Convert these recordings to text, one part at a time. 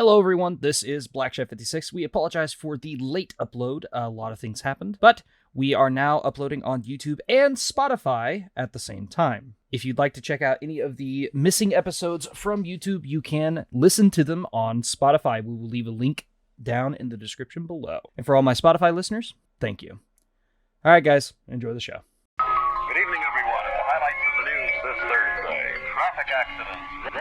Hello everyone, this is BlackChef56. We apologize for the late upload. A lot of things happened, but we are now uploading on YouTube and Spotify at the same time. If you'd like to check out any of the missing episodes from YouTube, you can listen to them on Spotify. We will leave a link down in the description below. And for all my Spotify listeners, thank you. All right, guys, enjoy the show. Good evening, everyone. The highlights of the news this Thursday. Traffic accidents. A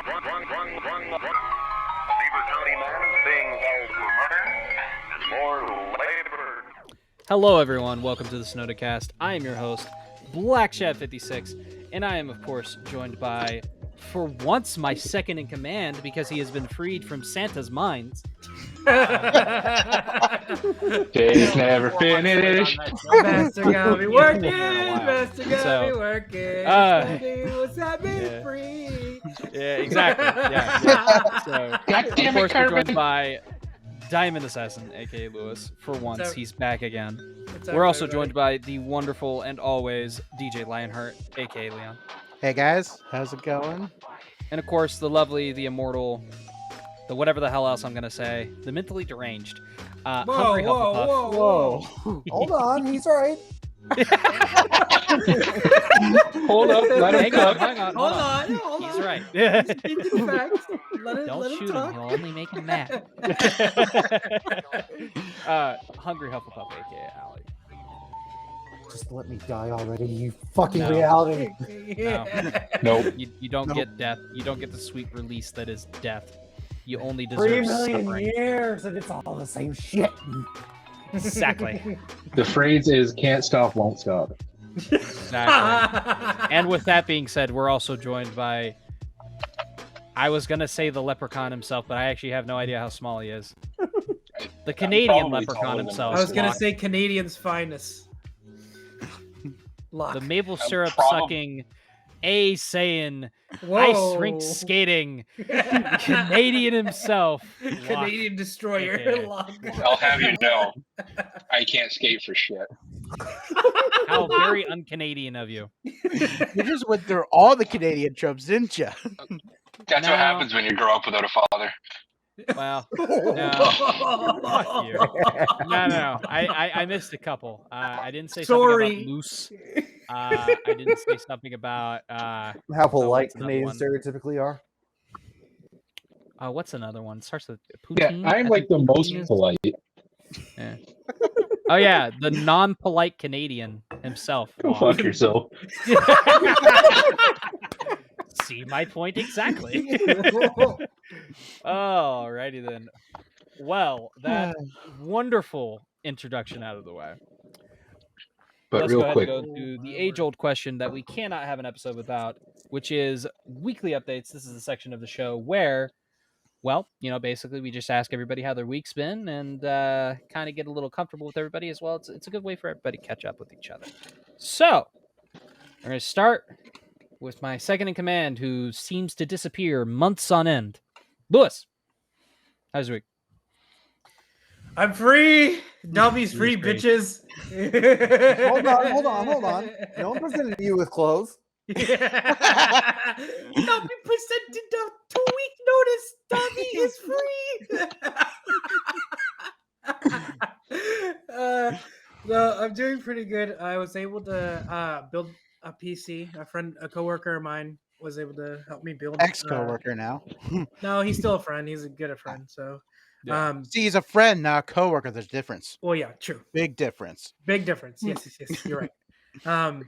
Beaver County man is being held for murder. And more later. Hello, everyone. Welcome to the Snodacast. I am your host, BlackChef56, and I am, of course, joined by, for once, my second in command because he has been freed from Santa's mines. Days never finish. Master got me working. Master got me working. What's that mean? Free. Yeah, exactly. Yeah. So, God of damn it, course, we're Carmen. joined by DimondAssassin, aka Lewis. For once, up? he's back again. What's up, We're also everybody? joined by the wonderful and always DJLionheart, aka Leon. Hey guys, how's it going? And of course, the lovely, the immortal, the whatever the hell else I'm gonna say, the mentally deranged, HungryHufflepuff. Whoa. Hold on, he's right. Hold up, let him Hang cook. on. Hold on. He's right. Speak to the facts. Let Don't him shoot him. talk. He'll only make him mad. HungryHufflepuff, aka Allie. Just let me die already, you fucking No. reality. Yeah. Nope. You don't Nope. get death. You don't get the sweet release that is death. You only 3 deserve million suffering. years and it's all the same shit. Exactly. The phrase is "can't stop, won't stop." Exactly. And with that being said, we're also joined by, I was going to say the leprechaun himself, but I actually have no idea how small he is. The Canadian probably leprechaun taller than himself. I was gonna Locke. say Canadian's finest. Lock. The maple syrup probably- sucking, A saying, Whoa. ice rink skating, Canadian himself. Locke. Canadian destroyer. AKA Lock. I'll have you know, I can't skate for shit. How very un-Canadian of you. You just went through all the Canadian tropes, didn't you? That's No. what happens when you grow up without a father. Well, fuck you. No. I missed a couple. I didn't say something Sorry. about moose. I didn't say something about How polite what's another Canadians one? stereotypically are. what's another one? It starts with Yeah, poutine. I'm I like think the most poutine is- polite. Yeah. Oh yeah, the non-polite Canadian himself. Go Locke. fuck yourself. See my point exactly. Alrighty then. Well, that wonderful introduction out of the way. But Let's go real ahead quick, and go to the age-old question that we cannot have an episode without, which is weekly updates. This is the section of the show where, well, basically we just ask everybody how their week's been and kind of get a little comfortable with everybody as well. It's a good way for everybody to catch up with each other. So, we're going to start with my second in command, who seems to disappear months on end. Lewis, how's your week? I'm free. Dobby's free, free. bitches. Hold on. No one presented you with clothes. Dobby presented a 2-week notice. Dobby is free. No, I'm doing pretty good. I was able to build a PC. A coworker of mine was able to help me build. Ex-coworker now. No, he's still a friend. He's a good friend. So, Yeah. See, he's a friend, not a coworker. There's a difference. well, yeah, true. Big difference. Big difference. Yes, you're right.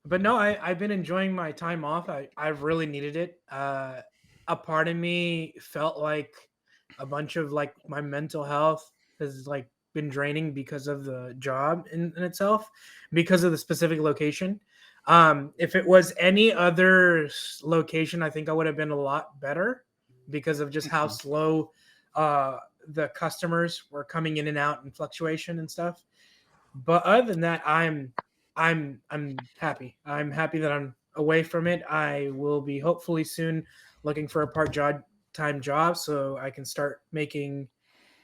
But no, I've been enjoying my time off. I've really needed it. A part of me felt like a bunch of like my mental health has like been draining because of the job in itself, because of the specific location. If it was any other location, I think I would have been a lot better because of just how slow the customers were coming in and out and fluctuation and stuff. But other than that, I'm happy. I'm happy that I'm away from it. I will be hopefully soon looking for a part-time job so I can start making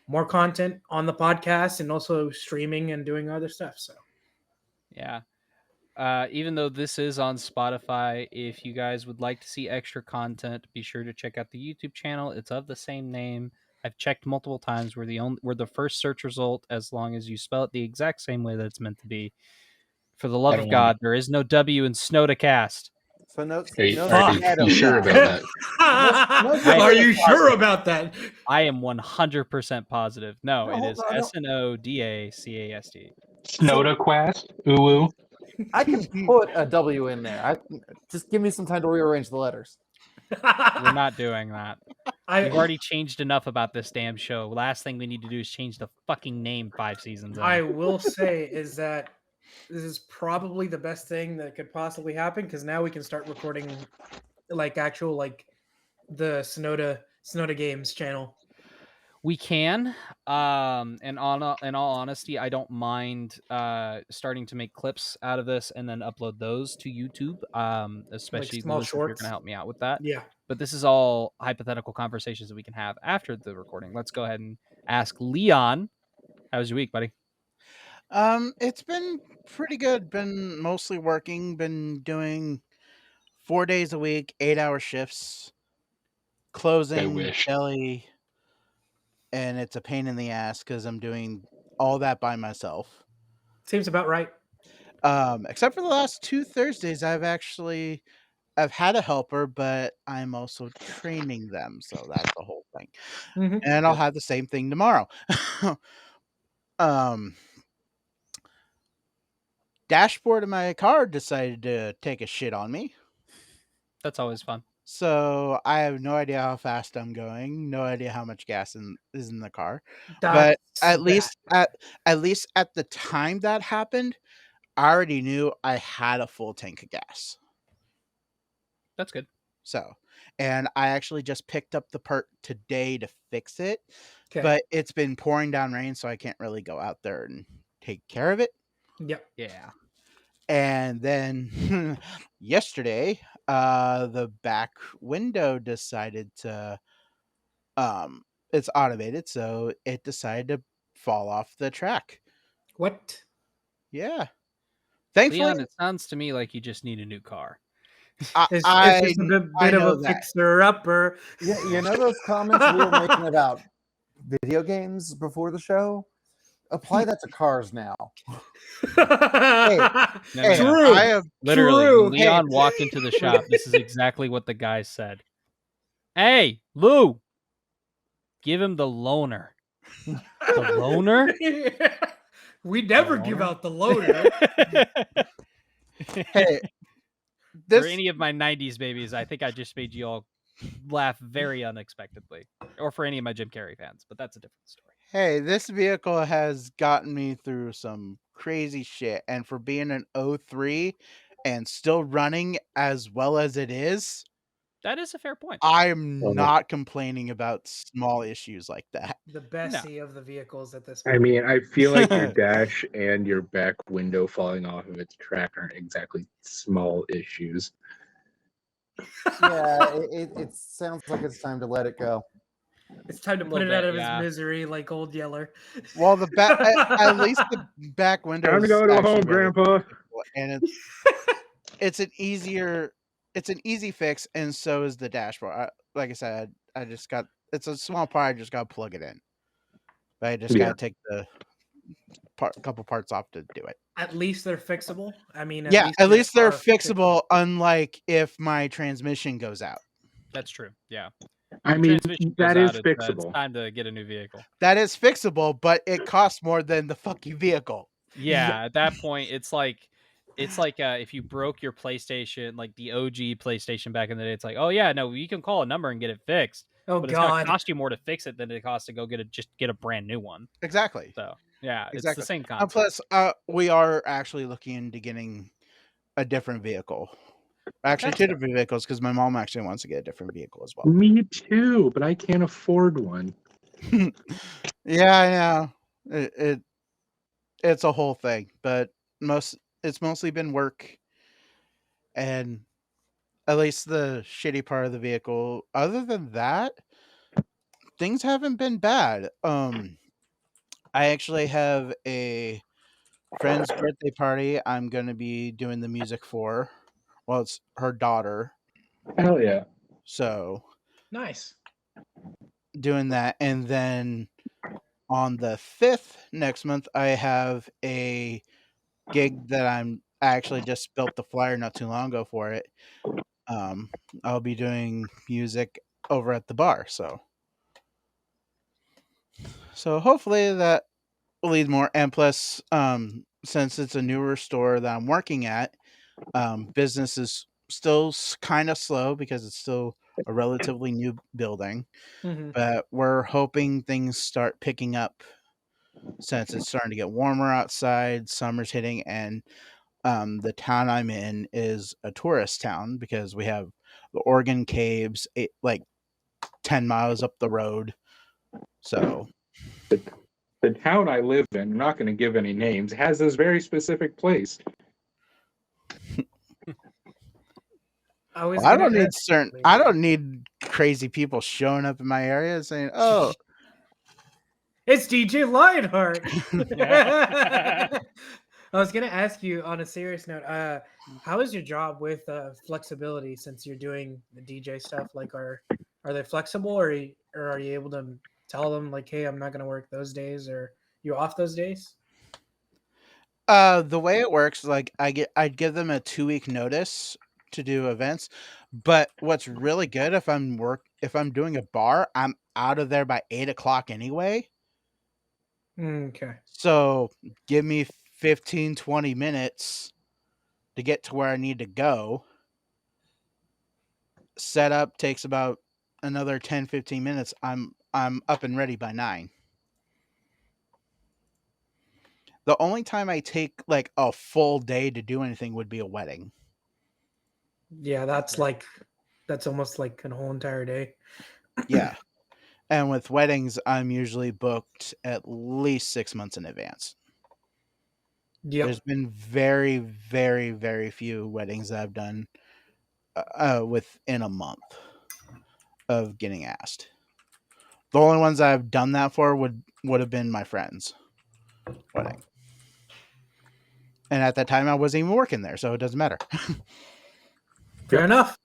more content on the podcast and also streaming and doing other stuff. So Yeah. Even though this is on Spotify, if you guys would like to see extra content, be sure to check out the YouTube channel. It's of the same name. I've checked multiple times. We're the first search result as long as you spell it the exact same way that it's meant to be. For the love I of don't God, there is no W in Snodacast. So no, Are you sure about that? Are you sure about that? I am 100% positive. No, No, it hold is on, no. Snodacast. Snodaquast? Ooh. I can put a W in there. Just give me some time to rearrange the letters. We're not doing that. We've already changed enough about this damn show. Last thing we need to do is change the fucking name 5 seasons in. I will say is that this is probably the best thing that could possibly happen because now we can start recording like actual like the Sonoda Games channel. We can, and in all honesty, I don't mind starting to make clips out of this and then upload those to YouTube. Especially small Lewis, if you're shorts. going to help me out with that. Yeah. But this is all hypothetical conversations that we can have after the recording. Let's go ahead and ask Leon. How was your week, buddy? It's been pretty good. Been mostly working. Been doing 4 days a week, 8-hour shifts, closing wish. deli, and it's a pain in the ass because I'm doing all that by myself. Seems about right. Except for the last 2 Thursdays, I've had a helper, but I'm also training them, so that's the whole thing. Mhm. And I'll have the same thing tomorrow. Dashboard of my car decided to take a shit on me. That's always fun. So I have no idea how fast I'm going, no idea how much gas is in the car. That's But at least at the time that happened, I already knew I had a full tank of gas. That's good. So, and I actually just picked up the part today to fix it. okay. But it's been pouring down rain, so I can't really go out there and take care of it. Yep. Yeah. And then yesterday, the back window decided to it's automated, so it decided to fall off the track. What? Yeah. Thankfully, Leon, it sounds to me like you just need a new car. It's just a bit of a fixer-upper. Yeah, you know those comments we were making about video games before the show? Apply that to cars now. Hey, True. I have Literally, True. when Leon walked into the shop, this is exactly what the guy said. Hey, Lou, give him the loaner. The loaner? We never give out the loader. hey, For this any of my 90s babies, I think I just made you all laugh very unexpectedly. Or for any of my Jim Carrey fans, but that's a different story. hey, this vehicle has gotten me through some crazy shit, and for being an 03 and still running as well as it is, That is a fair point. I'm not complaining about small issues like that. The Bessie of the vehicles at this I point. mean, I feel like your dash and your back window falling off of its track aren't exactly small issues. Yeah, it sounds like it's time to let it go. It's time to put it out of his misery like Old Yeller. Well, the back at least the back window. Time to go to home, Grandpa. And it's an easy fix, and so is the dashboard. Like I said, it's a small part. I just got to plug it in, but I just got to take the couple parts off to do it. At least they're fixable. I mean, at least they're fixable. Unlike if my transmission goes out. That's true. Yeah. I mean, that is It's fixable. time to get a new vehicle. That is fixable, but it costs more than the fucking vehicle. Yeah, at that point, it's like if you broke your PlayStation, like the OG PlayStation back in the day, it's like, oh yeah, no, you can call a number and get it fixed. Oh but it's gonna God, cost you more to fix it than it costs to go get a brand new one. Exactly. So yeah, Exactly. it's the same concept. Plus, we are actually looking into getting a different vehicle. Actually, two different vehicles because my mom actually wants to get a different vehicle as well. Me too, but I can't afford one. Yeah, I know. It's a whole thing, but it's mostly been work, and at least the shitty part of the vehicle. Other than that, things haven't been bad. I actually have a friend's birthday party. I'm gonna be doing the music for. Well, it's her daughter. Hell yeah! So nice. doing that, and then on the 5th next month, I have a gig that I actually just built the flyer not too long ago for it. I'll be doing music over at the bar, so hopefully that will lead more. And plus, since it's a newer store that I'm working at, business is still kind of slow because it's still a relatively new building. Mhm. But we're hoping things start picking up since it's starting to get warmer outside, summer's hitting, and the town I'm in is a tourist town because we have the Oregon Caves, like 10 miles up the road. So The town I live in, I'm not going to give any names, has this very specific place. I don't need I don't need crazy people showing up in my area saying, "Oh, It's DJ Lionheart. I was gonna ask you on a serious note. How is your job with flexibility since you're doing the DJ stuff? Like, are they flexible, or are you able to tell them like, hey, I'm not gonna work those days, or you off those days? the way it works, like I'd give them a 2-week notice to do events, but what's really good if I'm doing a bar, I'm out of there by 8 o'clock anyway. Okay. So give me 15-20 minutes to get to where I need to go. Setup takes about another 10-15 minutes. I'm up and ready by 9. The only time I take like a full day to do anything would be a wedding. Yeah, that's almost like an whole entire day. Yeah. And with weddings, I'm usually booked at least 6 months in advance. Yep. There's been very, very, very few weddings that I've done within a month of getting asked. The only ones I've done that for would have been my friend's wedding. And at that time, I wasn't even working there, so it doesn't matter. Fair enough.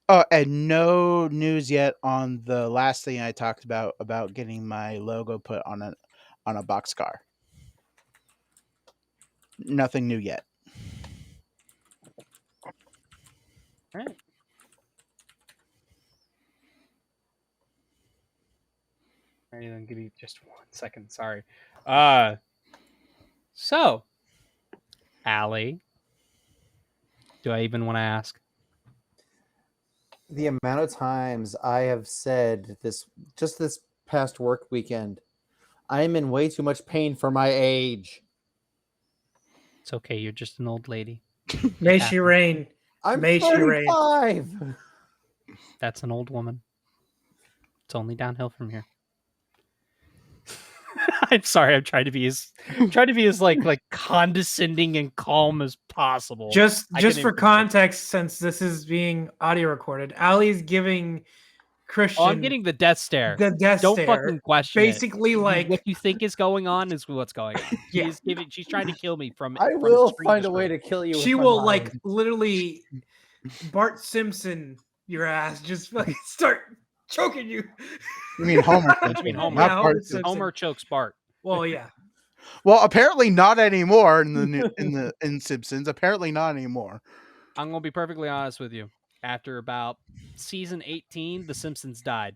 Oh, and no news yet on the last thing I talked about getting my logo put on a boxcar. Nothing new yet. All right. All right, then give me just 1 second. Sorry. So, Allie, do I even want to ask? The amount of times I have said this past work weekend, I am in way too much pain for my age. It's okay. You're just an old lady. May she reign. I'm May she reign. 35. That's an old woman. It's only downhill from here. I'm sorry. I'm trying to be as like condescending and calm as possible. Just I can for improve it. context, since this is being audio recorded, Allie's giving Christian Oh, I'm getting the death stare. the death Don't stare. fucking question Basically, it. like What you think is going on is what's going on. Yeah. She's trying to kill me from. I from will screen find to a way screen. to kill you. she with my will mind. like literally Bart Simpson your ass, just fucking start choking you. You mean Homer? You mean Homer? Not Yeah, Bart Homer Simpson. Homer chokes Bart. Well, yeah. Well, apparently not anymore in Simpsons. Apparently not anymore. I'm gonna be perfectly honest with you. After about season 18, The Simpsons died.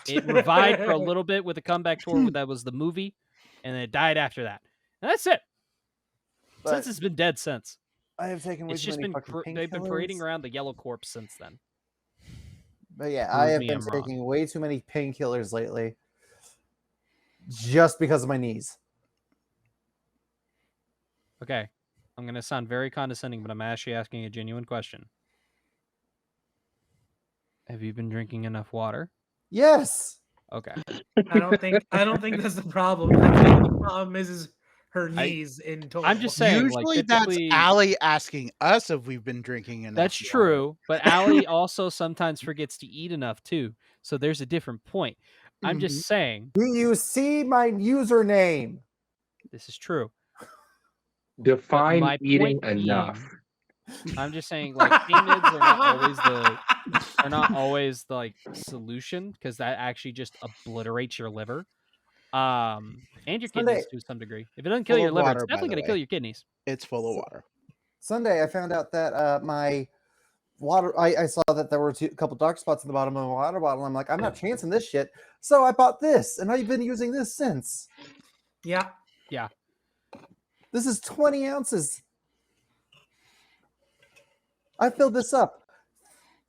It revived for a little bit with a comeback tour that was the movie, and then it died after that. And that's it. But Since it's been dead since. I have taken way It's too just many been fucking they've been parading painkillers. around the yellow corpse since then. But yeah, Prove I have me been I'm wrong. taking way too many painkillers lately, just because of my knees. Okay. I'm gonna sound very condescending, but I'm actually asking a genuine question. Have you been drinking enough water? Yes. Okay. I don't think that's the problem. I think the problem is her knees in total. I'm just saying, Usually like, that's typically, Allie asking us if we've been drinking enough. that's water. true, but Allie also sometimes forgets to eat enough too. So there's a different point. I'm just saying Do you see my username? this is true. Define my eating point enough. I'm just saying, like, pain meds are not always the like solution, because that actually just obliterates your liver, and your Sunday- kidneys to some degree. If it doesn't kill Full your of liver, water, it's by definitely the going to kill way. your kidneys. It's full of water. Sunday, I found out that my water. I saw that there were a couple dark spots in the bottom of my water bottle. I'm like, I'm not chancing this shit. So I bought this, and I've been using this since. Yeah. This is 20 ounces. I filled this up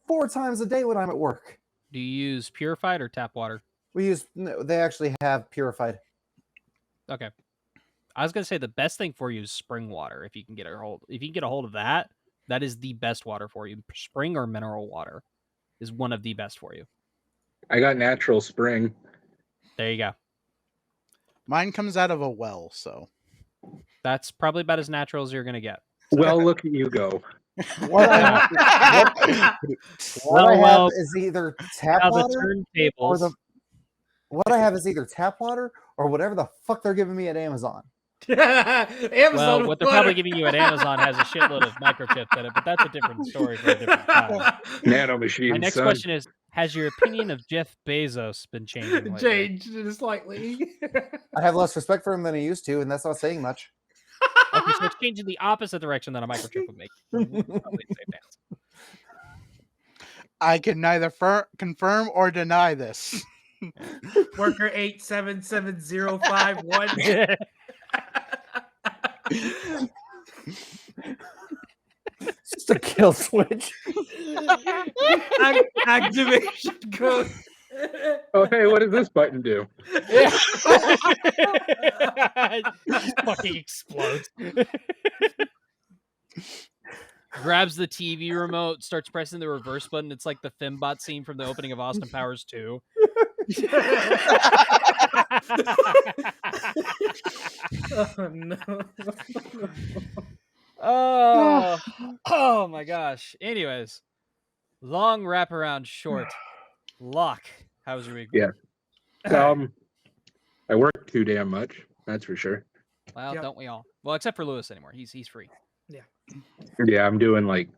4 times a day when I'm at work. Do you use purified or tap water? They actually have purified. Okay. I was gonna say the best thing for you is spring water. If you can get a hold of that, that is the best water for you. Spring or mineral water is one of the best for you. I got natural spring. There you go. Mine comes out of a well, so That's probably about as natural as you're gonna get. Well, look at you go. What I Well, have is either tap Now the water or turntables. what I have is either tap water or whatever the fuck they're giving me at Amazon. Amazon Well, what they're probably water. giving you at Amazon has a shitload of microchips in it, but that's a different story for a different time. Nano machine. My next son. question is: has your opinion of Jeff Bezos been changing lately? Changed slightly. I have less respect for him than I used to, and that's not saying much. Okay, so it's changing the opposite direction that a microchip would make. Probably the same dance. I can neither confirm or deny this. Worker 877051. It's just a kill switch. Activation code. Oh, hey, what does this button do? Just fucking explodes. Grabs the TV remote, starts pressing the reverse button. It's like the Fembot scene from the opening of Austin Powers 2. Oh no. Oh my gosh. Anyways, long wraparound short. Locke, how was your week? Yeah. I work too damn much. That's for sure. Well, Yep. don't we all? Well, except for Lewis anymore. He's free. Yeah, I'm doing like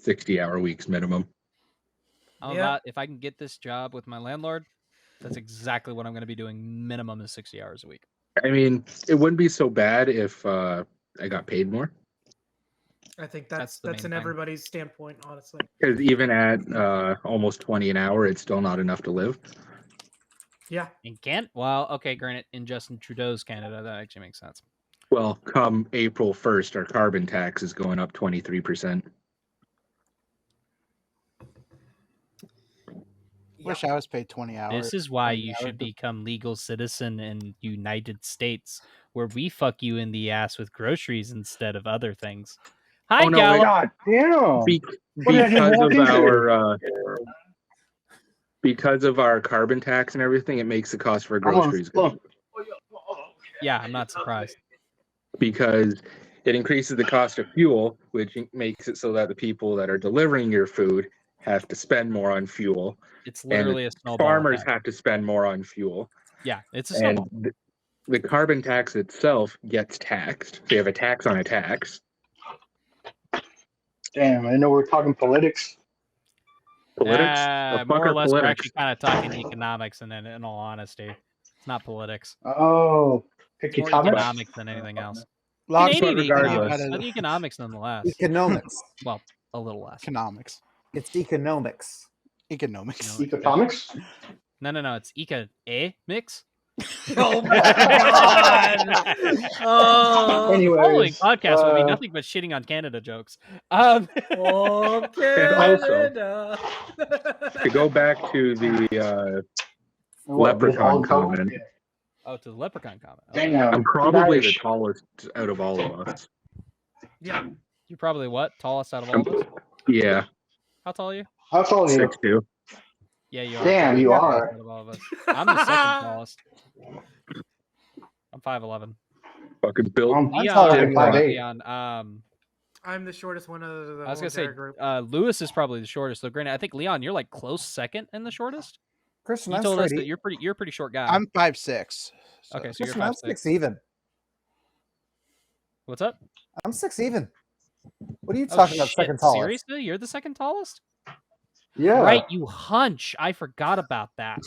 60-hour weeks minimum. If I can get this job with my landlord, that's exactly what I'm going to be doing. Minimum is 60 hours a week. I mean, it wouldn't be so bad if I got paid more. I think That's that's the main in thing. everybody's standpoint, honestly. Because even at almost 20 an hour, it's still not enough to live. Yeah. Well, okay, granted, in Justin Trudeau's Canada, that actually makes sense. Well, come April 1st, our carbon tax is going up 23%. Wish I was paid 20 hours. This is why 20 you hours should to- become legal citizen in United States, where we fuck you in the ass with groceries instead of other things. Hi, Oh, no, Gallows. God damn. Because of our carbon tax and everything, it makes the cost for groceries go up. Yeah, I'm not surprised. Because it increases the cost of fuel, which makes it so that the people that are delivering your food have to spend more on fuel. It's literally a snowball. Farmers effect. have to spend more on fuel. Yeah, it's a And snowball. the carbon tax itself gets taxed. So you have a tax on a tax. Damn, I know we're talking politics. Politics? The fuck More or are less, we're politics? actually kind of talking economics, and then, in all honesty, it's not politics. Oh, It's more economics? economics than anything else. Lock Canadian but economics, regardless. but economics nonetheless. Economics. Well, a little less. Economics. It's economics. Economics. Economics? No. It's mix. Oh my god. Oh. Anyways, Following podcast will be uh, nothing but shitting on Canada jokes. Okay. And also, to go back to the leprechaun comment, Oh, to the leprechaun comment. Okay. Damn. I'm probably the Irish. tallest out of all of us. Yeah. You're probably what? Tallest out of all of us? Yeah, How tall are you? How tall are you? 6'2". Yeah, you are. Damn, you Tallest are. out of all of us. I'm the second tallest. I'm 5'11". Fucking built. I'm Leon, taller than not 5'8". Leon, I'm the shortest one of the I was whole gonna say entire group. Lewis is probably the shortest. So granted, I think Leon, you're like close second and the shortest. Christian, You I'm told us straight. that you're a pretty short guy. I'm 5'6". So. Okay, so you're Christian, I'm 5'6". 6 even. What's up? I'm 6 even. What are you Oh, talking about? shit. Second tallest? Seriously? You're the second tallest? Yeah. Right, you hunch. I forgot about that.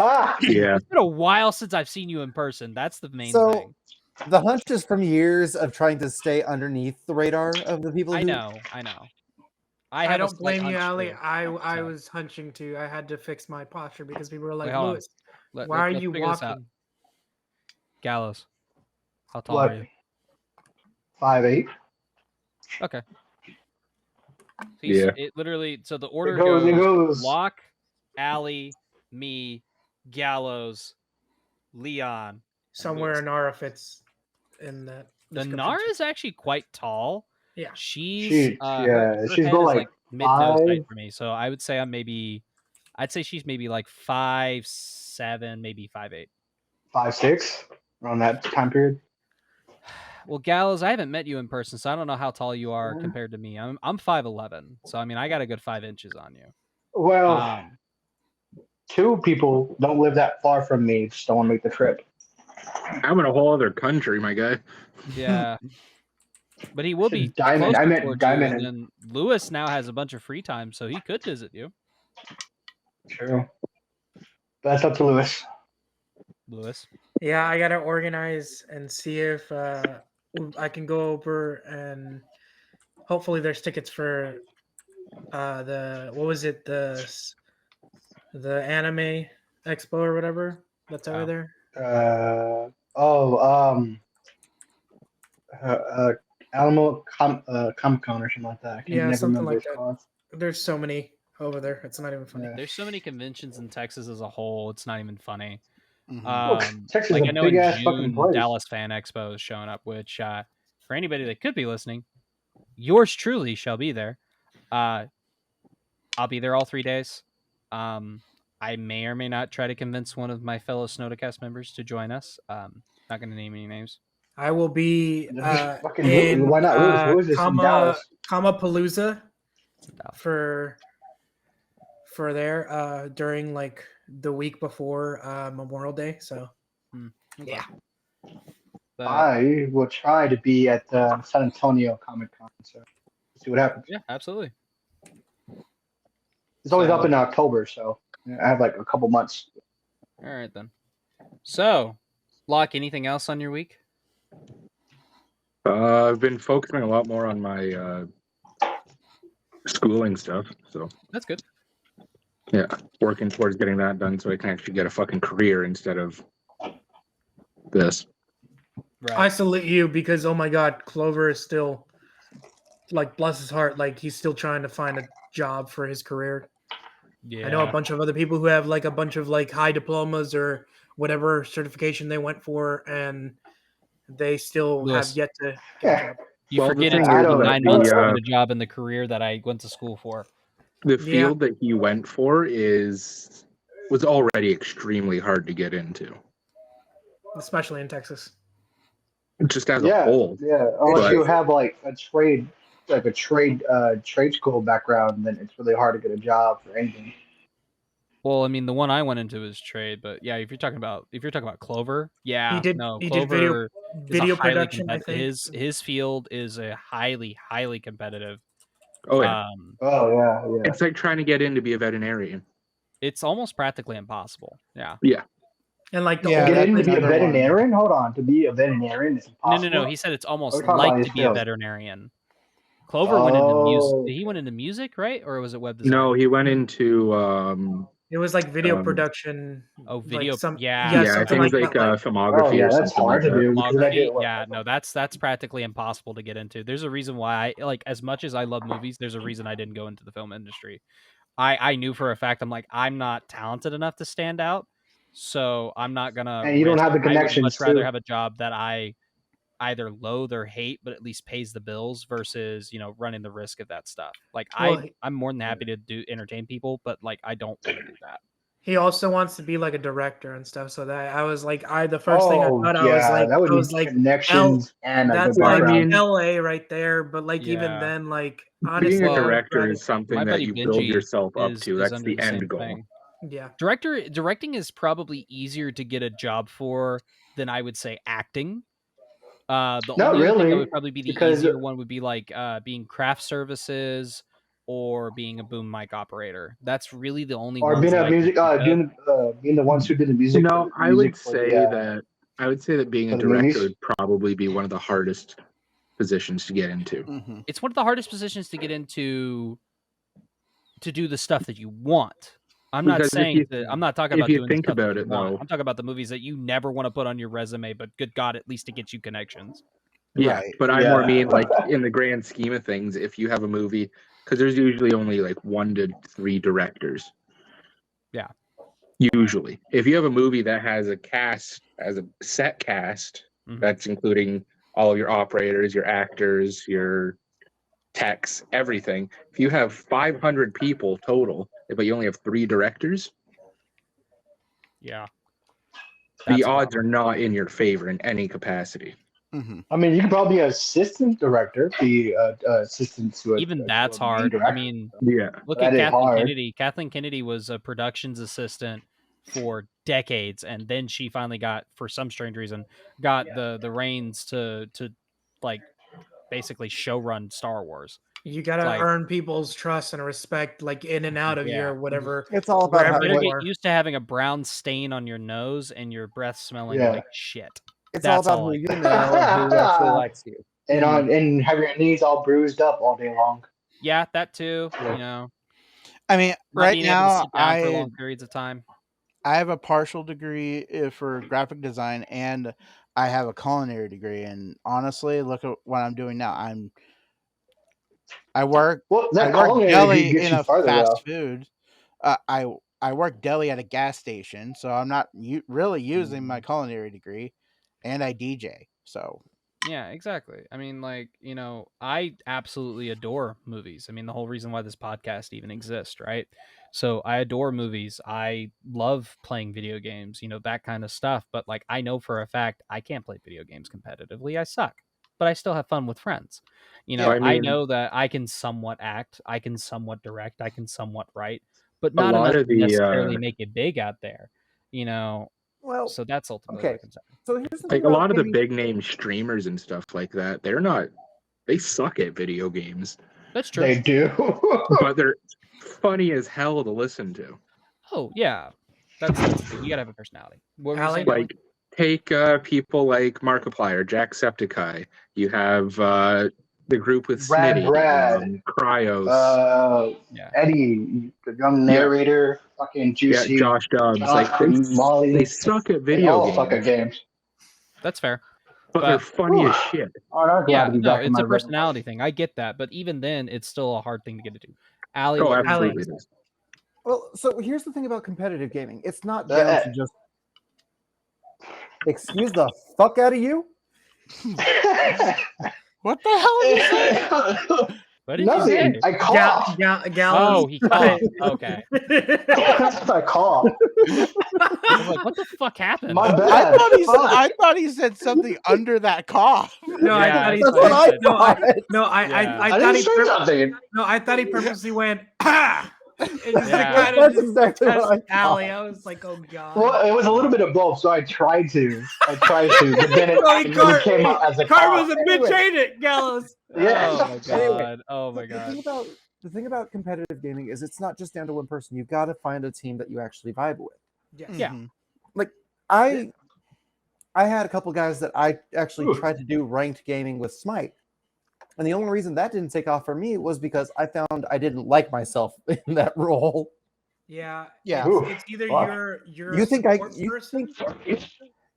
Ah. Yeah. It's been a while since I've seen you in person. That's the main So thing. the hunch is from years of trying to stay underneath the radar of the people I who. know. I I have a don't blame slight you, hunch, Ali. too. I So, was hunching too. I had to fix my posture because people were like, hold on. Lewis, why are let's you figure this out. walking? Gallows, how tall are What? you? 5'8". Okay. Yeah. It literally, so the order It goes. Locke, Allie, me, Gallows, Leon. Somewhere Lewis. Nara fits in that. The description Nara too. is actually quite tall. Yeah. She's her She's head about is like mid nose height 5. for me. So I would say I'd say she's maybe like 5'7", maybe 5'8". 5'6", around that time period. Well, Gallows, I haven't met you in person, so I don't know how tall you are Yeah. compared to me. I'm 5'11", so I mean I got a good 5 inches on you. Well, 2 people don't live that far from me. Just don't want to make the trip. I'm in a whole other country, my guy. Yeah. But he will be Diamond. closer I meant towards Diamond. you, and then Lewis now has a bunch of free time, so he could visit you. True. That's up to Lewis. Lewis. Yeah, I gotta organize and see if I can go over and hopefully there's tickets for the what was it the anime expo or whatever that's over there. Alamo Comic Con or something like that. I can Yeah, never something remember like what it's that. called. There's so many over there. It's not even funny. Yeah. There's so many conventions in Texas as a whole. It's not even funny. Mhm. Texas Like is I a know in big-ass fucking June, place. Dallas Fan Expo is showing up, which for anybody that could be listening, yours truly shall be there. I'll be there all 3 days. I may or may not try to convince one of my fellow Snodacast members to join us. Not going to name any names. I will be Just fucking in why not Lewis? Lewis is in Dallas. Kamapalooza It's in Dallas. for there during like the week before Memorial Day. So Okay. yeah. But, I will try to be at the San Antonio Comic Con. So see what happens. yeah, absolutely. It's always So- up in October, so I have like a couple months. All right then. So, Locke, anything else on your week? I've been focusing a lot more on my schooling stuff. So That's good. yeah, working towards getting that done so I can actually get a fucking career instead of this. Right. I salute you because oh my god, Clover is still like bless his heart, like he's still trying to find a job for his career. Yeah. I know a bunch of other people who have like a bunch of like high diplomas or whatever certification they went for, and they still Lewis. have yet to get a job. You Well, the forget thing it's is, 9 the, months to get a job in the career that I went to school for. The Yeah. field that he went for was already extremely hard to get into, Especially in Texas. just as a whole. Yeah. Unless But- you have like a trade school background, then it's really hard to get a job for anything. Well, I mean, the one I went into is trade, but yeah, if you're talking about Clover, yeah, He did no, he did Clover video is a highly production, I competitive. think. His field is a highly competitive. Oh yeah, Oh yeah. it's like trying to get in to be a veterinarian. It's almost practically impossible. Yeah. And like the Yeah, Get old in to be a another one. veterinarian? Hold on, to be a veterinarian is impossible. No. He said it's almost We're talking like about to his be a field. veterinarian. Clover went into music. Oh. He went into music, right? Or was it web design? No, he went into it was like video Um, production. Oh, like video. some, yeah. yeah, I something think it was like like that. filmography Oh yeah, or that's something hard like to that. do. Because I Filmography, get, yeah, no, that's practically impossible to get into. There's a reason why I like as much as I love movies, there's a reason I didn't go into the film industry. I knew for a fact I'm not talented enough to stand out, so I'm not gonna. And you don't have the I would connections, much rather too. have a job that I either loathe or hate, but at least pays the bills versus running the risk of that stuff. Like Well, I'm more than happy to entertain people, but like I don't want to do that. He also wants to be like a director and stuff. So that I was like, the first thing I thought, yeah, I was like, that would I was be like, connections and a that's good like background. LA right there. But like even Yeah. then, like honestly, Being a Well, director is something my that buddy you build Benji yourself up is to. That's under the same end goal. thing. yeah. Directing is probably easier to get a job for than I would say acting. The Not only other thing that really, would probably be the because- easier one would be like being craft services or being a boom mic operator. That's really the only Or ones being that a I can music, think of. being the ones who did the music. No, for- I would music for say the, I would say that being a for the director movies? would probably be one of the hardest positions to get into. Mhm. It's one of the hardest positions to get into to do the stuff that you want. I'm not Because if saying you- that I'm not talking if about you doing the think stuff that about you it, want. though- I'm talking about the movies that you never want to put on your resume, but good God, at least to get you connections. Yeah, Right. but I more Yeah. mean like in the grand scheme of things, if you have a movie, because there's usually only like 1 to 3 directors. Yeah. Usually, if you have a movie that has a cast, as a set cast, Mhm. that's including all of your operators, your actors, your techs, everything. If you have 500 people total, but you only have 3 directors, Yeah. the That's a odds problem. are not in your favor in any capacity. Mhm. I mean, you can probably be an assistant director, be assistant to a Even to that's a main hard. I director. mean, Yeah. look That at is Kathleen hard. Kennedy. Kathleen Kennedy was a productions assistant for decades, and then she finally got, for some strange reason, got the reins to like basically showrun Star Wars. You gotta Like- earn people's trust and respect, like in and out of Yeah. your whatever. It's all about Wherever how, You better you what, get are. used to having a brown stain on your nose and your breath smelling Yeah. like shit. it's all That's about all who I you know and who actually likes you. And and have your knees all bruised up all day long. Yeah, that too. Yeah. You know, I mean, not right being able to now, sit down for long periods of time. I have a partial degree for graphic design, and I have a culinary degree. And honestly, look at what I'm doing now. I work Well, that work culinary deli gets in you a farther fast though. food. I work deli at a gas station, so I'm not really using my culinary degree, and I DJ. So Yeah, exactly. I mean, like, you know, I absolutely adore movies. I mean, the whole reason why this podcast even exists, right? So I adore movies. I love playing video games, you know, that kind of stuff. But like, I know for a fact I can't play video games competitively. I suck, but I still have fun with friends. You know, Yeah, I I mean- know that I can somewhat act, I can somewhat direct, I can somewhat write, but A not lot enough of to the, necessarily make it big out there, you know? Well, So that's ultimately okay. my concern. so here's the Like thing a about lot of the gaming. big name streamers and stuff like that, they suck at video games, That's true. They do. but they're funny as hell to listen to. Oh yeah, that's the thing. You gotta have a personality. What were you Allie? saying, Allie? Like take people like Markiplier, Jacksepticeye. You have the group with Brad, Smitty, Cryos, Yeah. Eddie, the young narrator, fucking yeah, Juicy, Josh Dubs. Like Molly. they suck at They video all suck at games, games. That's fair. but they're but- funny as shit. Oh, I'm glad Yeah, to be no, back in it's my a personality thing. I get that, but even then, it's still a hard thing to get into. Allie, Oh, what were you absolutely saying? it is. Well, so here's the thing about competitive gaming. It's not Uh, down to just excuse the fuck out of you. what the hell did you say? What did you Nothing. say? I coughed. Gallows. Oh, he coughed. Okay. That's what I coughed. I was like, what the fuck happened? My bad. I thought he said something under that cough. No, Yeah, I thought he That's what I said- thought. Yeah. I I thought didn't he say nothing. no, I thought he purposely went ah. It just Yeah. kind of That's just exactly what I touched Allie. thought. I was like, oh god. Well, it was a little bit of both, so I tried to, but then it Car- came out as a Karma's cough. a bitch, ain't it, Gallows? Yeah. Oh my god. Anyway, Oh my The god. thing about the thing about competitive gaming is it's not just down to one person. You've got to find a team that you actually vibe with. Yes. Yeah. Mhm. I had a couple guys that I actually tried to do ranked gaming with Smite. And the only reason that didn't take off for me was because I found I didn't like myself in that role. Yeah. Yeah. It's either Fuck. you're You a think I support you person. think,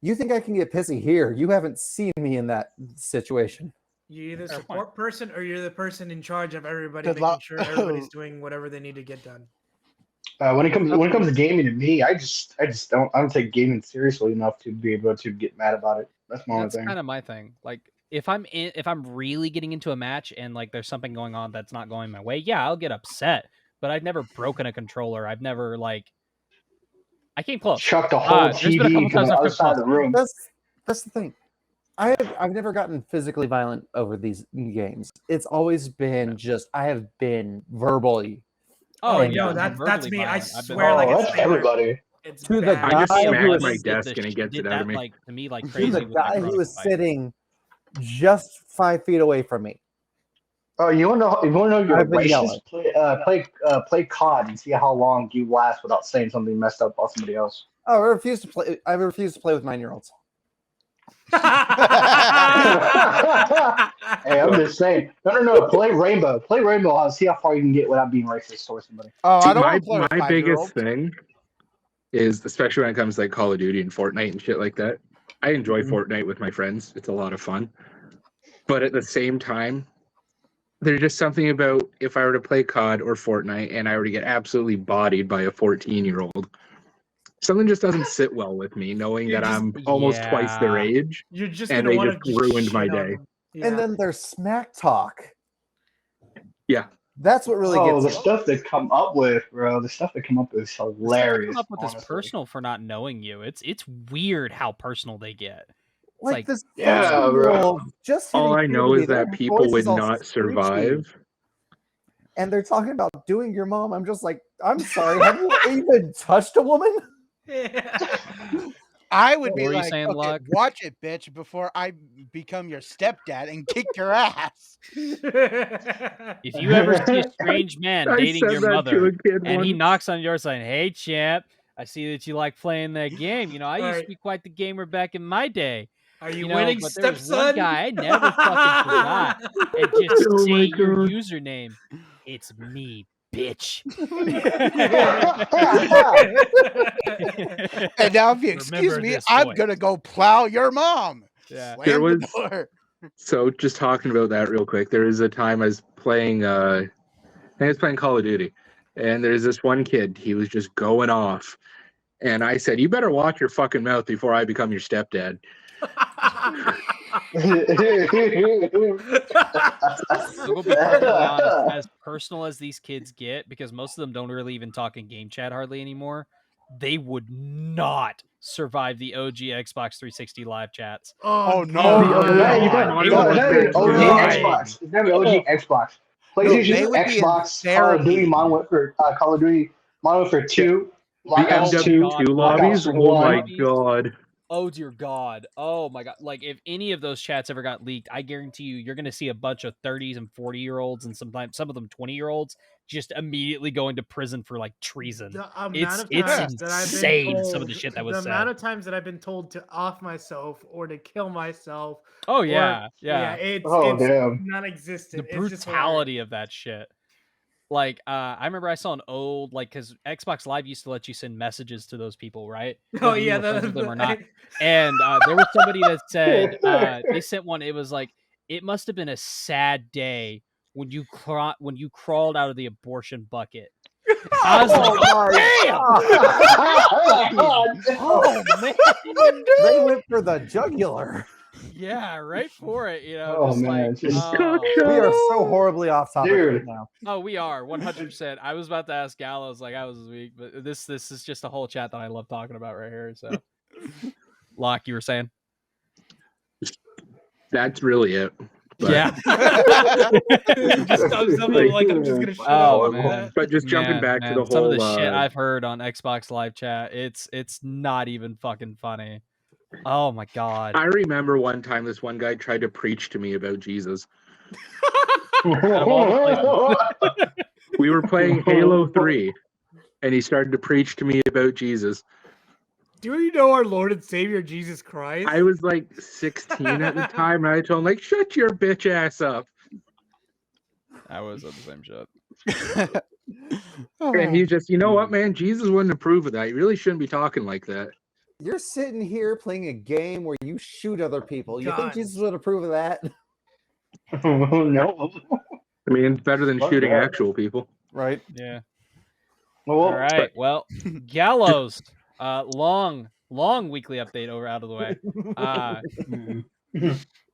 you think I can get pissy here. You haven't seen me in that situation. You're either a Fair point. support person or you're the person in charge of everybody, Good making luck. sure everybody's doing whatever they need to get done. When it comes to gaming to me, I don't take gaming seriously enough to be able to get mad about it. That's my only That's thing. kind of my thing. Like if I'm really getting into a match and like there's something going on that's not going my way, yeah, I'll get upset. But I've never broken a controller. I've never I came close. Chuck the whole there's been a couple TV to times the I've other come side of the room. That's the thing. I've never gotten physically violent over these games. It's always been just I have been verbally Oh, And- yeah, No, I'm that's verbally me. I violent. I've been swear, Oh, like that's it's everybody. It's To the bad. I just guy smack who was- my did desk and it she gets did it out that, of me. like to me like to crazy. the with my guy who brother was fight. sitting just 5 feet away from me. Oh, you want to know your I've been racist? yelling. Play COD and see how long you last without saying something messed up about somebody else. Oh, I refuse to play. I refuse to play with 9-year-olds. Hey, I'm just saying. No. Play Rainbow. Play Rainbow. I'll see how far you can get without being racist towards somebody. Oh, See, I don't want to play with my biggest 5-year-olds. thing is, especially when it comes to like Call of Duty and Fortnite and shit like that. I enjoy Fortnite with my friends. It's a lot of fun. But at the same time, there's just something about if I were to play COD or Fortnite and I were to get absolutely bodied by a 14-year-old, something just doesn't sit well with me, knowing that I'm almost twice their age. You're just and gonna they want just to ruined my day. And then there's smack talk. Yeah. That's what really gets the me. stuff they come up with, bro. The stuff they come up with is hilarious. Come up with honestly. is personal for not knowing you. It's weird how personal they get. Like this yeah, 14-year-old just All I hitting know puberty, is their that people voice would is all not screechy. survive. And they're talking about doing your mom. I'm just like, I'm sorry. Have you even touched a woman? I would What be were you like, saying, okay, Locke? watch it, bitch, before I become your stepdad and kick your ass. If you ever see a strange man I dating said your that to mother a kid and he once. knocks on your saying, "Hey, champ, I see that you like playing that game. You know, I used to Right. be quite the gamer back in my day. Are you know, winning, but there was one stepson? guy I never fucking forgot. And just Oh say my your God. username. It's me, bitch." And now, if you excuse Remember me, this I'm voice. gonna go plow your mom. Yeah. Slam There the was- door. So just talking about that real quick, there was a time I was playing Call of Duty, and there's this one kid, he was just going off. And I said, "You better watch your fucking mouth before I become your stepdad." So we'll be perfectly honest, as personal as these kids get, because most of them don't really even talk in game chat hardly anymore, they would not survive the OG Xbox 360 live chats. Oh, no. Oh, man, you God. got They would OG die. Xbox. It's never OG Xbox. they PlayStation, would be in Xbox, Call of Duty, therapy. Modern Warfare, Call of Duty, Modern Warfare 2, The Blackouts 2, MW2 lobbies? Blackouts Oh my 1. God. Oh dear God. Oh my God. Like if any of those chats ever got leaked, I guarantee you're going to see a bunch of 30s and 40-year-olds and sometimes some of them 20-year-olds just immediately going to prison for like treason. The amount It's of times that I've been insane, told, some of the shit that was the said. amount of times that I've been told to off myself or to kill myself. Oh or- yeah. Yeah. It's Damn. non-existent. The It's just brutality of that shit. Like, I remember I saw an old, like, because Xbox Live used to let you send messages to those people, right? Oh Whether you yeah, were friends with them or not. And there was somebody that said they sent one. It was like, it must have been a sad day when you crawled out of the abortion bucket. I was like, damn! Oh man! They went for the jugular. Yeah, right for it. You know, Oh, just man, like, just- We are so horribly off topic Dude. right now. Oh, we are 100%. I was about to ask Gallows like I was this week, but this is just a whole chat that I love talking about right here. So, Locke, you were saying? That's really it. But, Yeah. just thumbs up. I'm like, I'm just gonna shut Oh, up. man. But just jumping Man, back to man, the some whole of the shit I've heard on Xbox Live Chat, it's not even fucking funny. Oh my God. I remember one time this one guy tried to preach to me about Jesus. We were playing Halo 3, and he started to preach to me about Jesus. Do you know our Lord and Savior Jesus Christ? I was like 16 at the time, and I told him, like, shut your bitch ass up. I was on the same shit. And he's just, you know what, man? Jesus wouldn't approve of that. You really shouldn't be talking like that. You're sitting here playing a game where you shoot other people. You think God. Jesus would approve of that? No. I mean, it's better than Fuck shooting that. actual people. Right. Yeah. Well, All right. Well, Gallows, long weekly update out of the way.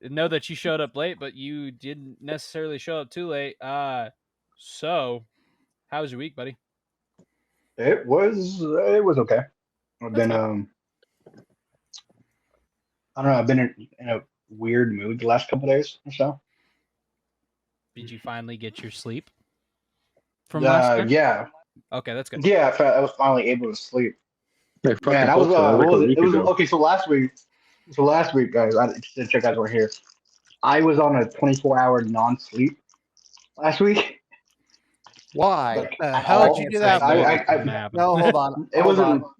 Know that you showed up late, but you didn't necessarily show up too late. So how was your week, buddy? it was okay. I've been I don't know. I've been in a weird mood the last couple days or so. Did you finally get your sleep from last night? Yeah, Okay, that's good. yeah. I was finally able to sleep. I fucking Man, I was. hope so. What was Like a it? week It was ago. okay. So last week, guys, I didn't check guys were here. I was on a 24-hour non-sleep last week. Why? Like, The at hell did all. you do Like, that I- for? No, hold on. It Hold wasn't. on.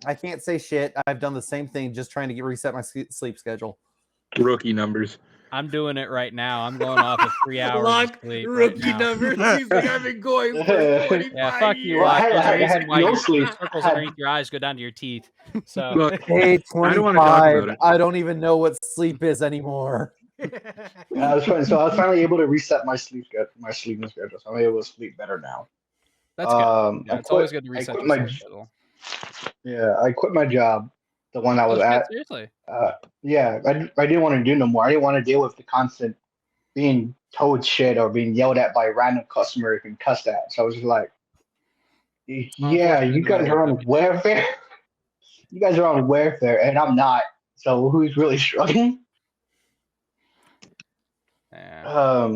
I can't say shit. I've done the same thing, just trying to reset my sleep schedule. Rookie numbers. I'm doing it right now. I'm going off of 3 hours Lock of sleep rookie right now. numbers. He's like, I've been going for 25 Yeah, fuck you, years. Well, Locke. There's a I reason had why no your sleep. circles I had- underneath your eyes go down to your teeth. So Look, Hey, I don't want to talk 25. about it. I don't even know what sleep is anymore. I was finally able to reset my sleeping schedule. So I'm able to sleep better now. that's good. Yeah, I it's always quit- good to I reset quit your my- sleep schedule. Yeah, I quit my job, the one I Oh, was shit, at. seriously. Yeah, I didn't want to do no more. I didn't want to deal with the constant being told shit or being yelled at by a random customer and cussed at. So I was just like, yeah, Unfortunately, you guys no, are no, on welfare. You guys are on welfare, and I'm not. So who's really struggling? Yeah.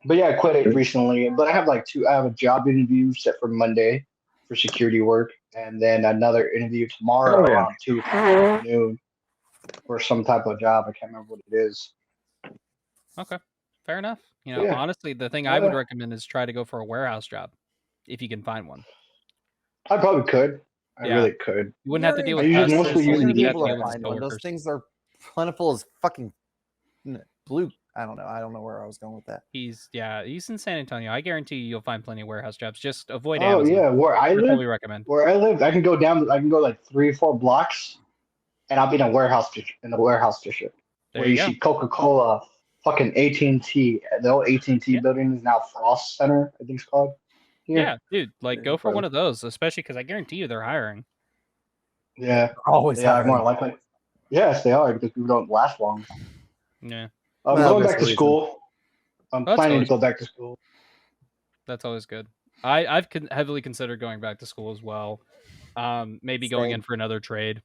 But yeah, I quit it recently. But I have I have a job interview set for Monday for security work, and then another interview tomorrow Oh, yeah. around 2 noon for some type of job. I can't remember what it is. Okay, fair enough. You know, Yeah. honestly, the thing I would Yeah. recommend is try to go for a warehouse job if you can find one. I probably could. I Yeah. really could. You wouldn't have to deal I with usually customers. mostly You use wouldn't Indeed have to for deal that. with Find one. Those coworkers. things are plentiful as fucking blue. I don't know. I don't know where I was going with that. He's in San Antonio. I guarantee you'll find plenty of warehouse jobs. Just avoid Oh Amazon. yeah, where I I live, totally recommend. I can go like 3 or 4 blocks, and I'll be in a warehouse district. There Where you you go. see Coca-Cola, fucking AT&T, the old AT&T Yeah. building is now Frost Center, I think it's called. Here. Yeah, dude, like go for one of those, especially because I guarantee you they're hiring. Yeah. Always Yeah, hiring. more likely. Yes, they are because people don't last long. Yeah, I'm Well, going that's back the to reason. school. I'm That's planning to always go back to school. that's always good. I've heavily considered going back to school as well. Maybe going in Same. for another trade.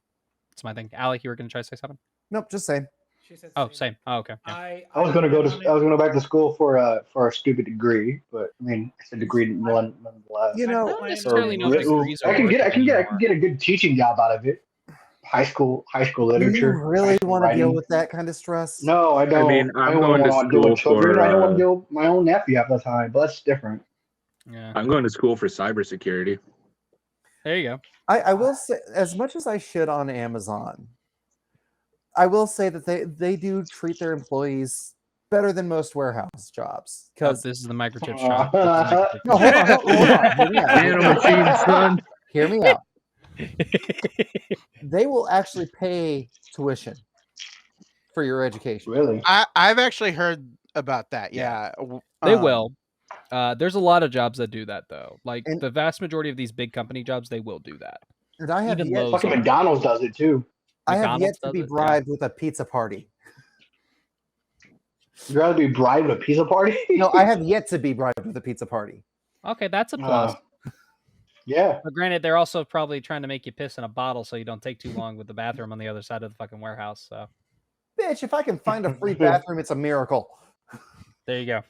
That's my thing. Alec, you were going to try to say something? Nope, just saying. She said Oh, same. Oh, okay. Yeah. I was gonna go back to school for a stupid degree, but I mean it's a degree nonetheless. You I know, don't necessarily know Yeah, if degrees I are can worth it get anymore. a good teaching job out of it. High school do you literature. really high school want to deal writing. with that kind of stress? No, I don't. I mean, I'm don't going to want to deal with school children. for, I don't want to deal with my own nephew half the time, but that's different. Yeah. I'm going to school for cybersecurity. There you go. I will say, as much as I shit on Amazon, I will say that they do treat their employees better than most warehouse jobs. Oh, Because this is the microchip shop. no, hold on. Hear me out. Nano machine, son. Hear me out. They will actually pay tuition for your education. Really? I've actually heard about that. Yeah. Yeah, They will. There's a lot of jobs that do that though. Like And- the vast majority of these big company jobs, they will do that. And I have Even yet, Lowe's Fucking are. McDonald's does it too. I have McDonald's yet to does be it? Yeah. bribed with a pizza party. You'd rather be bribed with a pizza party? No, I have yet to be bribed with a pizza party. Okay, that's a plus. Yeah. But granted, they're also probably trying to make you piss in a bottle so you don't take too long with the bathroom on the other side of the fucking warehouse. So Bitch, if I can find a free bathroom, it's a miracle. there you go.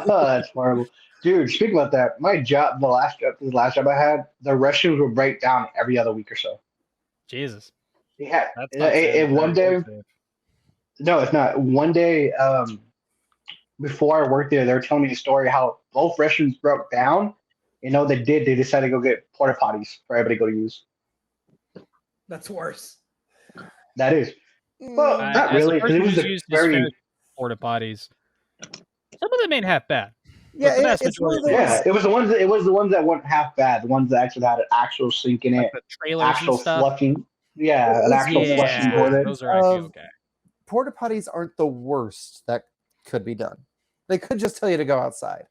That's horrible. Dude, speaking about that, my job, the last job I had, the restrooms would break down every other week or so. Jesus. Yeah. That's not And one day, no, it's not. One day, before I worked there, they were telling me a story how both restrooms broke down. You know, they decided to go get porta potties for everybody to go to use. That's worse. That is. Well, not As a really, because person it was who's a used his very. fair porta potties, some of them ain't half bad. Yeah, the vast it's one of majority- those. Yeah, it was the ones that weren't half bad. The ones that actually had an actual sink in Like it, the trailers actual and stuff. flushing. Yeah, an actual flushing toilet. Those are actually Of- okay. Porta potties aren't the worst that could be done. They could just tell you to go outside.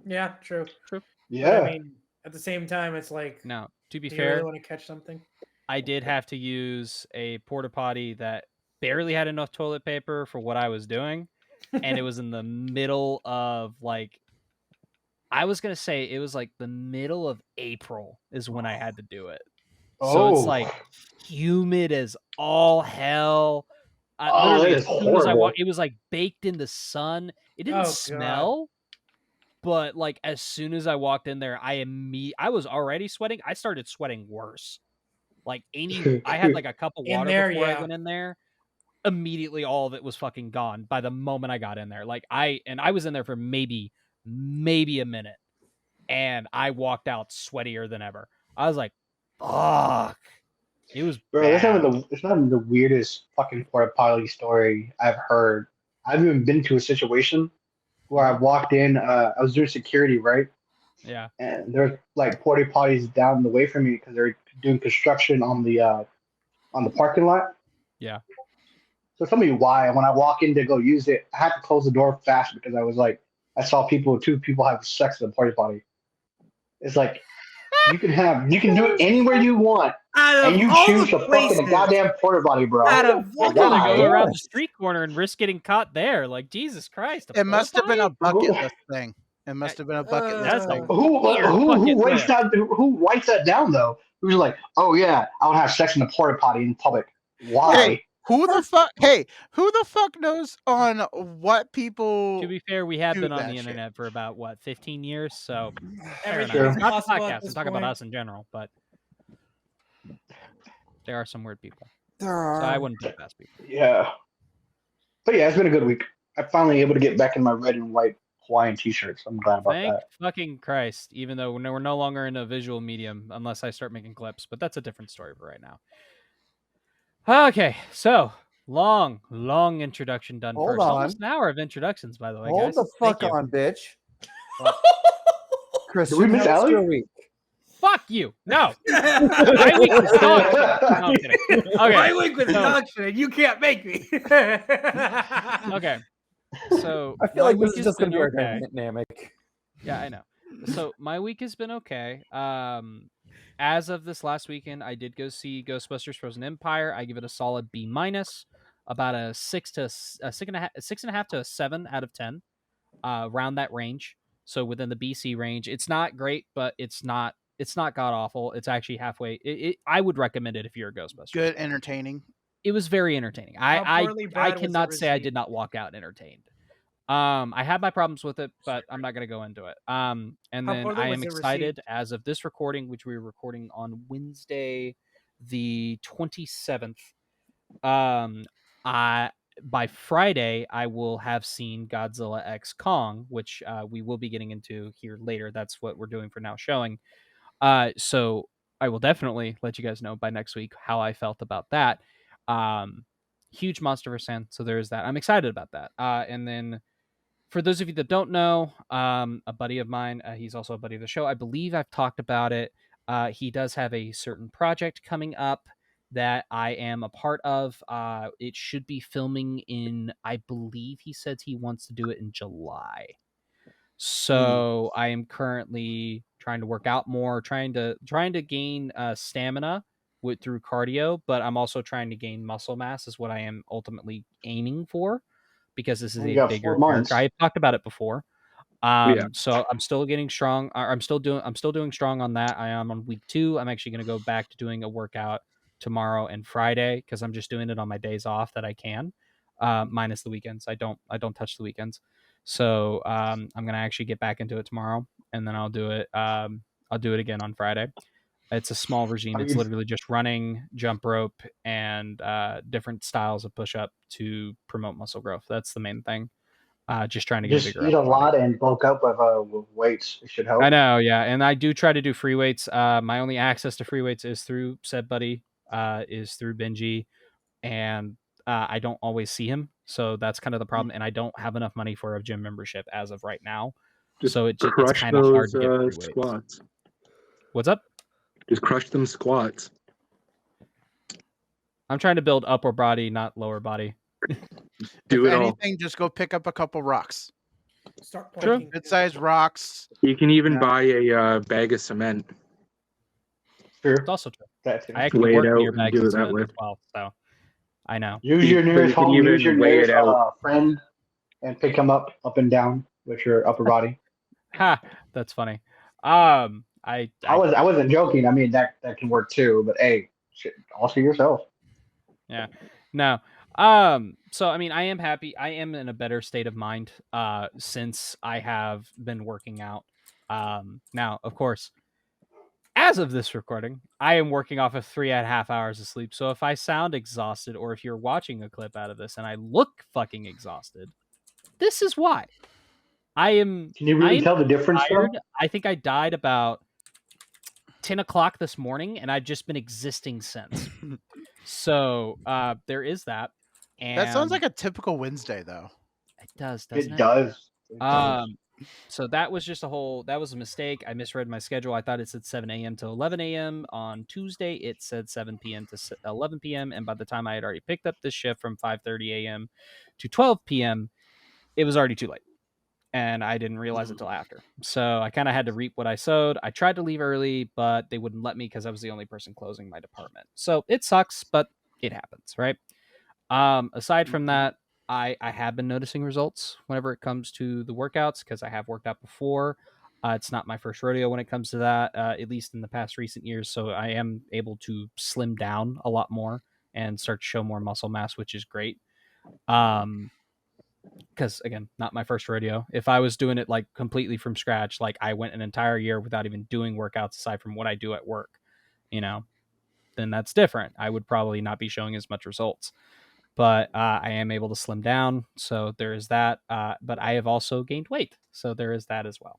Yeah, true. But Yeah. I mean, at the same time, it's like, Now, to be do you fair, really want to catch something? I did have to use a porta potty that barely had enough toilet paper for what I was doing, and it was in the middle of like, I was gonna say it was like the middle of April is when I had to do it. So it's Oh. like humid as all hell. Oh, Literally, that as is soon as I horrible. walked, it was like baked in the sun. It didn't Oh, God. smell, but like as soon as I walked in there, I was already sweating. I started sweating worse. Like I had like a cup of In water there, before I yeah. went in there. immediately all of it was fucking gone by the moment I got in there. Like I was in there for maybe a minute, and I walked out sweatier than ever. I was like, fuck. It was Bro, bad. it's not even the weirdest fucking porta potty story I've heard. I've even been to a situation where I walked in. I was doing security, right? Yeah. And there's like porta potties down the way from me because they're doing construction on the parking lot. Yeah. So tell me why when I walk in to go use it, I had to close the door fast because I was like, I saw two people have sex in a porta potty. It's like you can do it anywhere you want, Out and of you all choose the to fuck in a places, goddamn porta potty, bro. out of all I'd rather Why? go around the Yes. street corner and risk getting caught there. Like, Jesus Christ. It must have been a porta-potty? bucket list thing. It must have been a bucket list That's thing. a Who bucket writes list. that? Who writes that down though? Who's like, oh yeah, I would have sex in a porta potty in public. Why? Hey, who the fuck? Hey, who the fuck knows on what people? To be fair, we have do been on that the shit. internet for about, 15 years? So, fair Everything enough. is Not the possible at podcast. this I'm talking about point. us in general, but there are some weird people. There So are. I wouldn't put past people. Yeah. But yeah, it's been a good week. I'm finally able to get back in my red and white Hawaiian t-shirts. I'm glad about Thank that. fucking Christ. Even though we're no longer in a visual medium unless I start making clips, but that's a different story for right now. Okay, so long introduction done Hold first. on. Almost an hour of introductions, by the way, Hold guys. the Thank fuck you. on, bitch. Christian, Did we miss how was your Alex? week? Fuck you. No. My week was dog shit. No, I'm kidding. Okay. My week was so- dog shit. You can't make me. Okay. So I feel my like this week is has just going to been be our okay. dynamic. Yeah, I know. So my week has been okay. As of this last weekend, I did go see Ghostbusters: Frozen Empire. I give it a solid B-, about a 6.5 to a 7 out of 10, around that range. So within the BC range, it's not great, but it's not god awful. It's actually halfway. I would recommend it if you're a Ghostbusters. Good, entertaining. It was very entertaining. How I poorly bad was the cannot say I receipt? did not walk out entertained. I had my problems with it, but I'm not going to go into it. And How then poorly I was am it excited received? as of this recording, which we were recording on Wednesday, the 27th. By Friday, I will have seen Godzilla X Kong, which we will be getting into here later. That's what we're doing for now, showing. So I will definitely let you guys know by next week how I felt about that. Huge MonsterVerse fan, so there is that. I'm excited about that. And then for those of you that don't know, a buddy of mine, he's also a buddy of the show. I believe I've talked about it. He does have a certain project coming up that I am a part of. It should be filming in, I believe he says he wants to do it in July. So I am currently trying to work out more, trying to gain stamina through cardio, but I'm also trying to gain muscle mass is what I am ultimately aiming for, because this is You a got bigger 4 months. character. I've talked about it before. Yeah. So I'm still getting strong. I'm still doing strong on that. I am on week 2. I'm actually going to go back to doing a workout tomorrow and Friday, because I'm just doing it on my days off that I can, minus the weekends. I don't touch the weekends. So I'm gonna actually get back into it tomorrow, and then I'll do it. I'll do it again on Friday. It's a small regime. It's literally just running, jump rope, and different styles of push up to promote muscle growth. That's the main thing. Just trying to get a Just bigger eat a upper body. lot and bulk up with weights. It should help. I know, yeah, and I do try to do free weights. My only access to free weights is through said buddy, is through Benji, and I don't always see him, so that's kind of the problem. And I don't have enough money for a gym membership as of right now, Just so it's crush kind of hard those to get free weights. squats. What's up? Just crush them squats. I'm trying to build upper body, not lower body. Do If it all. anything, just go pick up a couple rocks. Start True. pointing. Good-sized rocks. You can even Yeah. buy a bag of cement. True. It's also true. That's it. I actually Weigh it work out near and bags do of it that cement way. as well, so I know. Use You- your but you nearest can home. even Use your weigh it nearest out. friend, and pick him up and down with your upper body. Ha, that's funny. I I wasn't joking. I mean that can work too. But hey, shit, also yourself. no. So I mean, I am happy. I am in a better state of mind since I have been working out. Now, of course, as of this recording, I am working off of 3.5 hours of sleep. So if I sound exhausted, or if you're watching a clip out of this and I look fucking exhausted, this is why. I am Can you really tell the difference tired. though? I think I died about 10 o'clock this morning, and I've just been existing since. So there is that. And That sounds like a typical Wednesday, though. it does, doesn't It it? does. It does. So that was just that was a mistake. I misread my schedule. I thought it said 7 a.m. to 11 a.m. On Tuesday, it said 7 p.m. to 11 p.m. And by the time I had already picked up this shift from 5:30 a.m. to 12 p.m., it was already too late. And I didn't realize it till after. So I kind of had to reap what I sowed. I tried to leave early, but they wouldn't let me because I was the only person closing my department. So it sucks, but it happens, right? Aside from that, I have been noticing results whenever it comes to the workouts because I have worked out before. It's not my first rodeo when it comes to that, at least in the past recent years. So I am able to slim down a lot more and start to show more muscle mass, which is great. Because again, not my first rodeo. If I was doing it like completely from scratch, like I went an entire year without even doing workouts aside from what I do at work, then that's different. I would probably not be showing as much results. But I am able to slim down, so there is that. But I have also gained weight, so there is that as well.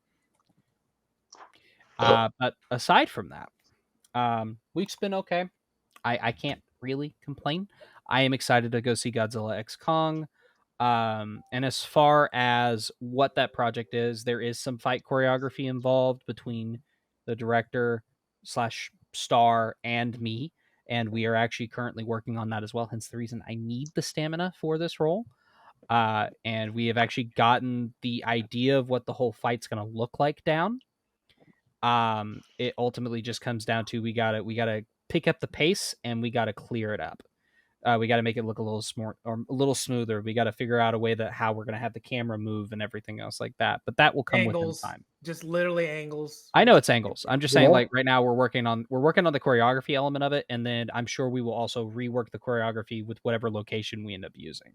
But aside from that, week's been okay. I can't really complain. I am excited to go see Godzilla X Kong. And as far as what that project is, there is some fight choreography involved between the director / star and me. And we are actually currently working on that as well. Hence the reason I need the stamina for this role. And we have actually gotten the idea of what the whole fight's going to look like down. It ultimately just comes down to we gotta pick up the pace and we gotta clear it up. We got to make it look a little smart or a little smoother. We got to figure out a way that how we're going to have the camera move and everything else like that. But that will come Angles, with time. just literally angles. I know it's angles. I'm just saying, Yeah. like right now we're working on the choreography element of it, and then I'm sure we will also rework the choreography with whatever location we end up using.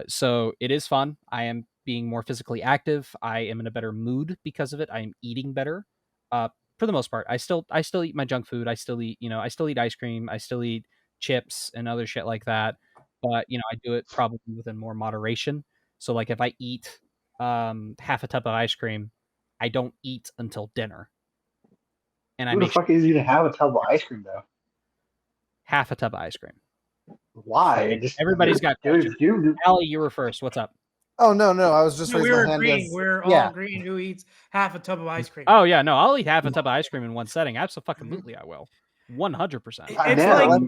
So it is fun. I am being more physically active. I am in a better mood because of it. I am eating better. For the most part, I still eat my junk food. I still eat ice cream. I still eat chips and other shit like that. But I do it probably within more moderation. So like if I eat half a tub of ice cream, I don't eat until dinner. And I Who the make fuck is you to have a tub of ice cream though? half a tub of ice cream. Why? Just Everybody's got questions. dude. Allie, you were first. What's up? Oh no, I was just No, we raising were my hand. agreeing. As, We're all yeah. agreeing who eats half a tub of ice cream. Oh yeah, no, I'll eat half a tub of ice cream in one setting. Absolutely, I will. 100%. I It's know. like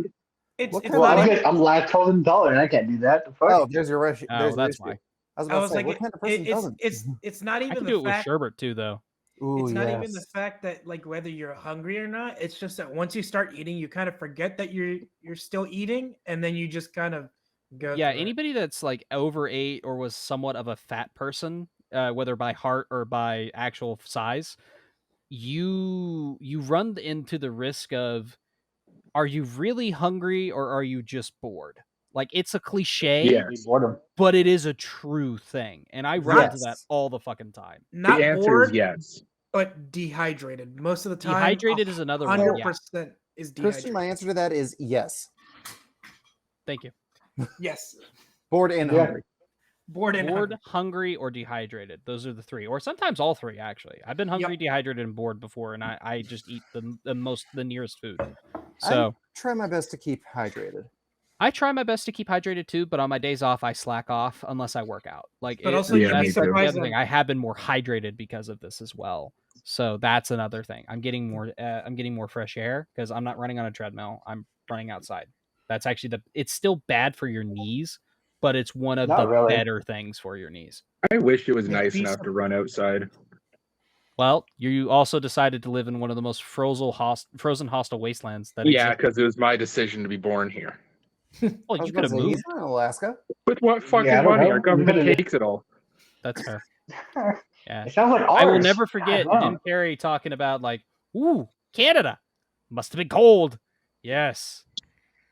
it's What it's kind Well, not of- even, I'm lactose intolerant. I can't do that. The fuck? Oh, there's your issue. Oh, There's your that's issue. why. I was I about was to say, like what kind of person doesn't? it's not I even can the do it with fact sherbet too, though. Ooh, it's not yes. even the fact that like whether you're hungry or not. It's just that once you start eating, you kind of forget that you're still eating, and then you just kind of go. Yeah, through it. anybody that's like overate or was somewhat of a fat person, whether by heart or by actual size, you run into the risk of, are you really hungry or are you just bored? Like it's a cliche, Yeah. Boredom. but it is a true thing, and I run into that Yes. all the fucking time. Not The answer bored, is yes. but dehydrated. Most of the time, Dehydrated is another one. Yeah. 100% is dehydrated. Christian, my answer to that is yes. Thank you. Yes, Bored and Yeah. hungry. bored and Bored, hungry. hungry, or dehydrated. Those are the three, or sometimes all three. Actually, I've been hungry, dehydrated, and bored before, and I just eat the nearest food. So I try my best to keep hydrated. I try my best to keep hydrated too, but on my days off, I slack off unless I work out. Like, But also, you'd be that's the surprised other thing. that- I have been more hydrated because of this as well. So that's another thing. I'm getting more fresh air because I'm not running on a treadmill. I'm running outside. That's actually it's still bad for your knees, but it's one of Not the really. better things for your knees. I wish it was You'd nice be enough to run outside. Well, you also decided to live in one of the most frozen hostile wastelands that Yeah, exists. because it was my decision to be born here. Well, I was you about could to have say, moved. he's not in Alaska. With what fucking I don't money? know. Our government Literally. takes it all. That's fair. Yeah. It sounds like ours. I will never forget God, Jim Carrey talking about like, ooh, Canada must have been cold. Yes.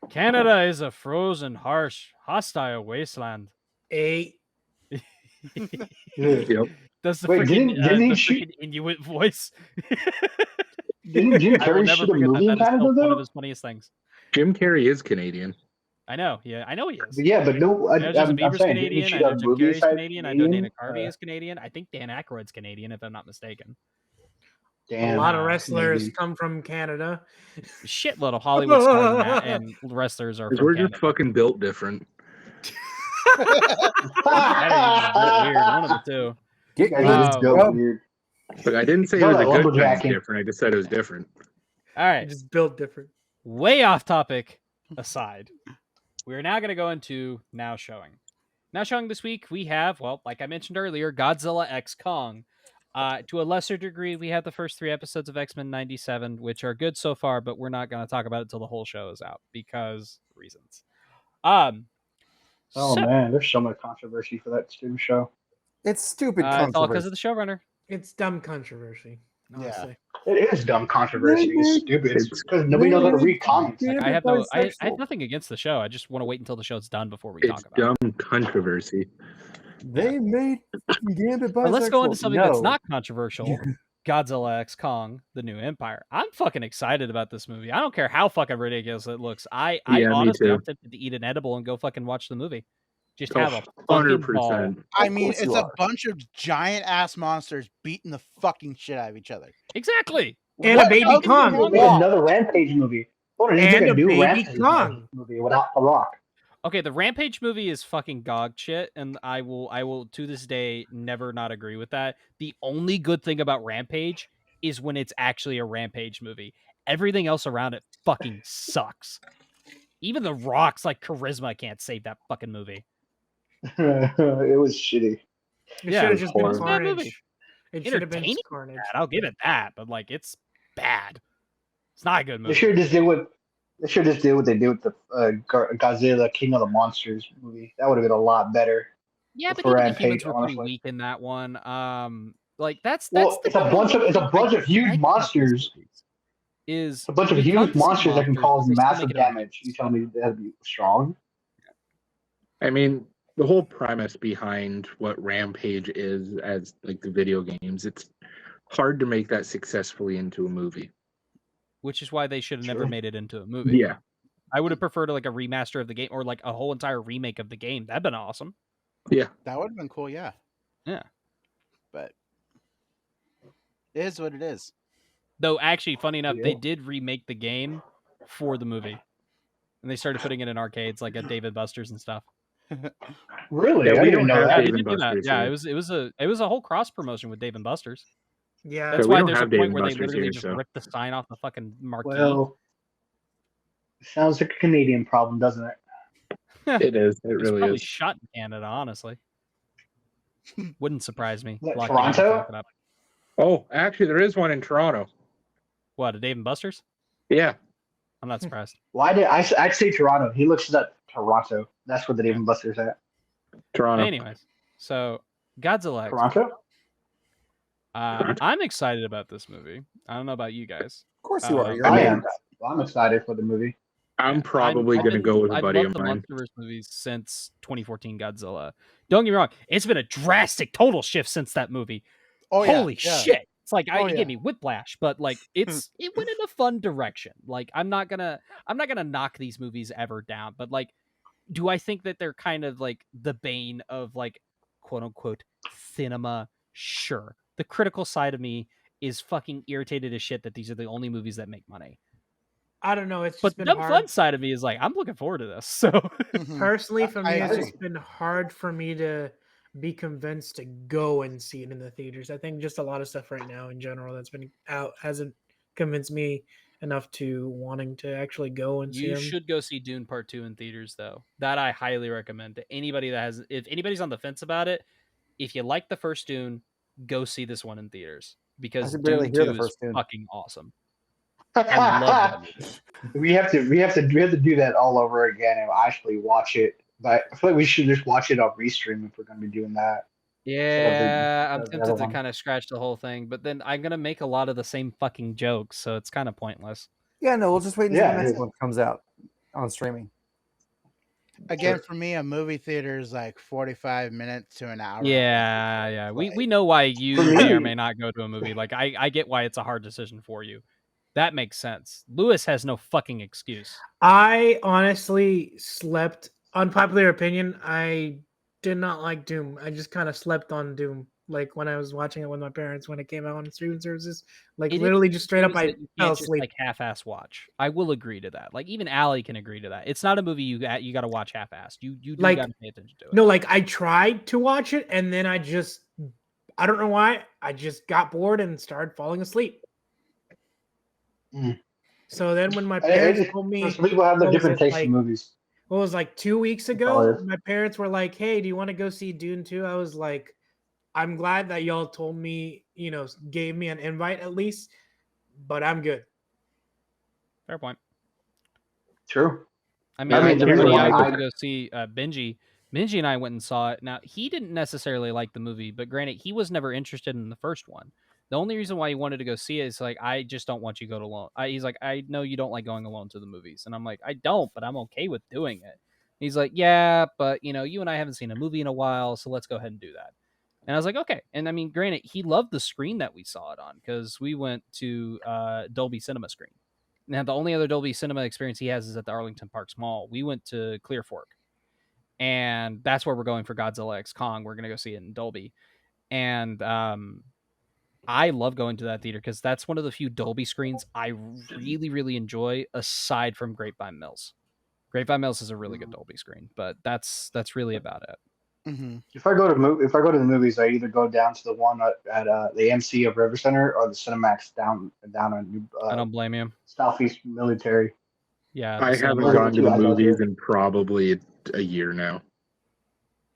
Canada is a frozen, harsh, hostile wasteland. Eight. Dude. Yep. That's the Wait, freaking didn't he the shoot- freaking Inuit voice. Didn't Jim I will Carrey never shoot a forget movie that. in That is Canada still one of though? his funniest things. Jim Carrey is Canadian. I know. Yeah, I know he is. But yeah, but no, I know Justin I'm Bieber's saying, didn't he Canadian. shoot I know a Jim movie Carrey's inside Canadian. I know Dana Canadian? Carvey is Canadian. I think Dan Aykroyd's Canadian, if I'm not mistaken. A Damn. lot of wrestlers maybe. come from Canada. Shitload of Hollywood stars and wrestlers are Because from we're Canada. just fucking built different. That is a bit weird. One of the two. Get Guys, good, it's Um, dope, scrub. weird. But I didn't say it No, was a like good kind lumberjacking. of different. I just said it was different. All right. Just built different. Way off topic aside, we're now going to go into Now Showing. Now Showing this week, we have, well, like I mentioned earlier, Godzilla X Kong. To a lesser degree, we have the first 3 episodes of X-Men 97, which are good so far, but we're not going to talk about it until the whole show is out because reasons. Oh So, man, there's so much controversy for that stupid show. It's stupid it's all because controversy. of the showrunner. It's dumb controversy. Honestly. It is dumb controversy. It's stupid. It's It's- because nobody knows how to read comics. Like, Yeah, I have they're no, I have bisexual. nothing against the show. I just want to wait until the show's done before we It's talk about it. dumb controversy. They made Gambit bisexual. But let's go into something that's No. not controversial. Godzilla X Kong: The New Empire. I'm fucking excited about this movie. I don't care how fucking ridiculous it looks. I Yeah, me honestly, too. I'm tempted to eat an edible and go fucking watch the movie. Just Oh, have a fucking ball. 100%. I Of mean, course it's you a are. bunch of giant ass monsters beating the fucking shit out of each other. Exactly. And What a baby else is Kong. going Make on? another Rampage movie. Hold on, he's And like a a new baby Rampage Kong. movie without The Rock. Okay, the Rampage movie is fucking dog shit, and I will to this day never not agree with that. The only good thing about Rampage is when it's actually a Rampage movie. Everything else around it fucking sucks. Even The Rock's like charisma can't save that fucking movie. It was shitty. It Yeah, should have it's just been horrible. Bad movie. Carnage. It should have been Entertaining? Carnage. Bad, I'll give it that, but like it's bad. It's not a good They movie. should just did what they did with the Godzilla King of the Monsters movie. That would have been a lot better. Yeah, but for even the Rampage, humans were pretty honestly. weak in that one. Like that's Well, the it's a bunch of huge like monsters. Is A bunch of we come huge to see monsters that can cause they still massive make it damage. You tell me that'd be strong? I mean, the whole premise behind what Rampage is as like the video games, it's hard to make that successfully into a movie. which is why they should have never Sure. made it into a movie. Yeah. I would have preferred like a remaster of the game or like a whole entire remake of the game. That'd been awesome. Yeah. That would have been cool, yeah. Yeah. But it is what it is. Though actually, funny enough, they Yeah. did remake the game for the movie. And they started putting it in arcades like at David Buster's and stuff. Really? Yeah, I we didn't don't know have Yeah, that. they Dave did do that. Buster's Yeah, here. it was a whole cross promotion with Dave and Buster's. Yeah. That's we why don't there's a have Dave point and where they Buster's literally here, just so. rip the sign off the fucking marquee. Well, sounds like a Canadian problem, doesn't it? It is. It It's really probably is. shot in Canada, honestly. Wouldn't surprise me. What, Lock it in and Toronto? lock it up. Oh, actually, there is one in Toronto. What, a Dave and Buster's? Yeah. I'm not surprised. Why did I'd say Toronto? He looks at Toronto. That's where the Dave and Buster's at. Toronto. Anyways, so Godzilla. X. Toronto? I'm excited about this movie. I don't know about you guys. Of course you are. You're I right. am. I'm excited for the movie. I'm probably I've going to been- go with a I've buddy loved of the mine. MonsterVerse movies since 2014 Godzilla. Don't get me wrong; it's been a drastic total shift since that movie. Oh yeah. Holy yeah. shit! It's like Oh, it yeah. gave me whiplash, but like it went in a fun direction. Like I'm not gonna knock these movies ever down, but like, do I think that they're kind of like the bane of like quote unquote cinema? Sure. The critical side of me is fucking irritated as shit that these are the only movies that make money. I don't know. It's But just the been dumb hard. fun side of me is like, I'm looking forward to this. So Personally, for I me, it's agree. just been hard for me to be convinced to go and see it in the theaters. I think just a lot of stuff right now in general that's been out hasn't convinced me enough to wanting to actually go and see you them. should go see Dune Part 2 in theaters, though. That I highly recommend to anybody that has. If anybody's on the fence about it, if you like the first Dune, go see this one in theaters because could barely Dune hear 2 the is first Dune. fucking awesome. I love that movie. we have to do that all over again and actually watch it. But I feel like we should just watch it on Restream if we're going to be doing that. Yeah, I'm the other tempted to one. kind of scratch the whole thing, but then I'm gonna make a lot of the same fucking jokes, so it's kind of pointless. Yeah, no, we'll just wait until Yeah, the it next is. one comes out on streaming. Again, Sure. for me, a movie theater is like 45 minutes to an hour. Yeah. We know why you For may or me- may not go to a movie. Like I get why it's a hard decision for you. That makes sense. Lewis has no fucking excuse. I honestly slept. Unpopular opinion. I did not like Doom. I just kind of slept on Doom. Like when I was watching it with my parents when it came out on streaming services. Like It is literally just straight up, movies I that you fell can't just asleep. like half-ass watch. I will agree to that. Like even Allie can agree to that. It's not a movie you got to watch half-assed. You do Like, got to pay attention to it. No, like I tried to watch it and then I don't know why. I just got bored and started falling asleep. Mm. So then when my parents told me, some people have their what was different it, tastes like, in movies. what was like 2 weeks all ago, it is. my parents were like, "Hey, do you want to go see Dune 2?" I was like, "I'm glad that y'all told me, gave me an invite at least, but I'm good." Fair point. True. I mean, I mean, the reason literally, why I went I- to go see Benji. Benji and I went and saw it. Now, he didn't necessarily like the movie, but granted, he was never interested in the first one. The only reason why he wanted to go see it is like, I just don't want you to go alone. He's like, I know you don't like going alone to the movies. And I'm like, I don't, but I'm okay with doing it. He's like, yeah, but you and I haven't seen a movie in a while, so let's go ahead and do that. And I was like, okay. And I mean, granted, he loved the screen that we saw it on because we went to Dolby Cinema screen. Now, the only other Dolby Cinema experience he has is at the Arlington Parks Mall. We went to Clear Fork, and that's where we're going for Godzilla X Kong. We're going to go see it in Dolby. And I love going to that theater because that's one of the few Dolby screens I really, really enjoy aside from Grapevine Mills. Grapevine Mills is a really good Dolby screen, but that's really about it. Mm-hmm. If I go to the movies, I either go down to the one at the MC of River Center or the Cinemax down on I don't blame you. Southeast Military. Yeah, I haven't Those are the gone to two the I go movies to. in probably a year now.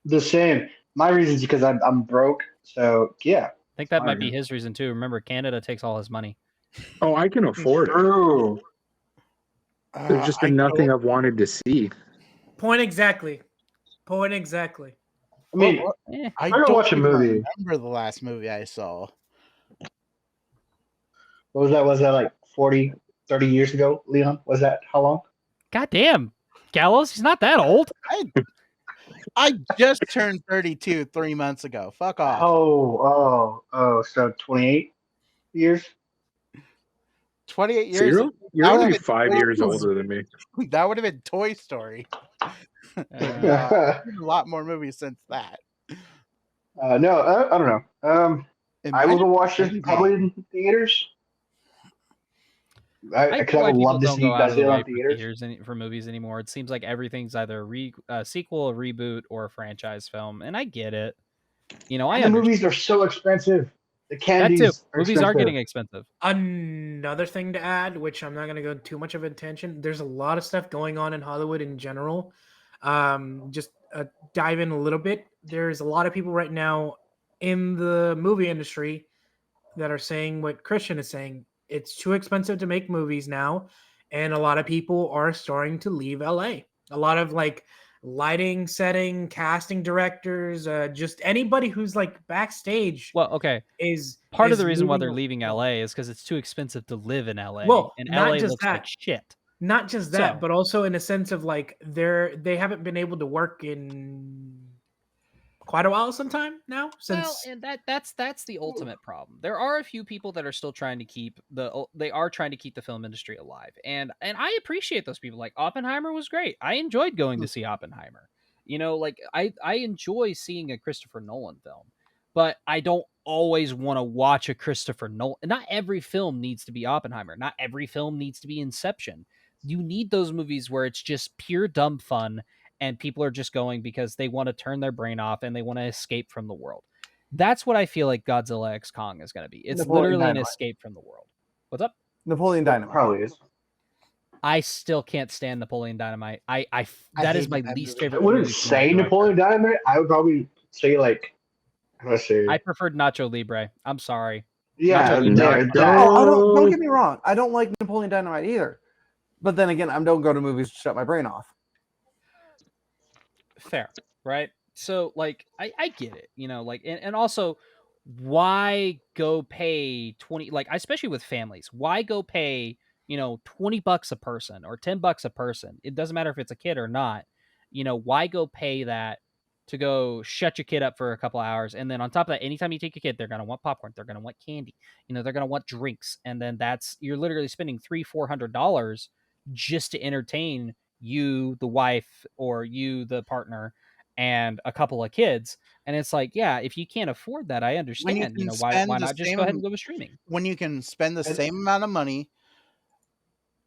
The same. My reason is because I'm broke. So yeah. I think that might Fine. be his reason too. Remember, Canada takes all his money. Oh, I can afford it. True. There's just been nothing I've wanted to see. Point exactly. Point exactly. I mean, Eh, I I'm gonna don't watch a even movie. remember the last movie I saw. What was that? Was that like 40, 30 years ago, Leon? Was that how long? goddamn, Gallows, he's not that old. I just turned 32 3 months ago. Fuck off. Oh, so 28 years? 28 years. Zero? You're I only would've 5 been- years older than me. That would have been Toy Story. No, A lot more movies since that. I don't know. I will go watch this probably in theaters. I Because get I why would people love to don't see go out of the Godzilla way in for theaters. theaters for movies anymore. It seems like everything's either a sequel, a reboot, or a franchise film, and I get it. I And the understand movies are so expensive. The that candies too. are Movies expensive. are getting expensive. Another thing to add, which I'm not going to go too much of attention. There's a lot of stuff going on in Hollywood in general. Just dive in a little bit. There's a lot of people right now in the movie industry that are saying what Christian is saying. It's too expensive to make movies now, and a lot of people are starting to leave LA. A lot of like lighting, setting, casting directors, just anybody who's like backstage Well, okay. is Part of is the reason why they're leaving leaving LA is because it's too expensive to live in LA, Well, and not LA just looks like that. shit. Not just that, So- but also in a sense of like they haven't been able to work in quite a while sometime now Well, since and that's the ultimate problem. There are a few people that are still trying to keep the film industry alive, and I appreciate those people. Like Oppenheimer was great. I enjoyed going to see Oppenheimer. Like I enjoy seeing a Christopher Nolan film, but I don't always want to watch a Christopher Nolan. Not every film needs to be Oppenheimer. Not every film needs to be Inception. You need those movies where it's just pure dumb fun and people are just going because they want to turn their brain off and they want to escape from the world. That's what I feel like Godzilla X Kong is going to be. It's Napoleon literally an Dynamite. escape from the world. What's up? Napoleon Dynamite. Probably is. I still can't stand Napoleon Dynamite. I That is hated my that least movie. favorite. I wouldn't movie from say that director. Napoleon Dynamite. I would probably say like, let's see. I preferred Nacho Libre. I'm sorry. Yeah, Nacho Libre. there, Nacho. that. Oh, don't get me wrong. I don't like Napoleon Dynamite either. But then again, I don't go to movies to shut my brain off. Fair, right? So like I get it, like and also why go pay 20, like especially with families, why go pay $20 a person or $10 a person? It doesn't matter if it's a kid or not. Why go pay that to go shut your kid up for a couple hours. And then on top of that, anytime you take your kid, they're going to want popcorn. They're going to want candy. They're going to want drinks. And then you're literally spending $300-$400 just to entertain you, the wife, or you, the partner, and a couple of kids. And it's like, yeah, if you can't afford that, I understand. Why not just go ahead and go with streaming? When you can spend the same amount of money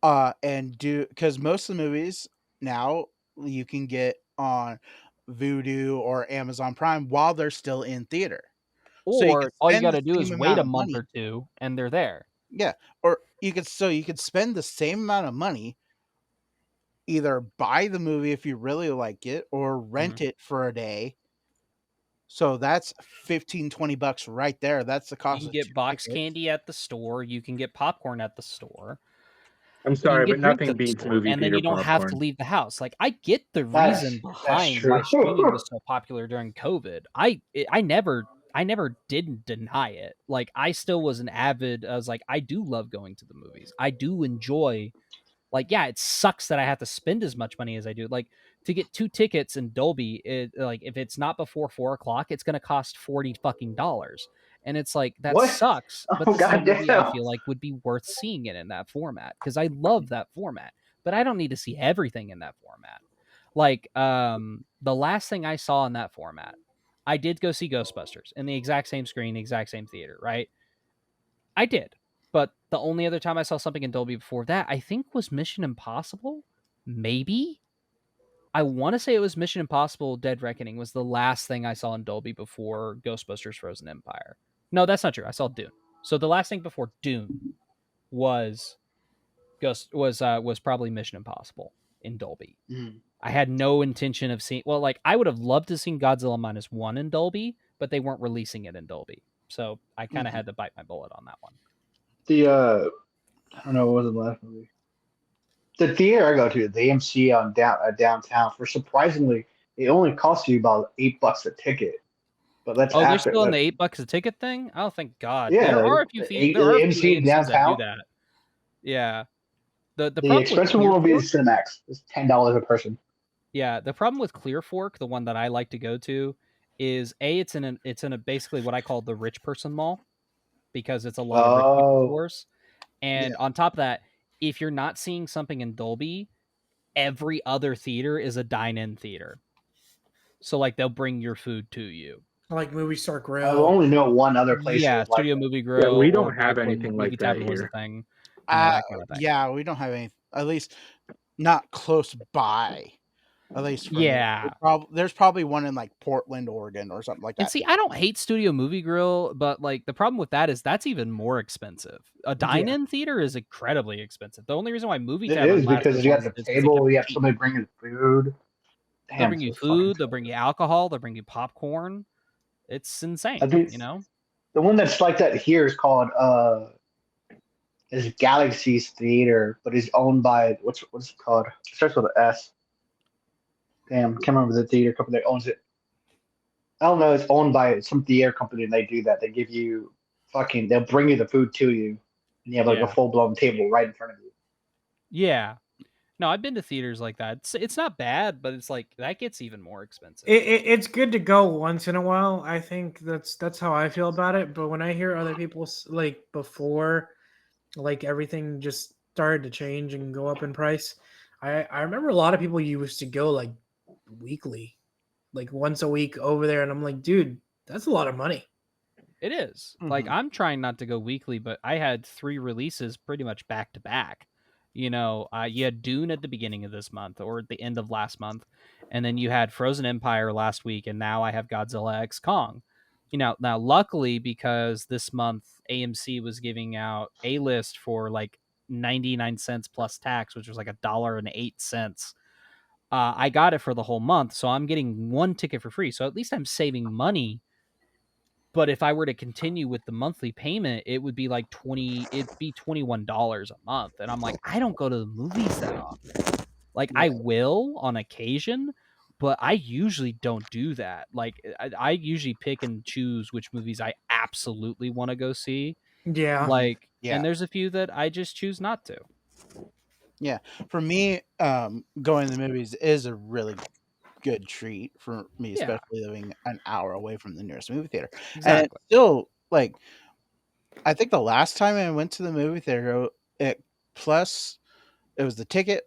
and because most of the movies now you can get on Vudu or Amazon Prime while they're still in theater. Or all you got to do is wait a month or two and they're there. Yeah. Or you could spend the same amount of money, either buy the movie if you really like it or rent it for a day. So that's $15-$20 right there. That's the cost. You can get box candy at the store. You can get popcorn at the store. I'm sorry, but nothing beats movie theater and then you don't have to leave the house. Like, I get the reason behind why streaming was so popular during COVID. I never didn't deny it. Like, I still was an avid. I was like, I do love going to the movies. I do enjoy. Like, yeah, it sucks that I have to spend as much money as I do. Like, to get 2 tickets in Dolby, if it's not before 4:00, it's going to cost $40. And it's like, that sucks. But this is a movie I feel like would be worth seeing it in that format, because I love that format. But I don't need to see everything in that format. Like, the last thing I saw in that format, I did go see Ghostbusters in the exact same screen, exact same theater, right? I did. But the only other time I saw something in Dolby before that, I think, was Mission Impossible. Maybe. I want to say it was Mission Impossible Dead Reckoning was the last thing I saw in Dolby before Ghostbusters Frozen Empire. No, that's not true. I saw Dune. So the last thing before Dune was probably Mission Impossible in Dolby. I had no intention of seeing. Well, like, I would have loved to have seen Godzilla -1 in Dolby, but they weren't releasing it in Dolby, so I kind of had to bite my bullet on that one. I don't know, what was the last movie? The theater I go to, the AMC on downtown, for surprisingly, it only costs you about $8 a ticket. But that's they're still in the $8 a ticket thing. Oh, thank God! Yeah, there are a few AMC downtown that do that. Yeah, the expensive one will be the Cinemax. It's $10 a person. Yeah, the problem with Clear Fork, the one that I like to go to, is it's in a basically what I call the rich person mall, because it's a lot of rich people stores. And on top of that, if you're not seeing something in Dolby, every other theater is a dine-in theater. So, like, they'll bring your food to you. Like Movie Star Grill. I only know one other place. Yeah, Studio Movie Grill. Yeah, we don't have anything like that here. Thing, that kind of thing. Yeah, we don't have any. At least not close by. At least there's probably one in like Portland, Oregon, or something like that. And see, I don't hate Studio Movie Grill, but like the problem with that is that's even more expensive. A dine-in theater is incredibly expensive. The only reason why movie it is because you have the table, you have somebody bringing food. They'll bring you food, they'll bring you alcohol, they'll bring you popcorn. It's insane, The one that's like that here is called is Galaxy's Theater, but is owned by what's it called? It starts with an S. Damn, can't remember the theater company that owns it. I don't know. It's owned by some theater company, and they do that. They give you they'll bring you the food to you, and you have like a full blown table right in front of you. Yeah. No, I've been to theaters like that. It's not bad, but it's like that gets even more expensive. It's good to go once in a while. I think that's how I feel about it. But when I hear other people like before, like everything just started to change and go up in price, I remember a lot of people used to go like weekly, like once a week over there, and I'm like, dude, that's a lot of money. It is. Like, I'm trying not to go weekly, but I had 3 releases pretty much back to back. You had Dune at the beginning of this month or at the end of last month, and then you had Frozen Empire last week, and now I have Godzilla X Kong. Now luckily, because this month AMC was giving out A-list for like 99 cents plus tax, which was like $1.08. I got it for the whole month, so I'm getting 1 ticket for free. So at least I'm saving money. But if I were to continue with the monthly payment, it would be like it'd be $21 a month. And I'm like, I don't go to the movies that often. Like, I will on occasion, but I usually don't do that. Like, I usually pick and choose which movies I absolutely want to go see. Yeah. Like, and there's a few that I just choose not to. Yeah. For me, going to the movies is a really good treat for me, Yeah. especially living an hour away from the nearest movie theater. And Exactly. it's still like, I think the last time I went to the movie theater, it was the ticket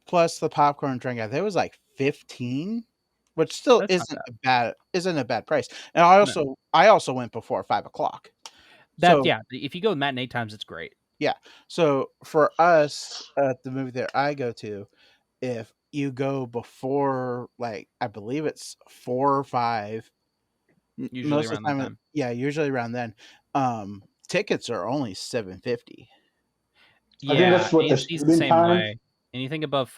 plus the popcorn and drink. I think it was like 15, which still That's not isn't a bad price. And No. I also went before 5 o'clock. That So yeah, if you go matinee times, it's great. yeah. So for us at the movie theater I go to, if you go before, like, I believe it's 4 or 5, Usually most of around the that time, time. yeah, usually around then. Tickets are only $7.50. I think Yeah, that's what the AMC's the student same times. way. Anything above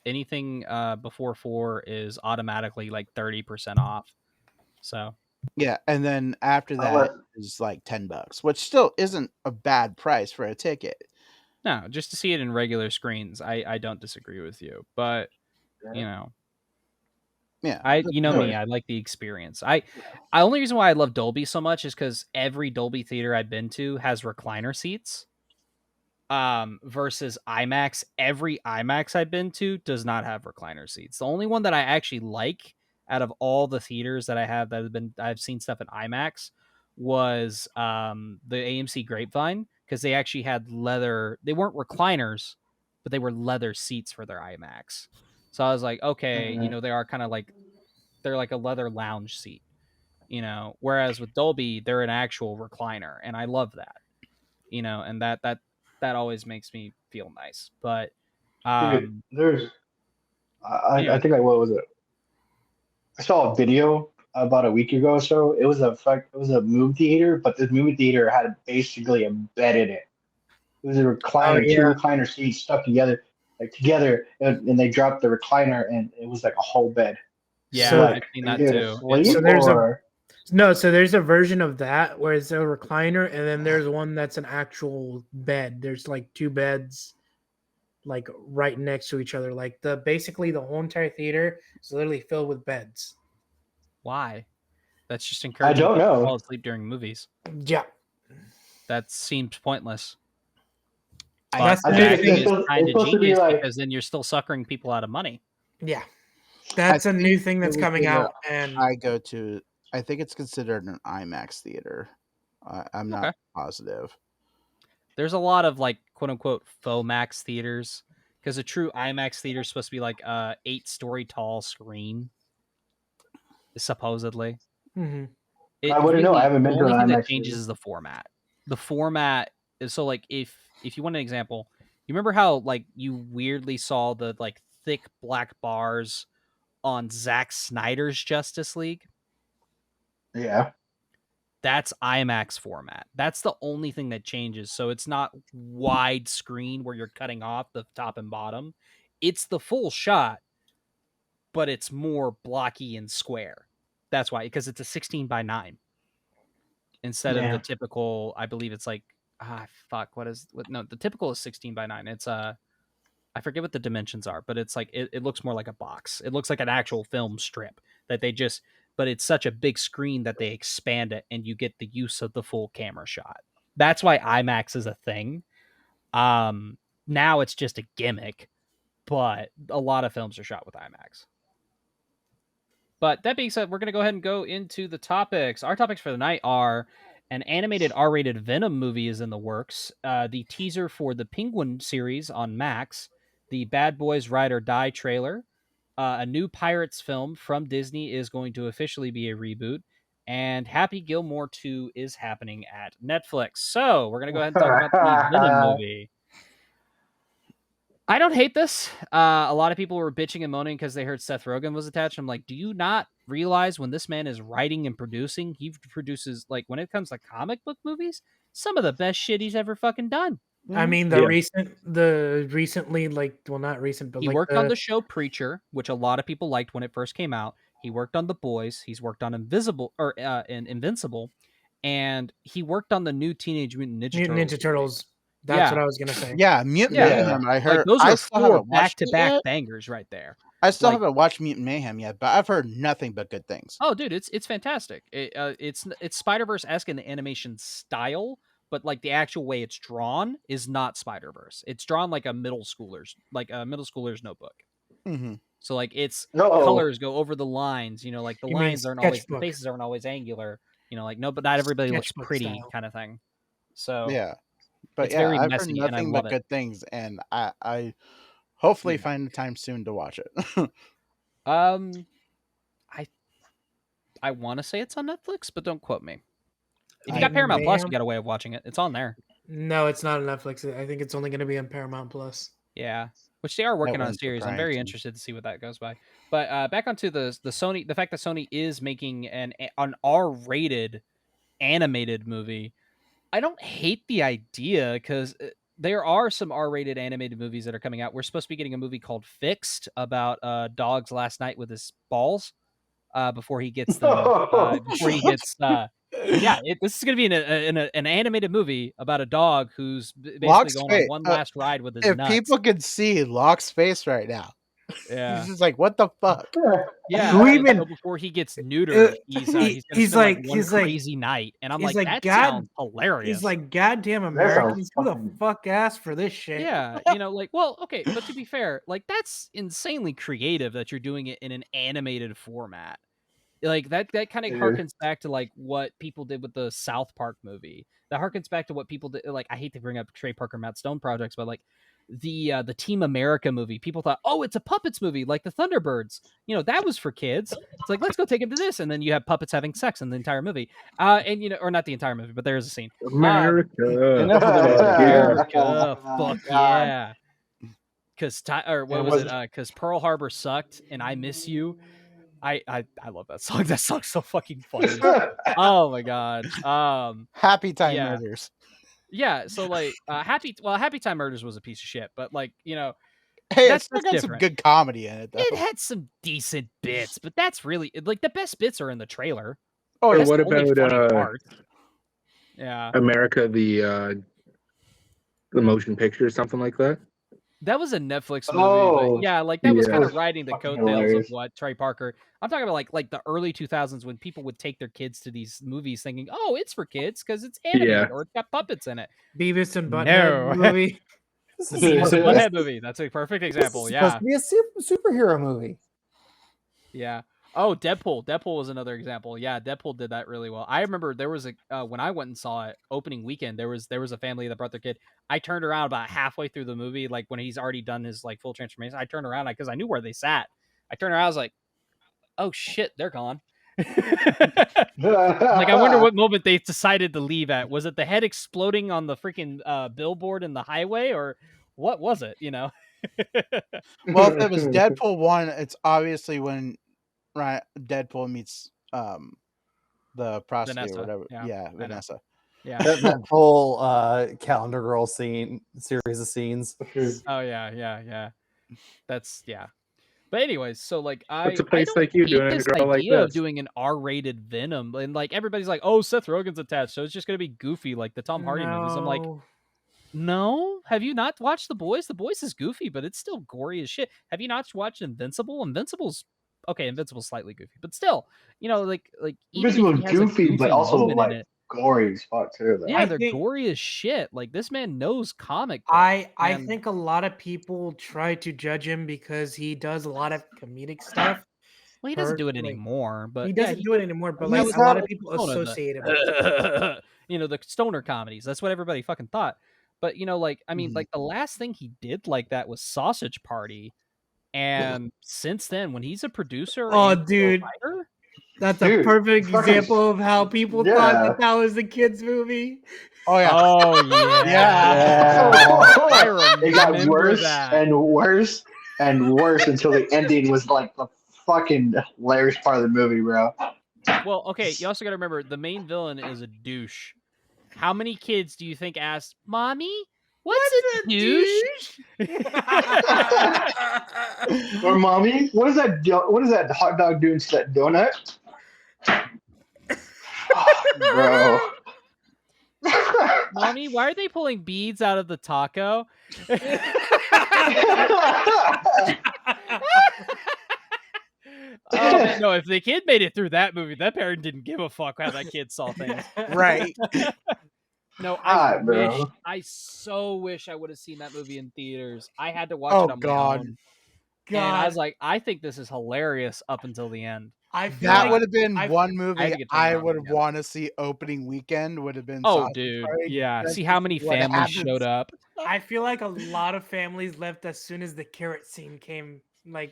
anything before 4 is automatically like 30% off. So Yeah, and then after I'll that let- is like $10, which still isn't a bad price for a ticket. no, just to see it in regular screens, I don't disagree with you. But you know, Yeah, you know me, I like the experience. I only reason why I love Dolby so much is because every Dolby theater I've been to has recliner seats. Versus IMAX, every IMAX I've been to does not have recliner seats. The only one that I actually like out of all the theaters that I have I've seen stuff in IMAX was the AMC Grapevine, because they actually had leather. They weren't recliners, but they were leather seats for their IMAX. So I was like, okay, Mhm. they are kind of like, they're like a leather lounge seat, whereas with Dolby, they're an actual recliner, and I love that. And that always makes me feel nice. But Dude, there's I anyways, think what was it? I saw a video about a week ago or so. It was a movie theater, but this movie theater had basically a bed in it. It was a Oh recliner, two yeah, recliner seats stuck together, and they dropped the recliner, and it was like a whole bed. yeah, So I've seen Are you that there to too. sleep there's a or? no, so there's a version of that where it's a recliner, and then there's one that's an actual bed. There's like two beds like right next to each other. Like basically the whole entire theater is literally filled with beds. Why? That's just I encouraging don't people to fall know. asleep during movies. Yeah. That seems pointless. I But That's the I it new think actually thing. is kind it's of supposed to be genius, like because then you're still suckering people out of money. Yeah. I That's a new think thing that's movie coming theater out. And I go to, I think it's considered an IMAX theater. I'm Okay. not positive. There's a lot of like quote unquote faux max theaters, because a true IMAX theater is supposed to be like a 8-story tall screen, supposedly. mhm. It I wouldn't know. I really, haven't the been to only an thing that IMAX changes theater. is the format. The format is, so like, if you want an example, you remember how like you weirdly saw the like thick black bars on Zack Snyder's Justice League? Yeah. That's IMAX format. That's the only thing that changes. So it's not wide screen where you're cutting off the top and bottom. It's the full shot, but it's more blocky and square. That's why, because it's a 16:9 instead of the Yeah. typical. I believe it's like, no, the typical is 16:9. It's I forget what the dimensions are, but it's like, it looks more like a box. It looks like an actual film strip that they just, but it's such a big screen that they expand it and you get the use of the full camera shot. That's why IMAX is a thing. Now it's just a gimmick, but a lot of films are shot with IMAX. But that being said, we're going to go ahead and go into the topics. Our topics for the night are: an animated R-rated Venom movie is in the works, the teaser for the Penguin series on Max, the Bad Boys Ride or Die trailer, a new Pirates film from Disney is going to officially be a reboot, and Happy Gilmore 2 is happening at Netflix. So we're going to go ahead and talk about the Venom movie. I don't hate this. A lot of people were bitching and moaning because they heard Seth Rogen was attached. I'm like, do you not realize when this man is writing and producing, he produces, like, when it comes to comic book movies, some of the best shit he's ever fucking done. I mean the recently, like, well, not recent, but He like worked on the show Preacher, which a lot of people liked when it first came out. He worked on The Boys. He's worked on Invincible, and he worked on the new Teenage Mutant Ninja Mutant Turtles Ninja movie. Turtles. That's Yeah. what I was gonna say. Yeah, Mutant Yeah. Mayhem. I Like, heard. those I are still 4 haven't watched it back-to-back yet. bangers right there. I still Like, haven't watched Mutant Mayhem yet, but I've heard nothing but good things. oh, dude, it's fantastic. It's Spider-Verse-esque in the animation style, but like the actual way it's drawn is not Spider-Verse. It's drawn like a middle schooler's notebook. Mm-hmm. So like its No. colors go over the lines. You know, like the You mean lines aren't always, the sketchbook. faces aren't always angular. You know, like no, but not everybody looks Sketchbook pretty, style. kind of thing. So Yeah, but it's yeah, very I've heard messy, and I nothing love but it. good things, and I hopefully Yeah. find the time soon to watch it. I want to say it's on Netflix, but don't quote me. If you I got Paramount Plus, you Ma'am? got a way of watching it. It's on there. No, it's not on Netflix. I think it's only going to be on Paramount Plus. Yeah, which they are working on a wouldn't series. I'm surprise very me. interested to see what that goes by. But back onto the Sony, the fact that Sony is making an R-rated animated movie. I don't hate the idea because there are some R-rated animated movies that are coming out. We're supposed to be getting a movie called Fixed about dog's last night with his balls before he gets them. Before he gets. This is going to be an animated movie about a dog who's basically Locke's going on face. one last ride with his If nuts. people could see Locke's face right now, Yeah. he's just like, "What the fuck?" Yeah, Who and even- so before he gets neutered, he's gonna he's spend like- one he's like- crazy night, and I'm he's like, like, that God- sounds hilarious. He's like, goddamn sounds Americans, who the fucking- fuck asked for this shit? yeah, like, well, okay, but to be fair, like that's insanely creative that you're doing it in an animated format. Like that kind of It is. harkens back to like what people did with the South Park movie. That harkens back to what people did. Like I hate to bring up Trey Parker, Matt Stone projects, but like the Team America movie, people thought, oh, it's a puppets movie like the Thunderbirds. That was for kids. It's like, let's go take him to this, and then you have puppets having sex in the entire movie. And or not the entire movie, but there is a scene. America. Enough of the Fuck movie. yeah. America, fuck God. yeah. Because what It was was- it? Because Pearl Harbor sucked, and I Miss You. I love that song. That song's so fucking funny. Oh my god. Happy Time Yeah. Murders. Yeah. So like, Happy Time Murders was a piece of shit, but like, Hey, That's- it's still that's got some different. good comedy in it, though. it had some decent bits, but that's really like the best bits are in the trailer. Oh, Or yeah. That's what the only about funny part. Yeah, America, the motion picture or something like that? that was a Netflix movie. Oh, but yeah, like that was yeah. kind That of was riding the fucking coattails hilarious. of what Trey Parker. I'm talking about like the early 2000s when people would take their kids to these movies thinking, oh, it's for kids because it's animated Yeah. or it's got puppets in it. Beavis and No. Butthead movie. This is Beavis and supposed to- Butthead movie. That's a perfect this is example. supposed Yeah. to be a superhero movie. Yeah. Oh, Deadpool. Deadpool was another example. Yeah, Deadpool did that really well. I remember there was a when I went and saw it opening weekend, there was a family that brought their kid. I turned around about halfway through the movie, like when he's already done his like full transformation. I turned around because I knew where they sat. I turned around, I was like, oh shit, they're gone. Like I wonder what moment they decided to leave at. Was it the head exploding on the freaking billboard in the highway, or what was it? Well, if it was Deadpool 1, it's obviously when Deadpool meets the prostitute Vanessa, or whatever. yeah, Yeah, know. Vanessa. Yeah. That whole calendar girl series of scenes. Oh yeah. That's yeah. But anyways, so like What's a I place don't like you hate doing a this girl like idea of this? doing an R-rated Venom, and like everybody's like, oh, Seth Rogen's attached, so it's just gonna be goofy like the Tom Hardy movies. I'm like, No. no, have you not watched The Boys? The Boys is goofy, but it's still gory as shit. Have you not watched Invincible? Invincible's slightly goofy, but still, like even if Invincible he has a goofy, but also moment in like it, gory as fuck too. Though. yeah, I they're think- gory as shit. Like this man knows comic book. I and- think a lot of people try to judge him because he does a lot of comedic stuff. Well, he doesn't do it like, anymore, but He yeah, doesn't do it anymore, but He's like a not lot a of people stoner, the- associate him. the stoner comedies. That's what everybody fucking thought. But like I mean, Mhm. like the last thing he did like that was Sausage Party, and since then, when he's a producer, Oh, and a dude. writer, That's a Dude, perfect fucking- example of how people Yeah. thought that was a kids movie. Oh, yeah. oh yeah, I remember It got worse that. and worse and worse until the ending was like the fucking hilarious part of the movie, bro. Well, okay, you also got to remember the main villain is a douche. How many kids do you think asked, "Mommy, what's a douche?" Or mommy, what is that? What is that hot dog doing to that donut? Bro. Mommy, why are they pulling beads out of the taco? Oh, man, no, if the kid made it through that movie, that parent didn't give a fuck how that kid saw things. Right. No, I God, bro. wish, I so wish I would have seen that movie in theaters. I had to watch Oh, it on God. my own. And I was God, like, I think this is hilarious up until the end. I feel That like would have been I- one I movie had to get turned I on would again. want to see opening weekend. Would have been. Oh, Sausage dude, Party, yeah. just See to how many what families happens. showed up. I feel like a lot of families left as soon as the carrot scene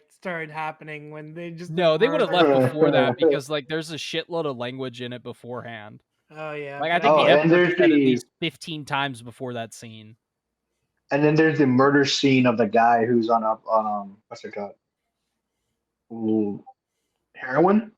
started happening when they just No, they would have left murder. before that because like there's a shitload of language in it beforehand. Oh yeah, Like I but think the and Emperor there's said at the- least 15 times before that scene. And then there's the murder scene of the guy who's on what's it called? Ooh, heroin.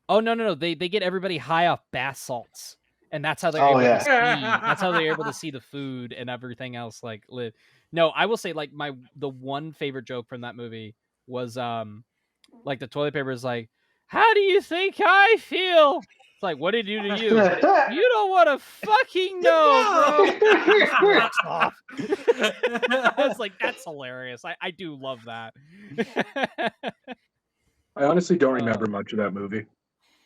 Oh no! They get everybody high off bath salts, and that's how they're Oh, able yeah. to see. That's how they're able to see the food and everything else. Like live. No, I will say like the one favorite joke from that movie was like the toilet paper is like, how do you think I feel? It's like, what did he do to you? You don't want to fucking know, bro. Walks off. I was like, that's hilarious. I do love that. I honestly don't remember much of that movie.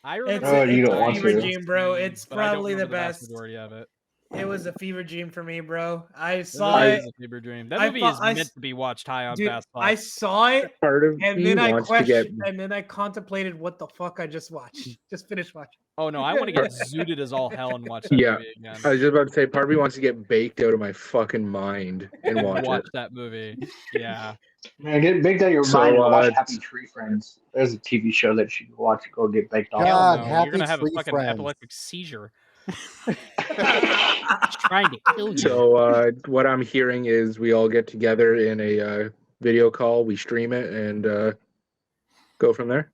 I it's remember. Oh, you it's don't a want fever to. dream, bro. It's but I don't probably the remember vast best. majority of it. It was a fever dream for me, bro. I That saw movie it, is a fever dream. That I movie thought- is I meant s- to be watched high on dude. fast I thoughts. saw it, Part of and me then I wants to get. questioned, and then I contemplated what the fuck I just watched. Just finished watching. Oh no, I want to get zooted as all hell and watch that Yeah. movie again. I was just about to say, part of me wants to get baked out of my fucking mind and watch it. that movie. Yeah. Man, get baked out of your So, mind and watch uh, Happy Tree Friends. There's a TV show that you can watch. Go get baked off. Hell God, no, Happy you're gonna have a Tree fucking Friends. epileptic seizure. Trying to kill you. So what I'm hearing is we all get together in a video call, we stream it, and go from there.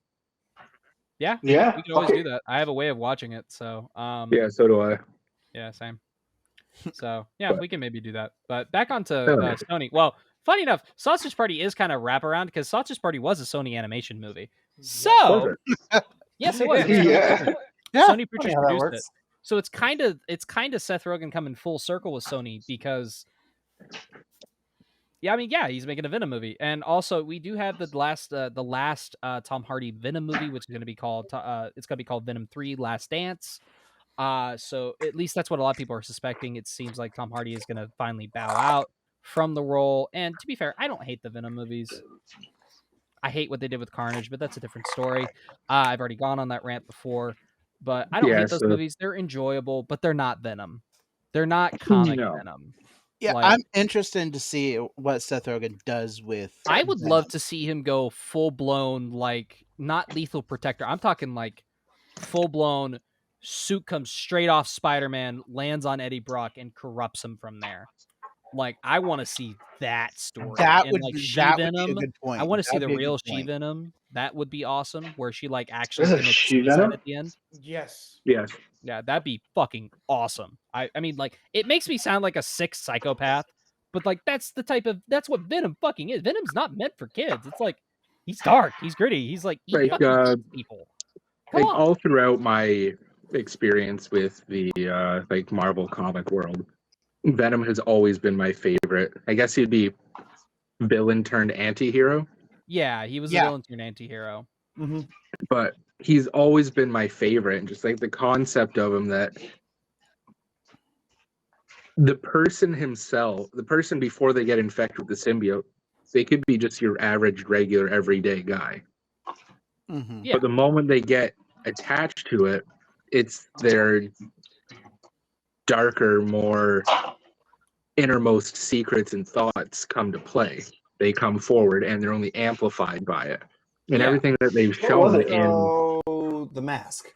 Yeah, Yeah. we can always fuck do that. I have a way of watching it, so Yeah, so do I. yeah, same. So yeah, But- we can maybe do that. But back onto yeah. Sony. Well, funny enough, Sausage Party is kind of wraparound because Sausage Party was a Sony animation movie. So yes, it was. it. Yeah. Yeah, Sony Funny Pictures how that produced it. works. So it's kind of Seth Rogen coming full circle with Sony because he's making a Venom movie, and also we do have the last Tom Hardy Venom movie, which is going to be called Venom 3: Last Dance. So at least that's what a lot of people are suspecting. It seems like Tom Hardy is going to finally bow out from the role. And to be fair, I don't hate the Venom movies. I hate what they did with Carnage, but that's a different story. I've already gone on that rant before. But I don't Yeah, hate those so- movies. They're enjoyable, but they're not Venom. They're not comic No. Venom. Yeah, Like- I'm interested to see what Seth Rogen does with. I would Venom. love to see him go full blown, like not Lethal Protector. I'm talking like full blown suit comes straight off Spider-Man, lands on Eddie Brock, and corrupts him from there. Like I want to see that story. That And, would like be, She that would Venom. be a good point. I want to see That'd the be a real good She point. Venom. That would be awesome. Where she like actually There's a commits She suicide Venom? at the end. Yes. Yes. Yeah, that'd be fucking awesome. I mean, like, it makes me sound like a sick psychopath, but like that's what Venom fucking is. Venom's not meant for kids. It's like he's dark, he's gritty, he's like he Like, fucking kills people. Come Like on. all throughout my experience with the like Marvel comic world, Venom has always been my favorite. I guess he'd be villain turned anti-hero, Yeah, he was a Yeah. villain to an anti-hero. Mhm. but he's always been my favorite. And just like the concept of him, that the person himself, the person before they get infected with the symbiote, they could be just your average, regular, everyday guy. Mhm. Yeah. But the moment they get attached to it, it's their darker, more innermost secrets and thoughts come to play. They come forward and they're only amplified by it. And Yeah. everything that they've What shown was it? in Oh, the mask.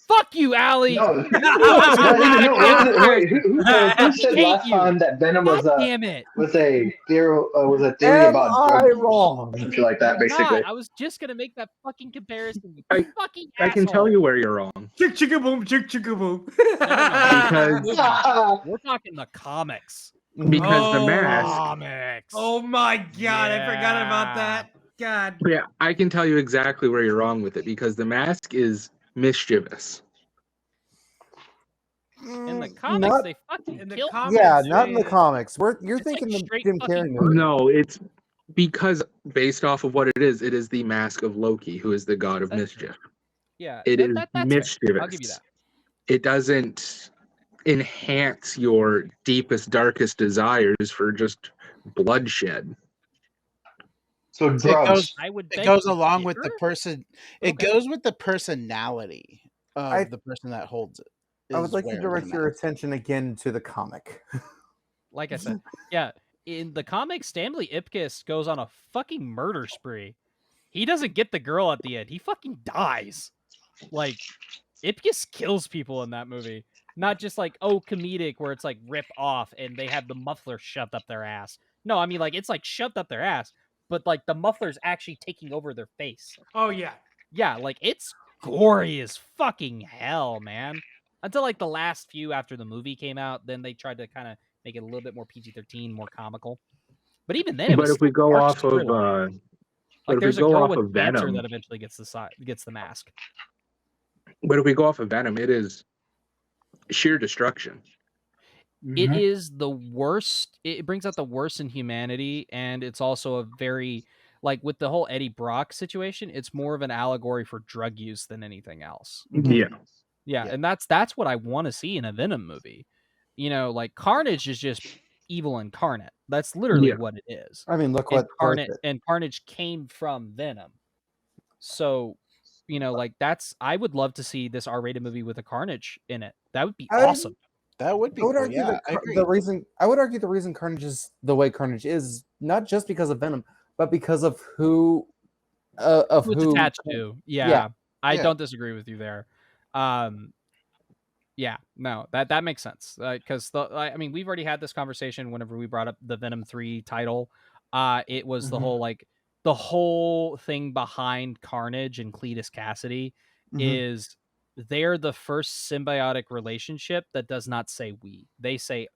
Fuck you, Allie. No, was no, gonna no, make that wait, who said hate last you. time that Venom God was damn it. a theory Am about I drugs? wrong? Something like that, I'm basically. not. I was just gonna make that fucking comparison. You I- fucking I can tell asshole. you where you're wrong. Chick chicka boom, chick chicka boom. Because We're talking the comics. because the Oh. mask, Comics. Oh my god, I forgot about Yeah. that. God. yeah, I can tell you exactly where you're wrong with it, because the mask is mischievous. In the Mm, comics, not- they fucking In the kill. comics, yeah, not in the yeah. comics. You're It's like thinking the straight Jim fucking Carrey murder. movie. No, it's because based off of what it is the mask of Loki, who is the god of That's mischief. Yeah, It is that's fair. mischievous. I'll give you that. It doesn't enhance your deepest, darkest desires for just bloodshed. So It drugs. goes. I would. It beg goes to along with the differ. person. It Okay. goes with the personality of I- the person that holds it. I would is like to wearing direct the your mask. attention again to the comic. Like I said, yeah. In the comic, Stanley Ipkiss goes on a fucking murder spree. He doesn't get the girl at the end. He fucking dies. Like, Ipkiss kills people in that movie. Not just like, oh, comedic, where it's like rip off and they have the muffler shoved up their ass. No, I mean, like, it's like shoved up their ass, but like the muffler's actually taking over their face. Oh yeah. Yeah, like, it's gory as fucking hell, man. Until like the last few after the movie came out, then they tried to kind of make it a little bit more PG-13, more comical. But even then, it But was if we go dark off of storyline. but Like, if we there's a go girl off with of cancer Venom, that eventually gets the mask. but if we go off of Venom, it is sheer destruction. It Mhm. is the worst. It brings out the worst in humanity, and it's also a very, like, with the whole Eddie Brock situation, it's more of an allegory for drug use than anything else. Yeah. Yeah, Yeah. and that's what I want to see in a Venom movie. You know, like, Carnage is just evil incarnate. That's literally Yeah. what it is. I mean, look And what Thor did. Carnage came from Venom. So, you know, like, I would love to see this R-rated movie with a Carnage in it. That would be awesome. That would be I would cool. argue Yeah, that I agree. I would argue the reason Carnage is the way Carnage is not just because of Venom, but because of who Who it's attached to. Yeah. I Yeah. don't disagree with you there. Yeah, no, that makes sense. Because I mean, we've already had this conversation whenever we brought up the Venom 3 title. It was the whole thing behind Carnage and Cletus Cassidy is they're the first symbiotic relationship that does not say we. They say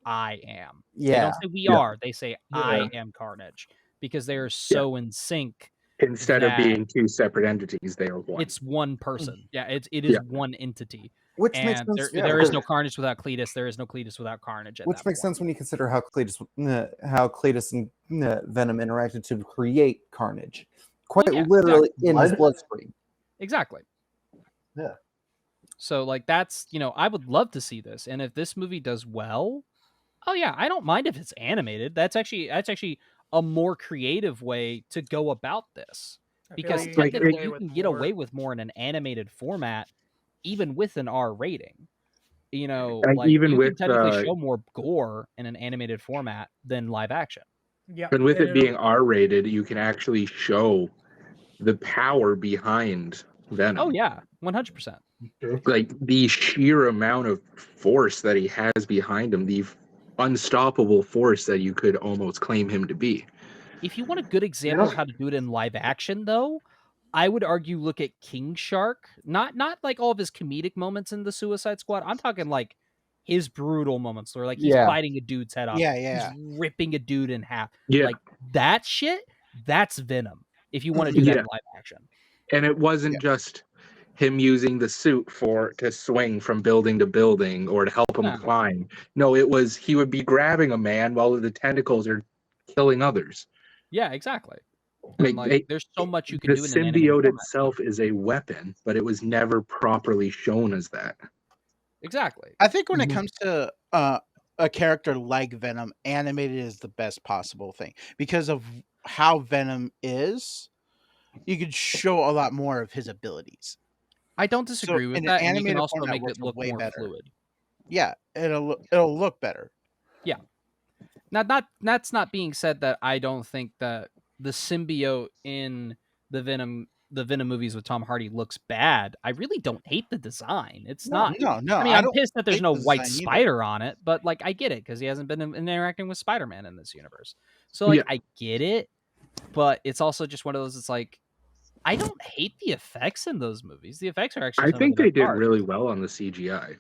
I am. They Yeah. don't say we Yeah. are. They say I am Carnage, because they are so in sync. Instead of That- being two separate entities, they are one. It's one person. Yeah, it is Yeah. one entity. Which makes And sense. there is no Carnage without Cletus. There is no Cletus without Carnage. Which makes sense when you consider how Cletus and Venom interacted to create Carnage, quite yeah, literally in his Blood? bloodstream. Exactly. Yeah. So, like, that's, I would love to see this. And if this movie does well, oh yeah, I don't mind if it's animated. That's actually a more creative way to go about this, because you like, get technically away you with can get more. away with more in an animated format, even with an R rating. Like, Like, even you with, can technically show more gore in an animated format than live action. Yeah. And with and it being R-rated, you can actually show the power behind Venom. Oh yeah, 100%. Like, the sheer amount of force that he has behind him, the unstoppable force that you could almost claim him to be. If you want a good example of how to do it in live action, though, I would argue look at King Shark. Not like all of his comedic moments in the Suicide Squad. I'm talking like his brutal moments where, like, he's Yeah. biting a dude's head off. Yeah. He's ripping a dude in half. Yeah. Like, that shit, that's Venom. If you want to do that Yeah. in live action. And it wasn't just him using the suit to swing from building to building or to help him No. climb. No, it was he would be grabbing a man while the tentacles are killing others. Yeah, exactly. Like, And, like, they- there's so much you can The do in an animated symbiote format. itself is a weapon, but it was never properly shown as that. Exactly. I think when it Mhm. comes to a character like Venom, animated is the best possible thing because of how Venom is. You could show a lot more of his abilities. I don't disagree with in an that. And you can animated also format make works it look way more better. fluid. Yeah, it'll look better. Now, that's not being said that I don't think that the symbiote in the Venom movies with Tom Hardy looks bad. I really don't hate the design. It's not. No. I mean, I'm don't pissed that there's hate no the white design either. spider on it, but, like, I get it because he hasn't been interacting with Spider-Man in this universe. So, like, Yeah. I get it, but it's also just one of those. It's like, I don't hate the effects in those movies. The effects are actually. I some of think the they best did parts. really well on the CGI.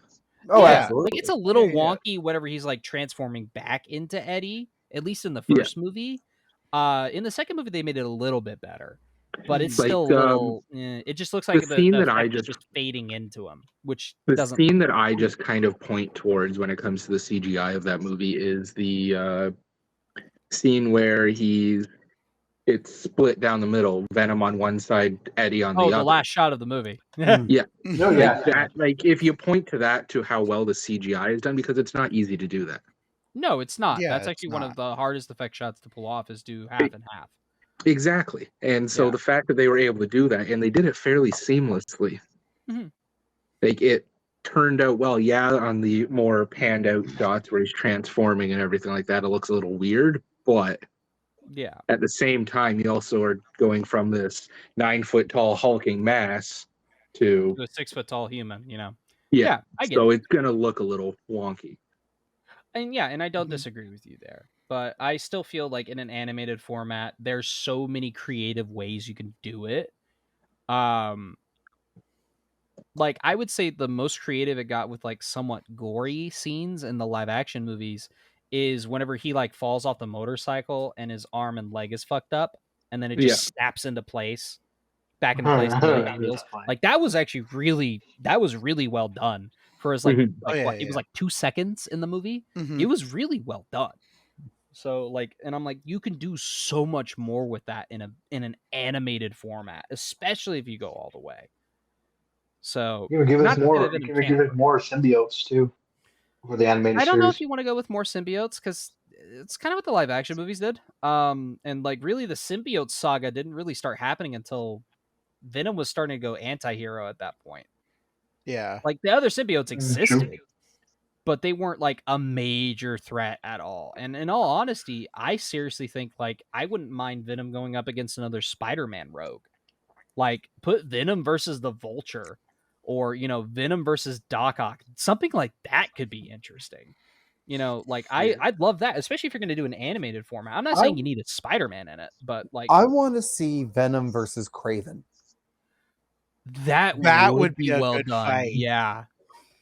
Oh, Yeah, absolutely. like, it's a little Yeah. wonky whenever he's, like, transforming back into Eddie, at least in the Yeah. first movie. In the second movie, they made it a little bit better, but it's Like, still a little. It just looks like the scene that I effect is just- fading into him, which The doesn't. scene that I just kind of point towards when it comes to the CGI of that movie is the scene where it's split down the middle, Venom on one side, Eddie on the Oh, other. the last shot of the movie. Yeah. No, yeah. Like, that, like, if you point to that, to how well the CGI is done, because it's not easy to do that. No, it's not. Yeah, That's it's actually one of not. the hardest effect shots to pull off. Is do half and half. Exactly. And so Yeah. the fact that they were able to do that, and they did it fairly seamlessly, Mhm. like it turned out well. Yeah, on the more panned out shots where he's transforming and everything like that, it looks a little weird, but Yeah. at the same time, you also are going from this 9 foot tall hulking mass to To a 6 foot tall human, yeah. Yeah, I get So it. it's gonna look a little wonky. And I don't Mhm. disagree with you there. But I still feel like in an animated format, there's so many creative ways you can do it. Like I would say the most creative it got with like somewhat gory scenes in the live action movies is whenever he like falls off the motorcycle and his arm and leg is fucked up and then it Yeah. just snaps into place back into place and then he heals. Like that was actually really well done for his like Mhm. Oh, yeah, what yeah, it was yeah. like 2 seconds in the movie. Mhm. It was really well done. So like and I'm like you can do so much more with that in an animated format, especially if you go all the way. So You can give us not to say more. that You Venom can can't give us work. more symbiotes too for the animated I don't know if series. you want to go with more symbiotes because it's kind of what the live action movies did. And like really the symbiote saga didn't really start happening until Venom was starting to go anti-hero at that point. Yeah. Like the other symbiotes True. existed, but they weren't like a major threat at all. And in all honesty, I seriously think like I wouldn't mind Venom going up against another Spider-Man rogue. Like put Venom versus the Vulture or Venom versus Doc Ock. Something like that could be interesting. Like I'd love that, especially if you're going to do an animated format. I'm not I saying you need a Spider-Man in it, but like I want to see Venom versus Craven. that That would would be be a well good done. fight. Yeah.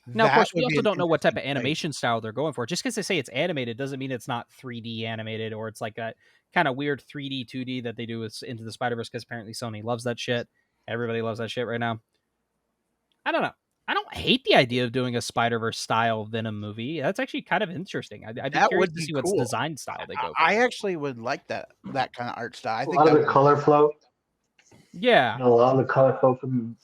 Now, of That course, we would be also an don't know what type of interesting fight. animation style they're going for. Just because they say it's animated doesn't mean it's not 3D animated or it's like a kind of weird 3D, 2D that they do with Into the Spider-Verse because apparently Sony loves that shit. Everybody loves that shit right now. I don't know. I don't hate the idea of doing a Spider-Verse style Venom movie. That's actually kind of interesting. I'd be That curious would to be see what cool. design style they go for. I actually would like that kind of art style. I A think lot that of the would color flow. Yeah. A lot of the color flow from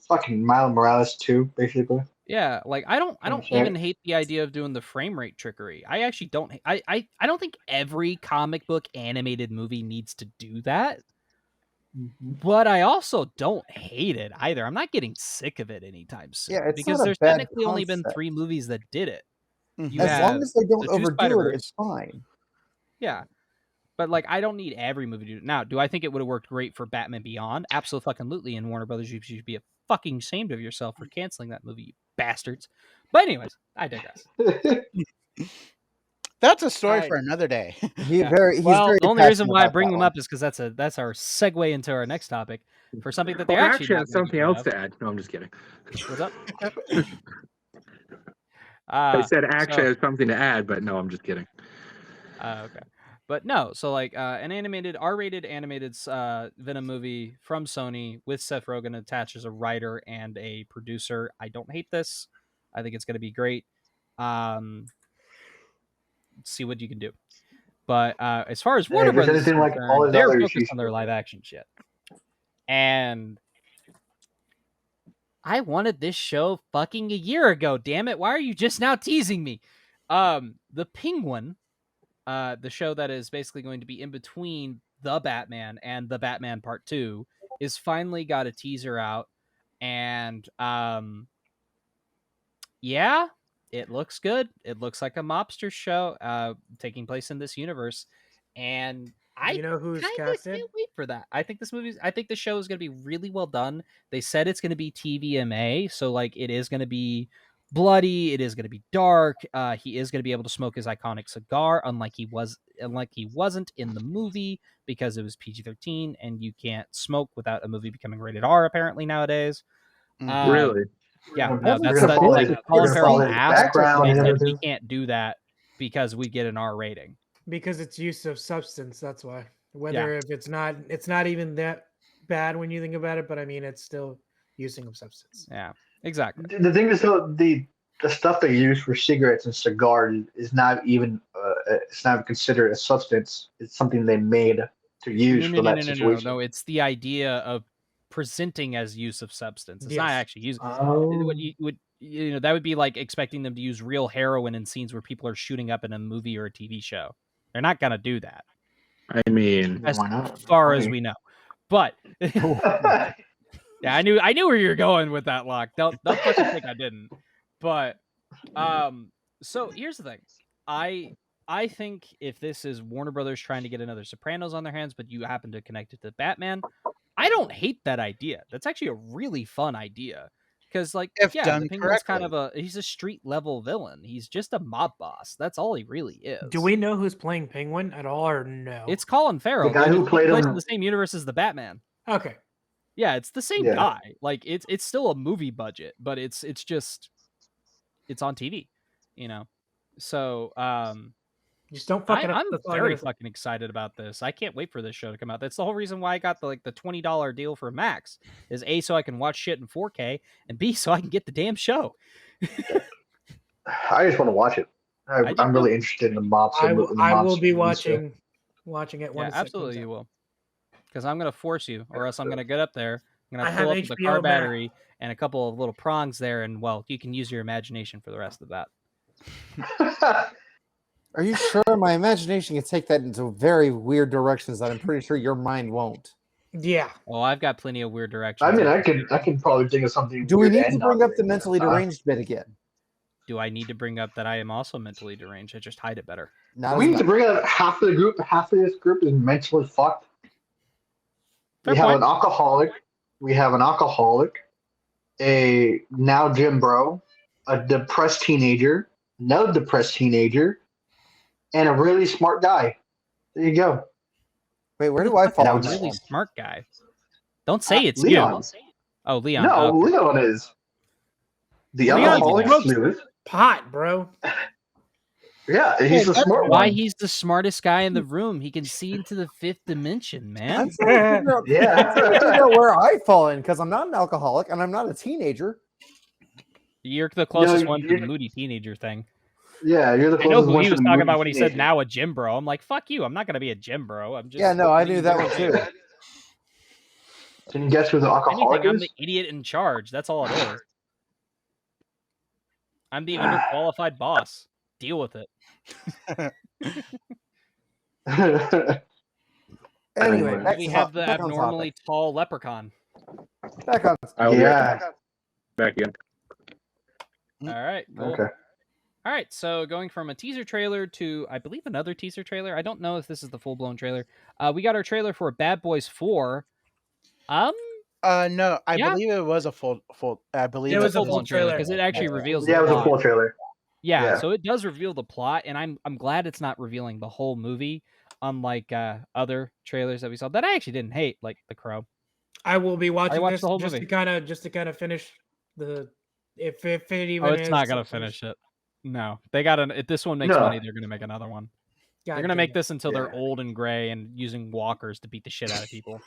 fucking Miles Morales too, basically. Yeah, like I don't even hate the idea of doing the frame rate trickery. I actually don't I don't think every comic book animated movie needs to do that. But I also don't hate it either. I'm not getting sick of it anytime soon. Yeah, it's because not a there's bad technically only been concept. 3 movies that did it. Mhm. You As long have as they don't the 2 overdo it, Spider-Verse. it's fine. Yeah. But like I don't need every movie to do it. Now, do I think it would have worked great for Batman Beyond? Absolutely. And Warner Brothers, you should be fucking ashamed of yourself for canceling that movie, you bastards. But anyways, I digress. That's a story Alright. for another day. He's Yeah. very Well, very the only reason passionate why I about bring that them one. up is because that's our segue into our next topic for something that they're Well, actually actually, I not have going to something get rid else of. to add. No, I'm just kidding. What's up? I said actually I So, have something to add, but no, I'm just kidding. okay. But no, so like an animated R-rated animated Venom movie from Sony with Seth Rogen attached as a writer and a producer. I don't hate this. I think it's going to be great. See what you can do. But as far as Yeah, Warner if it's Brothers is anything like all concerned, his they're other focused on their issues. live action shit. And I wanted this show fucking a year ago, damn it. Why are you just now teasing me? The Penguin, the show that is basically going to be in between The Batman and The Batman Part 2, is finally got a teaser out. And yeah, it looks good. It looks like a mobster show taking place in this universe. And I You know who's kind of casted? can't wait for that. I think the show is going to be really well done. They said it's going to be TVMA, so like it is going to be bloody. It is going to be dark. He is going to be able to smoke his iconic cigar, unlike he wasn't in the movie because it was PG-13, and you can't smoke without a movie becoming rated R. Apparently nowadays. Really? Yeah, We're no, gonna that's follow like his- Colin we're gonna Farrell follow his asked, background and they and said we everything. can't do that because we get an R rating. Because it's use of substance. That's why. Whether if it's not even that bad when you think about it, but I mean it's still using of substance. Yeah, exactly. The thing is, though, the stuff they use for cigarettes and cigars is not even it's not considered a substance. It's something they made to use for that situation. No. It's the idea of presenting as use of substance. It's not Yes. actually using. Oh, What you would that would be like expecting them to use real heroin in scenes where people are shooting up in a movie or a TV show. They're not gonna do that. I mean, as Why not? far as Funny. we know. But yeah, I knew where you were going with that, Locke. Don't fucking think I didn't. But so here's the thing. I think if this is Warner Brothers trying to get another Sopranos on their hands, but you happen to connect it to Batman, I don't hate that idea. That's actually a really fun idea. Because, like, If yeah, done the Penguin's kind of correctly. he's a street level villain. He's just a mob boss. That's all he really is. Do we know who's playing Penguin at all, or no? It's Colin Farrell. The guy dude. who It's played placed him- in the same universe as the Batman. okay. Yeah, it's the same Yeah. guy. Like it's still a movie budget, but it's just it's on TV, you know. So Just don't fuck it up. I'm That's all I very gotta say. fucking excited about this. I can't wait for this show to come out. That's the whole reason why I got the $20 deal for Max. Is A, so I can watch shit in 4K, and B, so I can get the damn show. I just want to watch it. I do I'm really interested in the mob. I will be mob series, watching it. Yeah, Once absolutely you will. Because I'm gonna force you, or else I'm gonna get up there. I'm I gonna have pull up the car HBO Max. battery and a couple of little prongs there, and well, you can use your imagination for the rest of that. so. Are you sure? My imagination can take that into very weird directions that I'm pretty sure your mind won't. Yeah. Well, I've got plenty of weird directions. I mean, I can probably think of something. Do we weird need and to not bring up weird. the mentally deranged bit again? Do I need to bring up that I am also mentally deranged? I just hide it better. Not We as need to much. bring up half of the group. Half of this group is mentally fucked. Fair We have point. an alcoholic. We have an alcoholic, a now gym bro, a depressed teenager, another depressed teenager, and a really smart guy. There you go. Wait, where do I fall Now on A that really one? smart guy. Don't say it's Leon. you. Oh, Leon. No, okay. Leon is. The Leon's alcoholic smokes sleuth. pot, bro. Yeah, he's the That's smart why one. he's the smartest guy in the room. He can see into the fifth dimension, man. I'm trying to figure Yeah. out where I fall in because I'm not an alcoholic and I'm not a teenager. You're the closest No, one to you're- the moody teenager thing. Yeah, you're the I know closest who one he to was the talking movie about when he said teenager. now a gym bro. I'm like, fuck you. I'm not going to be a gym bro. I'm just. Yeah, no, I knew that one too. Can you guess who the alcoholic I'm is? the idiot in charge. That's all it is. I'm the underqualified boss. Deal with it. Anyway, Anyway, back We to have top- the back on abnormally topic. tall leprechaun. Back on. I'll be yeah. back in. All right. Cool. Okay. All right, so going from a teaser trailer to, I believe, another teaser trailer. I don't know if this is the full-blown trailer. We got our trailer for Bad Boys 4. No, I Yeah. believe it was a full. I believe It was a full full-blown trailer trailer. because it actually reveals Yeah, it the was a plot. full trailer. Yeah, Yeah. so it does reveal the plot, and I'm glad it's not revealing the whole movie, unlike other trailers that we saw that I actually didn't hate, like The Crow. I will be watching watched this the whole just movie. to kind of finish the if it even Oh, it's is not gonna something- finish it. No, they got if this one makes No. money, they're gonna make another one. God They're gonna damn make it. this until they're Yeah. old and gray and using walkers to beat the shit out of people.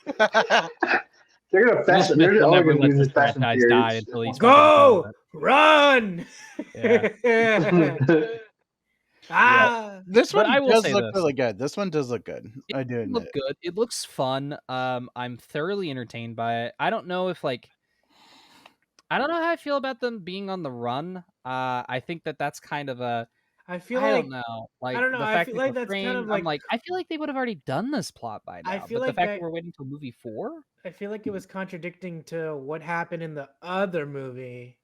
They're gonna Will fast. Smith They're will only never gonna let use this this Fast and franchise die Furious. until he's Go! fucking Run! Yeah. Ah! This But one I will does say look this. really good. This one does look good. I do It admit. looks good. It looks fun. I'm thoroughly entertained by it. I don't know if I don't know how I feel about them being on the run. I think that's kind of a I feel I like don't know. Like don't know, the I fact feel that like they're that's kind of framed, like- I feel like they would have already done this plot by now. I feel but like the fact that- that we're waiting until movie 4. I feel like it was contradicting to what happened in the other movie.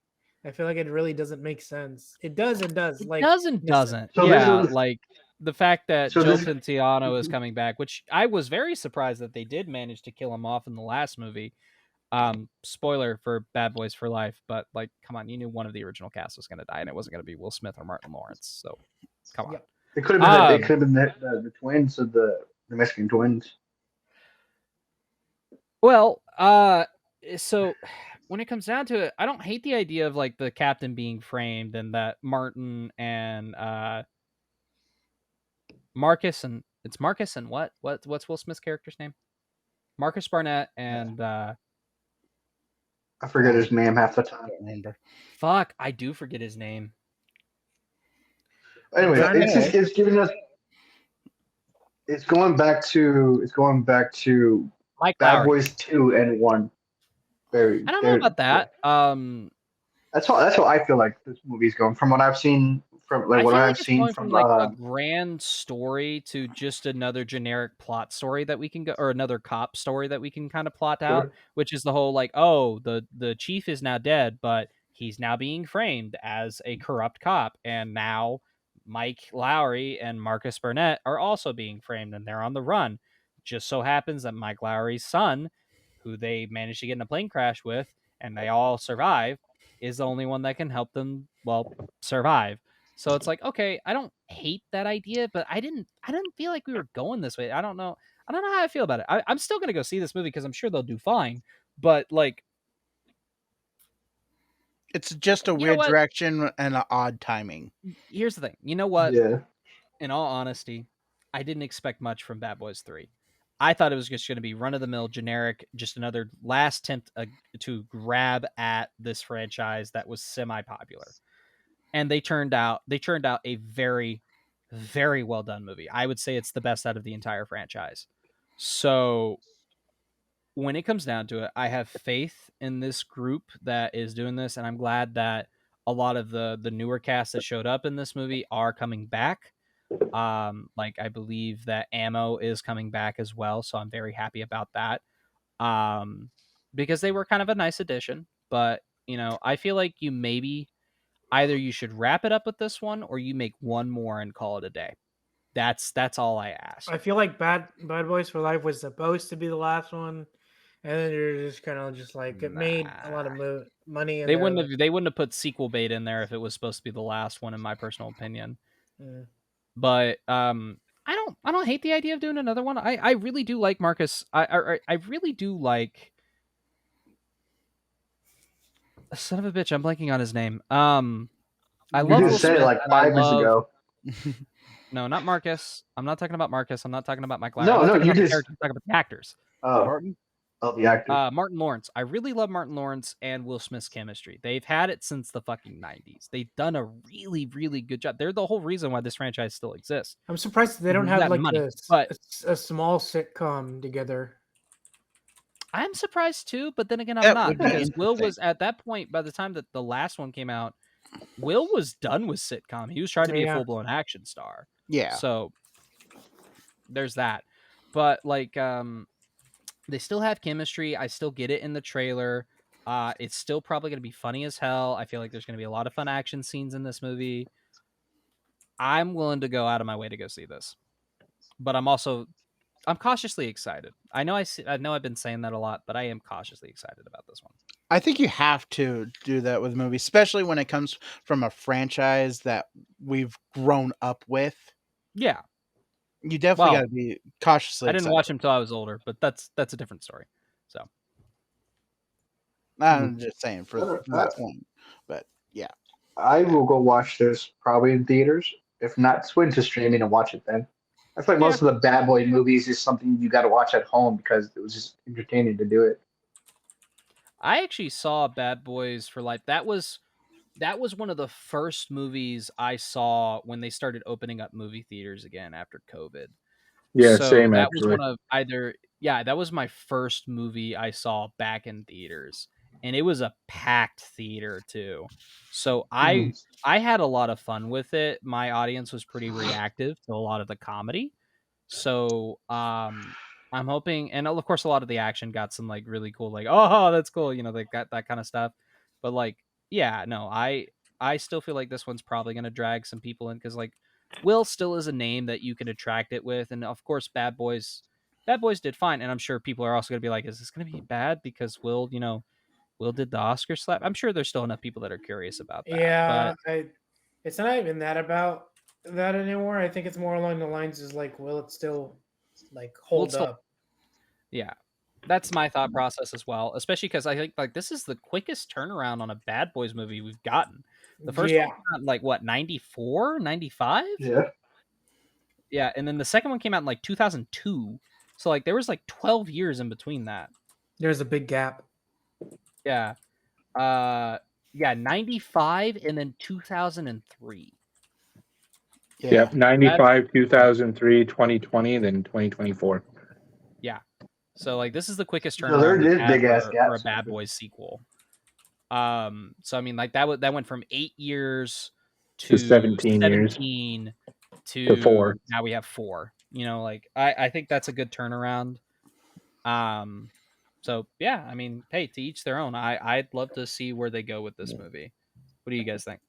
I feel like it really doesn't make sense. It does and does. It Like doesn't. listen, So this Yeah, is- like the fact that So Joe this- Pantoliano is coming back, which I was very surprised that they did manage to kill him off in the last movie. Spoiler for Bad Boys for Life, but like, come on, you knew one of the original cast was going to die, and it wasn't going to be Will Smith or Martin Lawrence. So, come on. Yep. It could have been. Um, It could have been the twins of the Mexican twins. Well, so when it comes down to it, I don't hate the idea of like the captain being framed and that Martin and Marcus and it's Marcus and what's Will Smith's character's name? Marcus Barnett and I forget his name half the time. I don't remember. fuck, I do forget his name. Anyway, Johnny it's giving us. It's going back to Mike Bad Lowry. Boys 2 and 1. Very. I don't know about that. That's how I feel like this movie's going. From what I've seen from like I what feel I've like it's seen going from from like a grand story to just another generic plot story that we can go, or another cop story that we can kind of plot out, Sure. which is the whole like, oh, the chief is now dead, but he's now being framed as a corrupt cop, and now Mike Lowry and Marcus Burnett are also being framed, and they're on the run. Just so happens that Mike Lowry's son, who they managed to get in a plane crash with, and they all survive, is the only one that can help them, well, survive. So it's like, okay, I don't hate that idea, but I didn't feel like we were going this way. I don't know how I feel about it. I'm still gonna go see this movie because I'm sure they'll do fine. But like, It's just a you know weird what? direction and an odd timing. Here's the thing. You know what? Yeah. In all honesty, I didn't expect much from Bad Boys 3. I thought it was just going to be run-of-the-mill, generic, just another last attempt to grab at this franchise that was semi-popular. And they turned out a very, very well done movie. I would say it's the best out of the entire franchise. So when it comes down to it, I have faith in this group that is doing this, and I'm glad that a lot of the newer cast that showed up in this movie are coming back. Like I believe that Ammo is coming back as well, so I'm very happy about that. Because they were kind of a nice addition, but I feel like either you should wrap it up with this one or you make one more and call it a day. That's all I ask. I feel like Bad Boys for Life was supposed to be the last one, and then you're just kind of just like it made a lot of money. They wouldn't have put sequel bait in there if it was supposed to be the last one, in my personal opinion. Yeah. But I don't hate the idea of doing another one. I really do like Marcus. I really do like. Son of a bitch, I'm blanking on his name. I You love Will just said it Smith, like and I 5 minutes love. ago. No, not Marcus. I'm not talking about Marcus. I'm not talking about Mike Lowry. No, I'm not no, talking you about the just- characters. I'm talking about the actors. Oh, Martin? oh, the actor. Martin Lawrence. I really love Martin Lawrence and Will Smith's chemistry. They've had it since the fucking 90s. They've done a really, really good job. They're the whole reason why this franchise still exists. I'm surprised they don't have That like money, this but- a small sitcom together. I'm surprised too, but then again, I'm That not, would be because Will interesting. was at that point, by the time that the last one came out, Will was done with sitcom. He was trying to be a Yeah. full-blown action star. Yeah. So there's that. But like they still have chemistry. I still get it in the trailer. It's still probably going to be funny as hell. I feel like there's going to be a lot of fun action scenes in this movie. I'm willing to go out of my way to go see this. But I'm cautiously excited. I know I've been saying that a lot, but I am cautiously excited about this one. I think you have to do that with movies, especially when it comes from a franchise that we've grown up with. Yeah. You definitely Well, got to be cautiously I didn't excited. watch him till I was older, but that's a different story. So I'm just saying for Sure. that point. But yeah. I will go watch this probably in theaters. If not, switch to streaming and watch it then. I feel like most of the Bad Boy movies is something you got to watch at home because it was just entertaining to do it. I actually saw Bad Boys for Life. That was one of the first movies I saw when they started opening up movie theaters again after COVID. Yeah, So same that actually. was one of that was my first movie I saw back in theaters, and it was a packed theater too. So I had a lot of fun with it. My audience was pretty reactive to a lot of the comedy. So I'm hoping, and of course a lot of the action got some like really cool, like, oh, that's cool, they got that kind of stuff. But like, yeah, no, I still feel like this one's probably gonna drag some people in, because like Will still is a name that you can attract it with, and of course Bad Boys did fine, and I'm sure people are also gonna be like, is this gonna be bad because Will did the Oscar slap? I'm sure there's still enough people that are curious about that. Yeah, But it's not even that about that anymore. I think it's more along the lines is like, will it still like hold still- up? yeah, that's my thought process as well, especially because I think like this is the quickest turnaround on a Bad Boys movie we've gotten. The first one came out in like what, 94, 95? Yeah. Yeah, and then the second one came out in like 2002. So like there was like 12 years in between that. There's a big gap. Yeah. 95 and then 2003. Yeah, 95, 2003, 2020, then 2024. Yeah. So like this is the quickest So turnaround there we've is had big-ass for a gaps. Bad Boys sequel. So I mean like that went from 8 years To 17 years. 17 To 4. now we have 4. You know, like I think that's a good turnaround. So yeah, I mean, hey, to each their own. I'd love to see where they go with this movie. What do you guys think?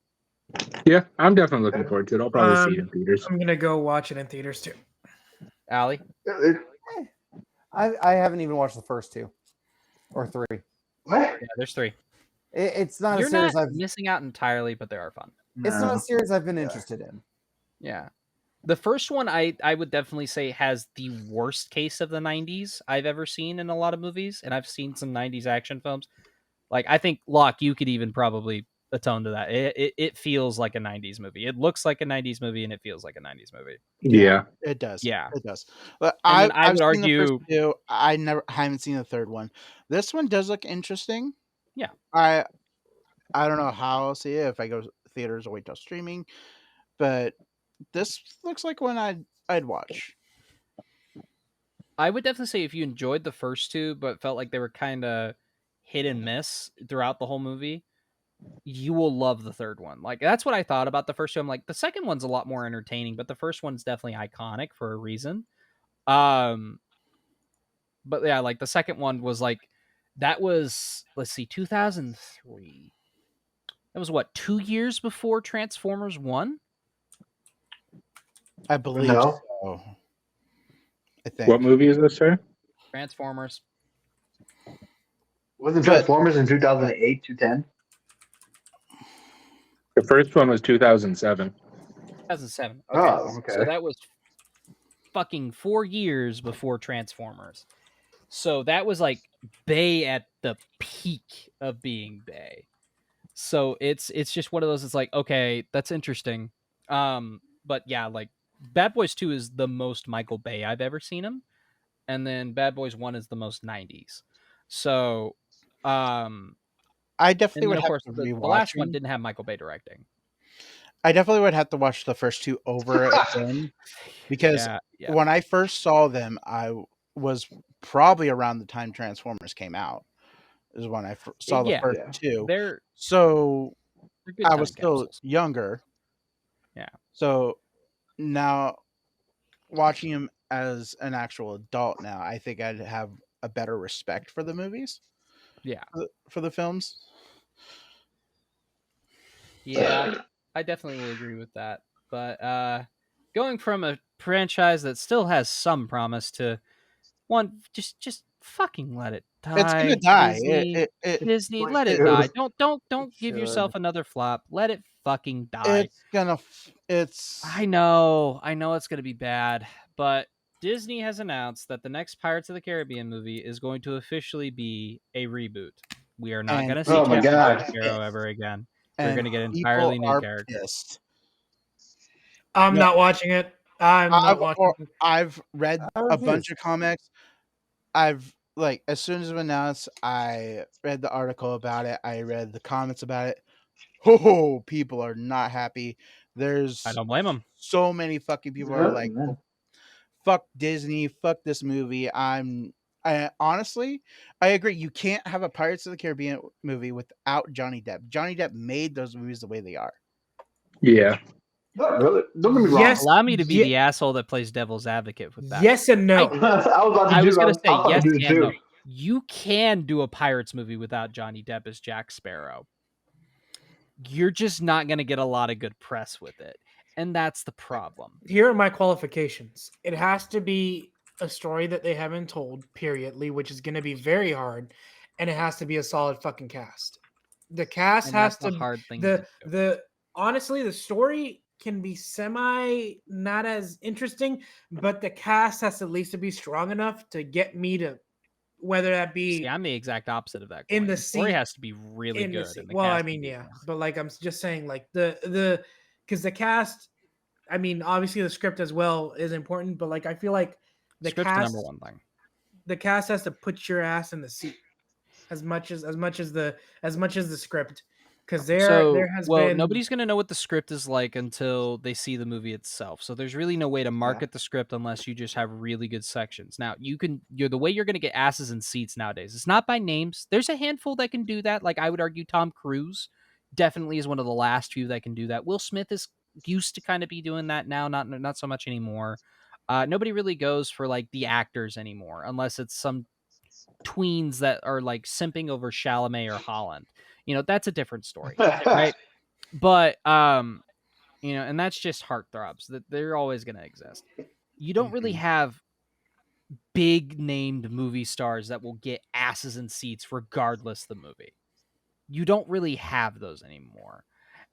Yeah, I'm definitely looking forward to it. I'll probably see it in theaters. I'm gonna go watch it in theaters too. Allie? I haven't even watched the first 2 or 3. What? Yeah, there's 3. It's not You're a series not I've. missing out entirely, but they are fun. It's not a series I've been interested in. Yeah. The first one I would definitely say has the worst case of the 90s I've ever seen in a lot of movies, and I've seen some 90s action films. Like, I think, Locke, you could even probably atone to that. It feels like a 90s movie. It looks like a 90s movie, and it feels like a 90s movie. Yeah. It does. Yeah. It does. But And then I I've would seen the first argue- 2. I haven't seen the third one. This one does look interesting. Yeah. I don't know how I'll see it if I go to theaters or wait till streaming, but this looks like one I'd watch. I would definitely say if you enjoyed the first 2, but felt like they were kind of hit and miss throughout the whole movie, you will love the third one. Like, that's what I thought about the first 2. I'm like, the second one's a lot more entertaining, but the first one's definitely iconic for a reason. But yeah, like the second one was like, that was, let's see, 2003. That was what, 2 years before Transformers 1? I believe No. so. I think. What movie is this, sir? Transformers. Wasn't Transformers in 2008, 2010? The first one was 2007. 2007. Oh, So okay. that was fucking 4 years before Transformers. So that was like Bay at the peak of being Bay. So it's just one of those. It's like, okay, that's interesting. But yeah, like Bad Boys 2 is the most Michael Bay I've ever seen him, and then Bad Boys 1 is the most 90s. So, I and definitely then would of have course to the rewatch last one them. didn't have Michael Bay directing. I definitely would have to watch the first 2 over again because Yeah. when I first saw them, I was probably around the time Transformers came out. Is when I saw the Yeah. first Yeah. 2. They're So good I time was still capsules. younger. Yeah. So now watching him as an actual adult now, I think I'd have a better respect for the movies. Yeah. For the films. Yeah, I definitely will agree with that. But going from a franchise that still has some promise to one, just fucking let it die. It's gonna die. Disney, let Please it do. die. Don't give should. yourself another flop. Let it fucking die. It's I know it's gonna be bad, but Disney has announced that the next Pirates of the Caribbean movie is going to officially be a reboot. We are not And- going to see Oh my Captain God. Jack Sparrow ever again. We're and gonna get people entirely new are characters. pissed. I'm No. not watching it. I'm not watching it. I've read I a refuse. bunch of comics. I've like as soon as it was announced, I read the article about it. I read the comments about it. Oh, people are not happy. There's I don't blame them. so many fucking people are like, Man. fuck Disney, fuck this movie. I honestly, I agree. You can't have a Pirates of the Caribbean movie without Johnny Depp. Johnny Depp made those movies the way they are. Yeah. Not really. Don't get me wrong. Yes. Allow me to be Ye- the asshole that plays devil's advocate with that. Yes and no. I was about to I do was gonna that. say I was about yes to do it and no. too. You can do a Pirates movie without Johnny Depp as Jack Sparrow. You're just not gonna get a lot of good press with it, and that's the problem. Here are my qualifications. It has to be a story that they haven't told, periodly, which is going to be very hard, and it has to be a solid fucking cast. The cast And has that's to a hard thing. the to do. the honestly the story can be semi not as interesting, but the cast has at least to be strong enough to get me to whether that be See, I'm the exact opposite of that. in coin. the story seat- has to be really in the good. scene. and the Well, I cast mean, can be yeah, good. but like I'm just saying, like the because the cast, I mean, obviously the script as well is important, but like I feel like the Script's the cast, number one thing. the cast has to put your ass in the seat as much as the script, because there has been nobody's gonna know what the script is like until they see the movie itself. So there's really no way to market the script unless you just have really good sections. Now you're the way you're gonna get asses in seats nowadays. It's not by names. There's a handful that can do that. Like I would argue Tom Cruise definitely is one of the last few that can do that. Will Smith is used to kind of be doing that now, not so much anymore. Nobody really goes for like the actors anymore, unless it's some tweens that are like simping over Chalamet or Holland. That's a different story, right? But and that's just heartthrobs that they're always going to exist. You don't really have big named movie stars that will get asses in seats regardless the movie. You don't really have those anymore.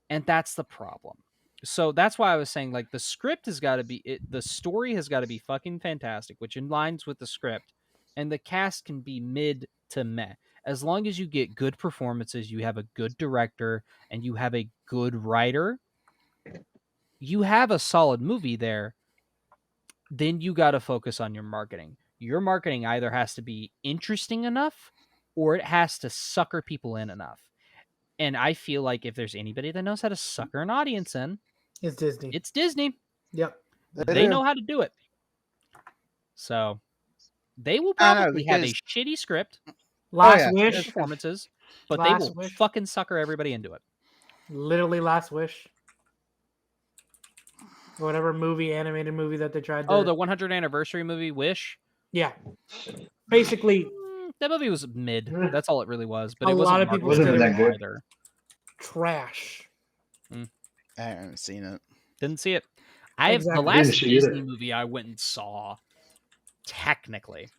And that's the problem. So that's why I was saying, like, the script has got to be the story has got to be fucking fantastic, which aligns with the script, and the cast can be mid to meh. As long as you get good performances, you have a good director, and you have a good writer, you have a solid movie there. Then you got to focus on your marketing. Your marketing either has to be interesting enough, or it has to sucker people in enough. And I feel like if there's anybody that knows how to sucker an audience in, It's Disney. it's Disney. Yep. They know how to do it. So they will I know, probably have a because- shitty script, Last yeah. Wish. performances, but Last they will Wish. fucking sucker everybody into it. Literally Last Wish. Whatever animated movie that they tried to... Oh, the 100th anniversary movie, Wish? Yeah. Basically, that movie was mid. That's all it really was. But A it wasn't lot of people marketed said it well was either. trash. I haven't seen it. Didn't see it. The Exactly. last Didn't see Disney either. movie I went and saw, technically,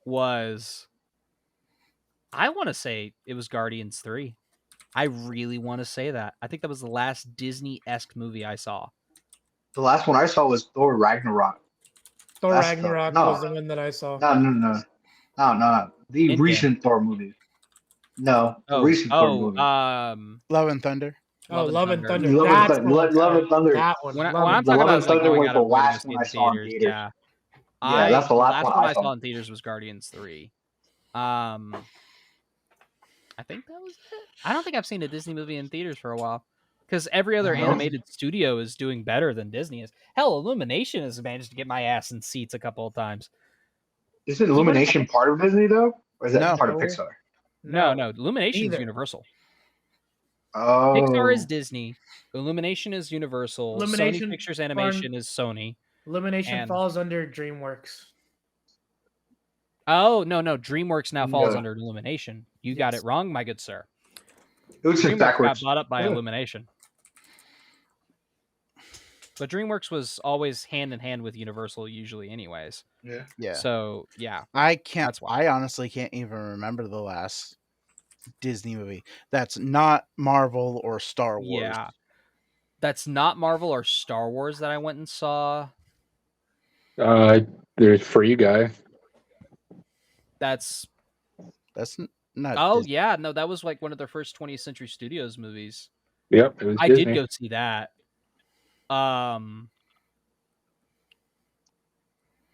was, I want to say it was Guardians 3. I really want to say that. I think that was the last Disney-esque movie I saw. The last one I saw was Thor Ragnarok. Thor That's Ragnarok no. was the one that I saw. No. The Endgame. recent Thor movie. No, the recent Thor movie. Love and Thunder. Oh, Love and Thunder. Love and That's Thunder. the one. Love and Thunder. That one. When Love I'm and talking Love about and like Thunder going was out the of way to last go one see I in saw in theaters, theaters. yeah. Yeah, that's the last one I I saw. saw in theaters was Guardians 3. I think that was it. I don't think I've seen a Disney movie in theaters for a while. Because every other No. animated studio is doing better than Disney is. Hell, Illumination has managed to get my ass in seats a couple of times. Isn't Illumination part of Disney though, or is that No. part of Pixar? No. Illumination is Neither. Universal. Oh, Pixar is Disney. Illumination is Universal. Sony Illumination Pictures Animation is Sony. Illumination And- falls under DreamWorks. Oh, no. DreamWorks now falls No. under Illumination. You got it wrong, my good sir. it was just DreamWorks got backwards. bought up by Yeah. Illumination. But DreamWorks was always hand in hand with Universal, usually, anyways. Yeah. Yeah. So, yeah. I can't. That's why. I honestly can't even remember the last Disney movie that's not Marvel or Star Wars. Yeah. That's not Marvel or Star Wars that I went and saw. There's Free Guy. That's... That's not. Oh, Disney. yeah. No, that was like one of their first 20th Century Studios movies. Yep, it was I Disney. did go see that.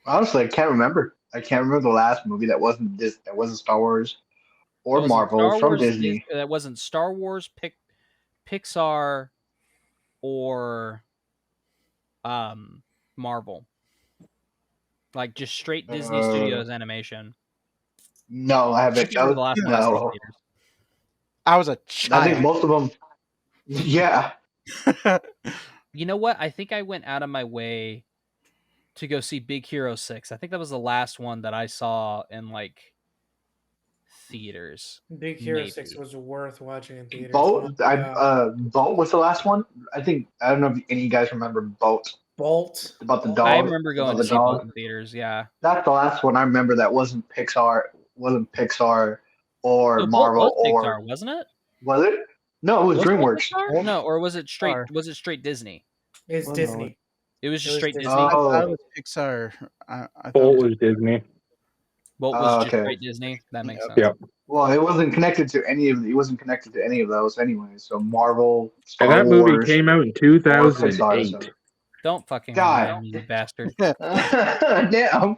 Honestly, I can't remember. I can't remember the last movie that wasn't Star Wars or That wasn't Marvel Star from Wars, Disney. That wasn't Star Wars, Pixar, or Marvel. Like just straight Disney Studios animation. No, I I haven't. can't remember the last one I saw in No, theaters. I was a I think child. most of them. Yeah, You know what? I think I went out of my way to go see Big Hero 6. I think that was the last one that I saw in like theaters. Big Hero Maybe. 6 was worth watching in theaters. Bolt. Bolt was the last one. I don't know if any of you guys remember Bolt Bolt. about the Bolt. dog. I remember going about to the see Bolt dog. in theaters. Yeah. That's the last one I remember that wasn't Pixar. Wasn't Pixar or No, Bolt Marvel was or Pixar, wasn't it? was it? No, it was Was Bolt DreamWorks. Pixar? No, or was it straight? Pixar. Was it straight Disney? It's Well, no, Disney. It was just It was straight Disney. Disney. I thought it Oh, was Pixar. I thought Bolt it was- was Disney. Bolt was just okay. straight Disney. That makes Yep. sense. Yep. well, it wasn't connected to any of. It wasn't connected to any of those anyway. So Marvel, Star And that movie Wars. came out in or Pixar, 2008. Don't fucking God. remind me, you bastard. Damn.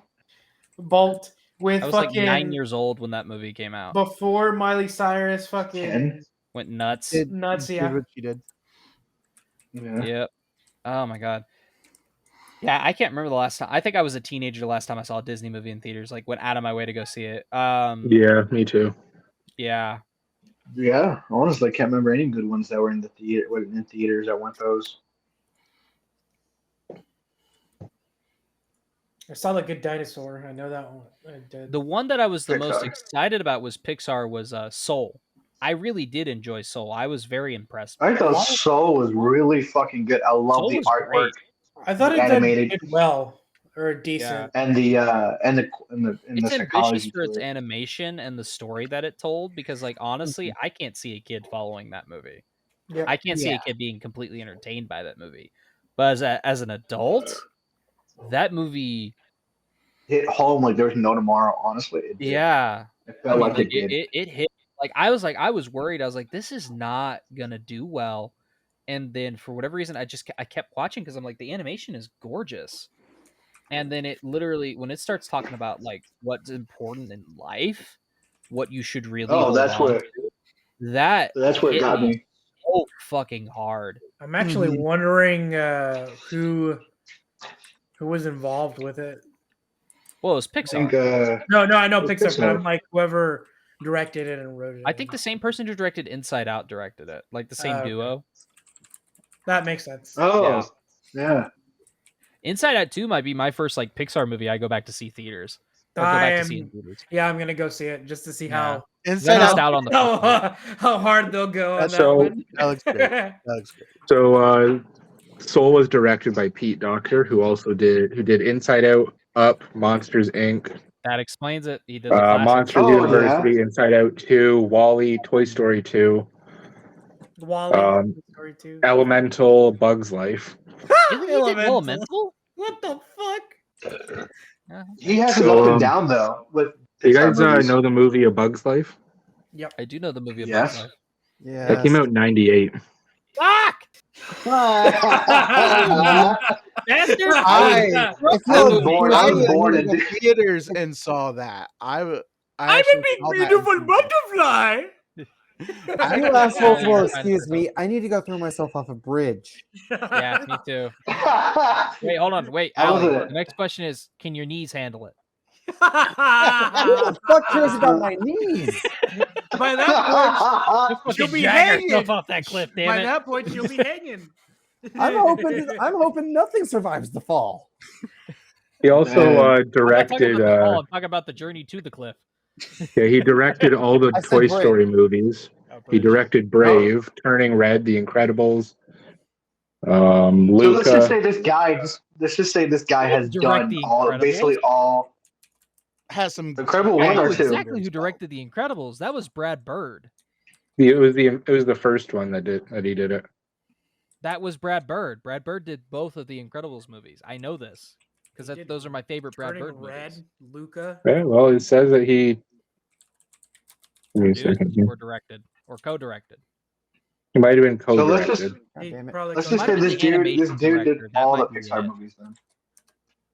Bolt with I was like fucking 9 years old when that movie came out. before Miley Cyrus fucking 10? Went nuts. Did- nuts. did Yeah. what she did. Yeah. Yep. Oh my god. Yeah, I can't remember the last time. I think I was a teenager the last time I saw a Disney movie in theaters. Like went out of my way to go see it. Yeah, me too. Yeah. Yeah, honestly, I can't remember any good ones that were in the theaters that weren't those. I saw The Good Dinosaur. I know that one. I did. The one that I was the most Pixar. excited about was Pixar was Soul. I really did enjoy Soul. I was very impressed. I By thought it. Soul was really fucking good. I love Soul the was artwork great. I thought it animated. did well or decent. and the It's ambitious psychology for to its it. animation and the story that it told because, like, honestly, I can't see a kid following that movie. Yeah. I can't see a Yeah. kid being completely entertained by that movie. But as an adult, that movie, Hit home like there's no tomorrow. Honestly, it did. yeah, It felt like it did. it hit. Like I was worried. I was like, this is not gonna do well. And then for whatever reason, I kept watching because I'm like, the animation is gorgeous. And then it literally, when it starts talking about like what's important in life, what you should really hold that's on where to, that that's where it hit got me. so fucking hard. I'm actually Mhm. wondering who was involved with it. Well, it was I Pixar. think No, I know It's Pixar, but Pixar. I'm like whoever directed it and wrote it. I think the same person who directed Inside Out directed it, like the same Okay. duo. that makes sense. oh yeah. Inside Out 2 might be my first like Pixar movie I go back to see theaters. Or go back to see in theaters. Yeah, I'm gonna go see it just to see Yeah. Inside missed Out. out on the first one. how hard they'll go on that So- one. That looks great. That looks great. So Soul was directed by Pete Docter, who did Inside Out, Up, Monsters Inc., That explains it. He did the classic. Monsters Oh, University, Inside Out 2, Wall-E, Toy Story 2, Wall-E, Story 2. Elemental, Bugs Life. Really? He did Elemental? What the fuck? He has So, it up and down though. With You Pixar guys movies. know the movie A Bug's Life? I do know the movie about Yes. Life. Yeah. That came out in 98. Fuck! Bastard! I was born- I was born in in- the theaters and saw that. I I'm actually a big saw that beautiful in theaters. butterfly. You assholes will excuse me. I need to go throw myself off a bridge. Yeah, me too. Wait, hold on. Wait, How was Allie, it? the next question is, can your knees handle it? Who the fuck cares about my knees? By that point, she'll be hanging. off that cliff, damn By it. that point, she'll be hanging. I'm hoping nothing survives the fall. He also Man. I'm not talking directed. about the fall, I'm talking about the journey to the cliff. He directed all the I said Toy Brave. Story movies. He directed Brave, Turning Red, The Incredibles, So let's just Luca. say this guy. Let's just say this guy has Direct done The all, basically Incredibles? all. Has some Incredible I one know or two. exactly who directed The Incredibles. That was Brad Bird. It was the first one that he did it. That was Brad Bird. Brad Bird did both of the Incredibles movies. I know this because He did those are my favorite Brad Turning Bird Red, movies. Luca. Yeah, well, it says that he. Give me a Produced second here. or directed or co-directed. He might have been So let's co-directed. just God He damn it. probably let's co- just might say be this the dude. This animation dude did director. That all the might be Pixar it. movies then.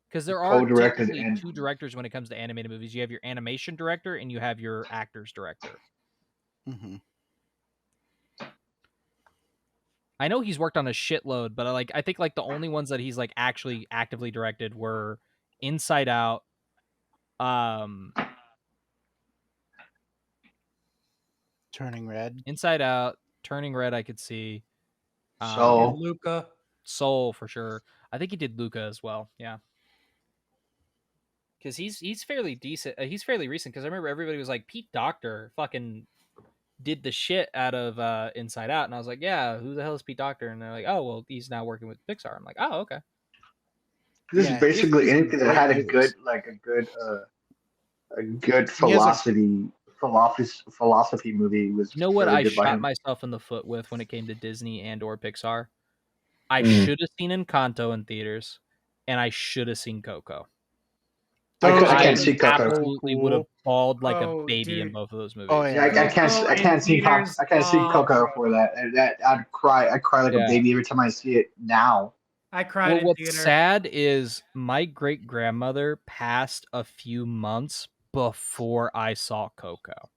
Because there are Co-directed typically and- two directors when it comes to animated movies. You have your animation director and you have your actors director. Mhm. I know he's worked on a shitload, but I think like the only ones that he's like actually actively directed were Inside Out, Turning Red. Inside Out, Turning Red. I could see. So- Luca. Soul for sure. I think he did Luca as well. Yeah. Because he's fairly decent. He's fairly recent. Because I remember everybody was like, Pete Docter fucking did the shit out of Inside Out, and I was like, yeah, who the hell is Pete Docter? And they're like, oh, well, he's now working with Pixar. I'm like, oh, okay. This Yeah, is basically he's some anything that great had a movies. good, like a good philosophy movie was. You know what really I good by shot him. myself in the foot with when it came to Disney and or Pixar? I Mm. should have seen Encanto in theaters, and I should have seen Coco. I Those can't are see Coco. Absolutely would have bawled like Oh, a baby in dude. both of those movies. Oh, yeah. Yeah, I can't see theaters, I can't see Coco for that. I'd cry. I cry like Yeah. a baby every time I see it now. I cried Well, in what's theater. sad is my great grandmother passed a few months before I saw Coco,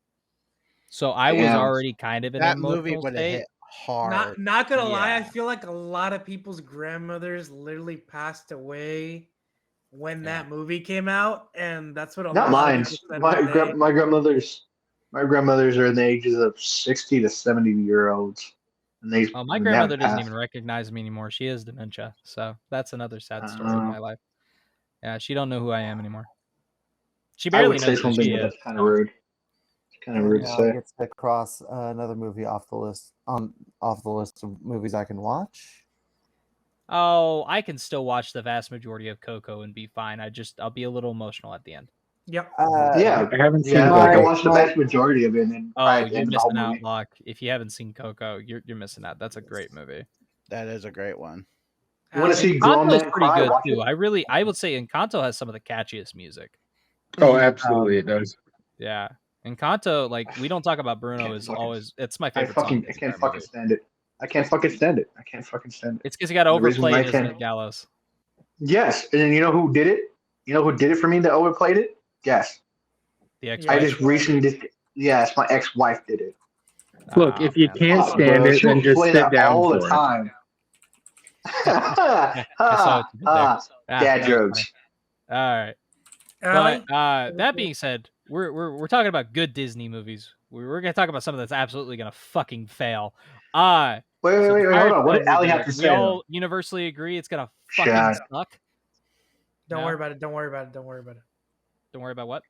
so I was Damn. already kind of in That an movie emotional would have state. hit hard. Not gonna lie, I Yeah. feel like a lot of people's grandmothers literally passed away when that movie came out, and that's what a Not lot mine. of people said My one day. grandmother's. My grandmothers are in the ages of 60 to 70-year-olds, and they Well, my they grandmother haven't doesn't passed. even recognize me anymore. She has dementia, so that's another sad story of my life. Yeah, she don't know who I am anymore. She I barely would say knows who something, she but is. that's kind of so. rude. It's kind of rude to Now say. I get to cross another movie off the list of movies I can watch. Oh, I can still watch the vast majority of Coco and be fine. I'll be a little emotional at the end. Yep. Yeah, I haven't seen yeah. I can Coco. watch the vast majority of it and then cry Oh, at the you're end of the whole missing out, movie. Locke. If you haven't seen Coco, you're missing out. That's a great movie. That is a great one. You want to see grown Encanto's men pretty cry? good Watch too. it. I would say Encanto has some of the catchiest music. Oh, absolutely, it does. Yeah, Encanto, like we don't talk about Bruno, Can't is fucking- always it's my favorite song. I can't fucking stand it. I can't fucking stand it. I can't fucking stand it. It's because you got to The reason overplay why it, I isn't can't- it, Gallows? Yes, and then you know who did it? You know who did it for me that overplayed it? Guess. The ex. I just recently did. Yes, my ex-wife did it. Look, if you can't Fuck, stand bro. it, She'll then just play sit that down all for the it. time. I saw what you did there. Dad that was jokes. funny. All right. Allie? But that being said, we're talking about good Disney movies. We're gonna talk about something that's absolutely gonna fucking fail. Wait, So the hold Pirates on. What did movie, Allie have to we say? all universally agree it's gonna fucking Shut up. suck. Don't No? worry about it. Don't worry about it. Don't worry about it. Don't worry about what.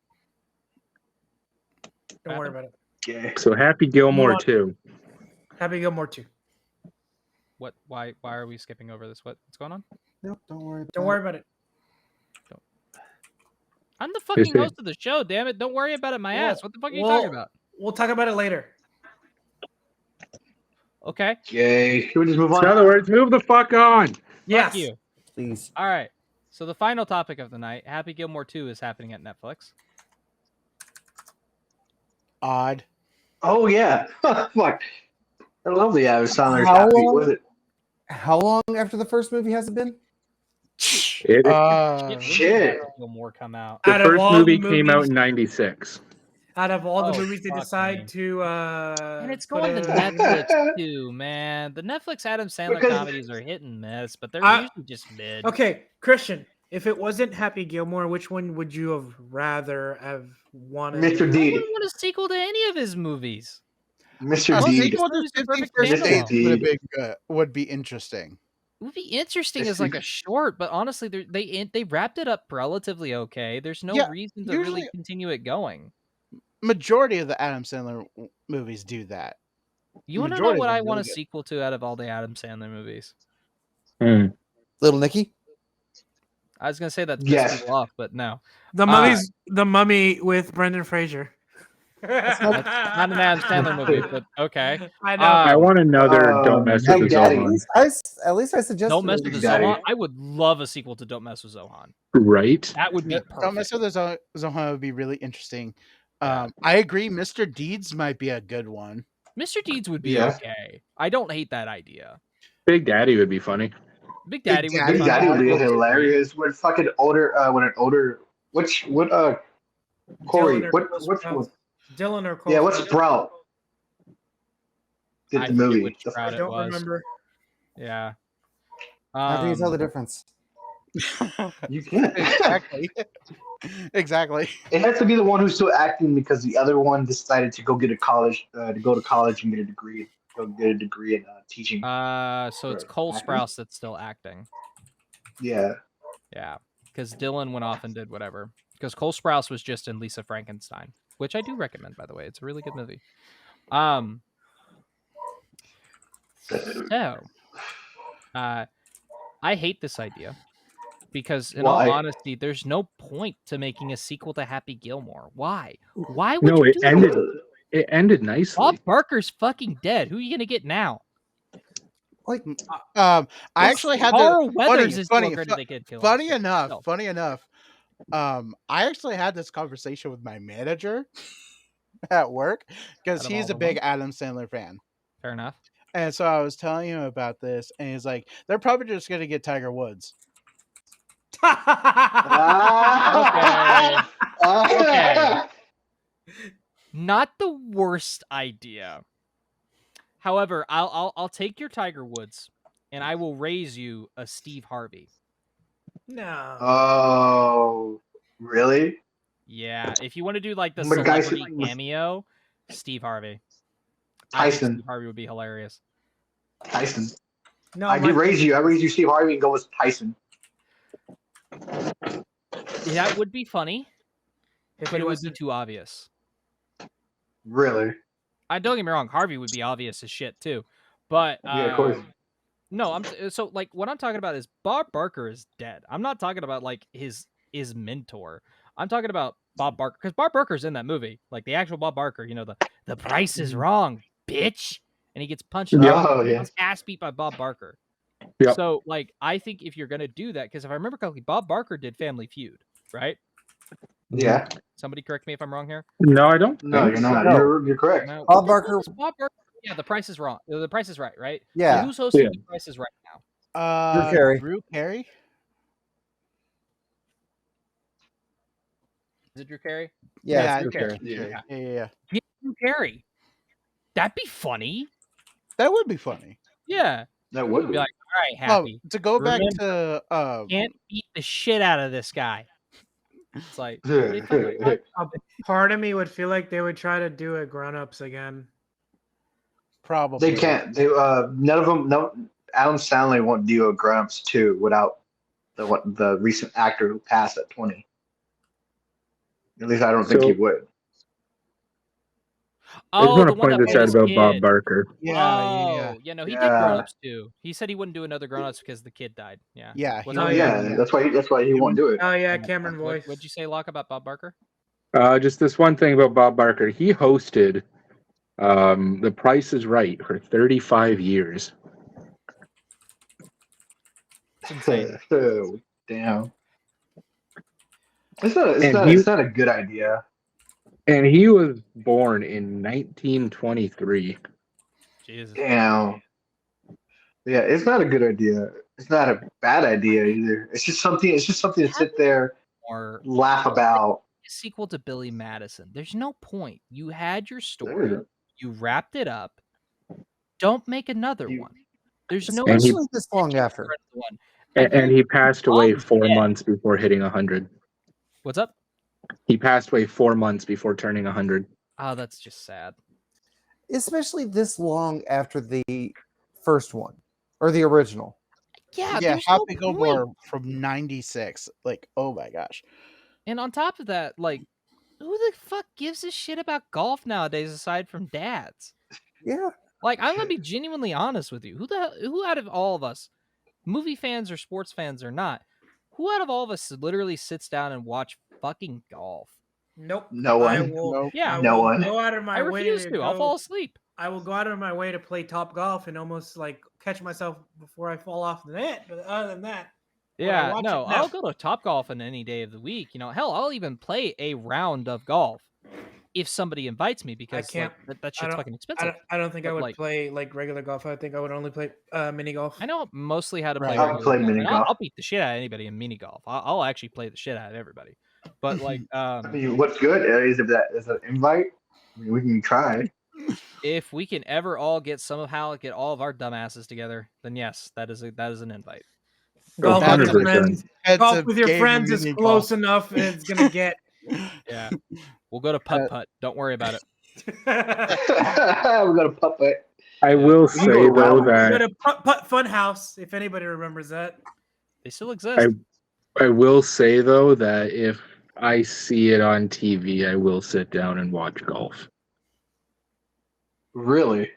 Don't worry about it. Okay. So Happy Gilmore Hold on. too. Happy Gilmore 2. What? Why are we skipping over this? What's going on? Nope, don't worry. Don't worry about it. I'm the fucking it? host of the show. Damn it! Don't worry about it, my Well- ass. What the fuck are you well- talking about? We'll talk about it later. Okay. Okay. Can we just move In on? other words, move the fuck on. Yes. Fuck you. Please. All right. So the final topic of the night, Happy Gilmore 2, is happening at Netflix. Odd. Oh yeah. Fuck. I love the Adam Sandler's How Happy. long? Was it? How long after the first movie has it been? It, When did Shit. Happy Gilmore come out? the Out of first all movie the came out movies- in '96. Out of all the Oh, movies they fuck decide me. to And it's put going to a- Netflix too, man. The Netflix Adam Sandler Because- comedies are hit and miss, but they're I- usually just mid. Okay, Christian, if it wasn't Happy Gilmore, which one would you have rather have wanted? Mr. I Deed. wouldn't want a sequel to any of his movies. Mr. A Deed. Deed. sequel to Movies are perfect 51st standalone. Dates would have Deed. been good. Would be interesting. It would be interesting Mr. as like a short, but honestly, they wrapped it up relatively okay. There's no Yeah, reason to really usually- continue it going. Majority of the Adam Sandler movies do that. You want to know majority of what them I really want a good. sequel to out of all the Adam Sandler movies? Little Nicky? I was gonna say that to piss Yes. people off, but no. The Mummy with Brendan Fraser. That's not an Adam Sandler movie, but okay. I know. I want another Don't Mess with Big the Daddy. Zohan. At least I suggested. Don't Mess it. with the Big Daddy. Zohan. I would love a sequel to Don't Mess with Zohan. Right? That would be Yeah, perfect. Don't Mess with the Zohan would be really interesting. I agree. Mr. Deeds might be a good one. Mr. Deeds would be Yeah. okay. I don't hate that idea. Big Daddy would be funny. Big Daddy would Daddy. be Big Daddy would be fun. hilarious. When fucking older, Corey, Dylan or what, Cole what's, Sprout. Dylan or Cole yeah, what's Sprout? Sprout? Did I the forget movie. which The Sprout I it don't was. remember. Yeah. How do you tell the difference? You can't. Exactly. Exactly. It has to be the one who's still acting because the other one decided to go to college and get a degree. Go get a degree in teaching. So it's Or Cole acting? Sprouse that's still acting. Yeah. Yeah, because Dylan went off and did whatever. Because Cole Sprouse was just in Lisa Frankenstein, which I do recommend, by the way. It's a really good movie. So, I hate this idea because, in Why? all honesty, there's no point to making a sequel to Happy Gilmore. Why? Why would No, you it do ended. that? It ended nicely. Bob Barker's fucking dead. Who are you gonna get now? Like, I actually had Carl the Weathers is funny, still ready to get killed. funny So, enough. no. Funny enough. I actually had this conversation with my manager at work because Out of he's all a of big them? Adam Sandler fan. Fair enough. And so I was telling him about this, and he's like, "They're probably just gonna get Tiger Woods." Okay. Not the worst idea. However, I'll take your Tiger Woods, and I will raise you a Steve Harvey. No. Oh, really? Yeah, if you want to do like the But guys- celebrity cameo, Steve Harvey. I think Tyson. Steve Harvey would be hilarious. Tyson. No, I raise you Steve Harvey and go with Tyson. That would be funny, If but he it would be wasn't, too obvious. Really? I don't get me wrong, Harvey would be obvious as shit too, but Yeah, of course. no, so like what I'm talking about is Bob Barker is dead. I'm not talking about like his mentor. I'm talking about Bob Barker because Bob Barker's in that movie, like the actual Bob Barker. You know the price is wrong, bitch, and he gets punched. Oh, yeah. His ass beat by Bob Barker. Yep. So like I think if you're gonna do that, because if I remember correctly, Bob Barker did Family Feud, right? Yeah. Somebody correct me if I'm wrong here. No, I don't. No, think you're not. No. You're correct. No, Bob what the Barker- hell is Bob Barker. Yeah, The Price is Wrong. The Price is Right, right? So Yeah. who's hosting Yeah. The Price is Right now? Drew Carey. Drew Carey? Is it Drew Carey? Yeah, Drew it's Carey. Drew Carey. Yeah. Get Drew Carey. That'd be funny. That would be funny. Yeah. That would Be be. like, all right, Oh, Happy. to go back to Can't beat the shit out of this guy. It's like, what are you talking about? a part of me would feel like they would try to do it grown-ups again. probably They can't. They none of them. No, Adam Sandler won't do a Grown Ups 2 without the recent actor who passed at 20. At least I don't think So- he would. I just Oh, want the to one point that this played out his about kid. Bob Barker. Yeah. No, he did Yeah. Grown Ups too. He said he wouldn't do another Grown Ups because the kid died. Yeah. Yeah, Was he that- Oh, yeah. Yeah, that's why he won't do it. Oh yeah, Cameron voice. What'd you say, Locke, about Bob Barker? Just this one thing about Bob Barker. He hosted The Price is Right for 35 years. It's insane. So, damn. It's not. And It's not a good idea. And he was born in 1923. Jesus. Damn. Yeah, it's not a good idea. It's not a bad idea either. It's just something. It's just something to sit there, Or laugh about. a sequel to Billy Madison. There's no point. You had your story. You wrapped it up. Don't make another You- one. There's no And he- Especially this long after. one. And he passed away Bob's 4 dead. months before hitting 100. What's up? He passed away 4 months before turning 100. Oh, that's just sad. Especially this long after the first one or the original. Yeah, yeah, there's Happy no point. Gilmore from '96. Like, oh my gosh. And on top of that, like, who the fuck gives a shit about golf nowadays aside from dads? Yeah. Like, I'm gonna be genuinely honest with you. Who out of all of us, movie fans or sports fans or not, who out of all of us literally sits down and watch fucking golf? Nope. No I one. will, Nope. Yeah, I No will one. go out of my I way refuse to. I'll go- fall asleep. I will go out of my way to play top golf and almost like catch myself before I fall off the net. But other than that, When I Yeah, watch no, it now- I'll go to Top Golf on any day of the week. You know, hell, I'll even play a round of golf if somebody invites me because can't- like, that I shit's don't- fucking expensive. I don't think I But, would like- play like regular golf. I think I would only play mini golf. I know mostly how to play. Right. I'll regular play golf, mini and golf. I'll beat the shit out of anybody in mini golf. I'll actually play the shit out of everybody. But like, I mean, what's good is if that is an invite. I mean, we can try. if we can ever all somehow get all of our dumbasses together, then yes, that is an invite. Golf That's with your 100%. friends. Heads Golf of with your game friends is mini close golf. enough, and it's gonna get. Yeah, we'll go to putt putt. Don't worry about it. We're gonna putt it. I will can go say, though, around. Go that to Putt Fun House if anybody remembers that. They still exist. I will say, though, that if I see it on TV, I will sit down and watch golf. Really?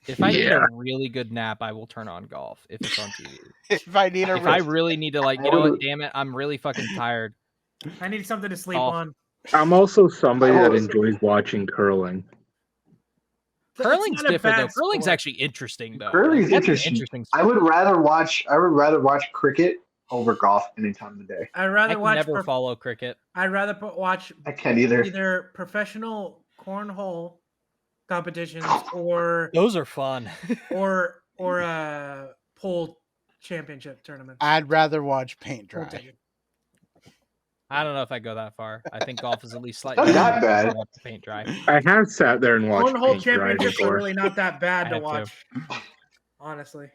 If I need Yeah. a really good nap, I will turn on golf if it's on TV. If I need a If I rest- really need to, like, you know what? Damn it, I'm really fucking tired. I need something to sleep Golf. on. I'm also somebody that Oh. enjoys watching curling. It's Curling's not a different though. bad Curling's sport. actually interesting though. Curling's That's an interesting. sport. I would rather watch cricket over golf any time of the day. I'd I rather can watch. never follow cricket. I'd rather watch I can't either. either professional cornhole competitions or Those are fun. or pole championship tournaments. I'd rather watch paint Pole dry. ticket. I don't know if I go that far. I think golf is at least Not slightly that bad. paint dry. I have sat there and watched Cornhole paint dry championships are before. really not that bad I to have watch. Honestly,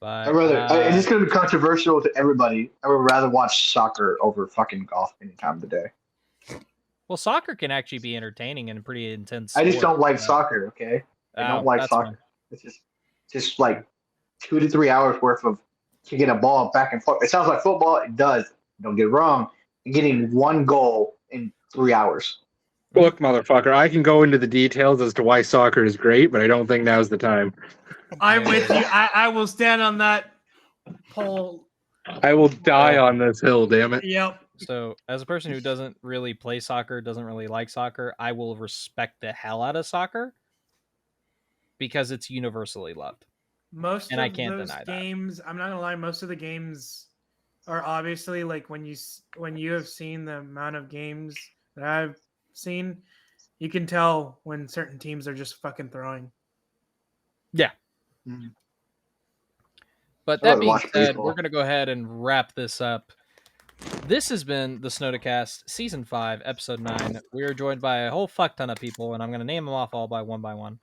But I'd rather. It's just gonna be controversial to everybody. I would rather watch soccer over fucking golf any time of the day. Well, soccer can actually be entertaining and pretty intense. I just sport, don't like so- soccer. Okay, I don't Oh, like that's soccer. fine. It's just like 2 to 3 hours worth of kicking a ball back and forth. It sounds like football. It does. Don't get it wrong. And getting one goal in 3 hours. Look, motherfucker, I can go into the details as to why soccer is great, but I don't think now's the time. I'm with you. I will stand on that pole. I will die on this hill, damn it. Yep. So, as a person who doesn't really play soccer, doesn't really like soccer, I will respect the hell out of soccer because it's universally loved. Most And of I can't those deny that. games, I'm not gonna lie, most of the games are obviously like when you have seen the amount of games that I've seen, you can tell when certain teams are just fucking throwing. But I that would being watch said, baseball. we're going to go ahead and wrap this up. This has been the Snodacast Season 5, Episode 9. We are joined by a whole fuck ton of people, and I'm going to name them off all by one.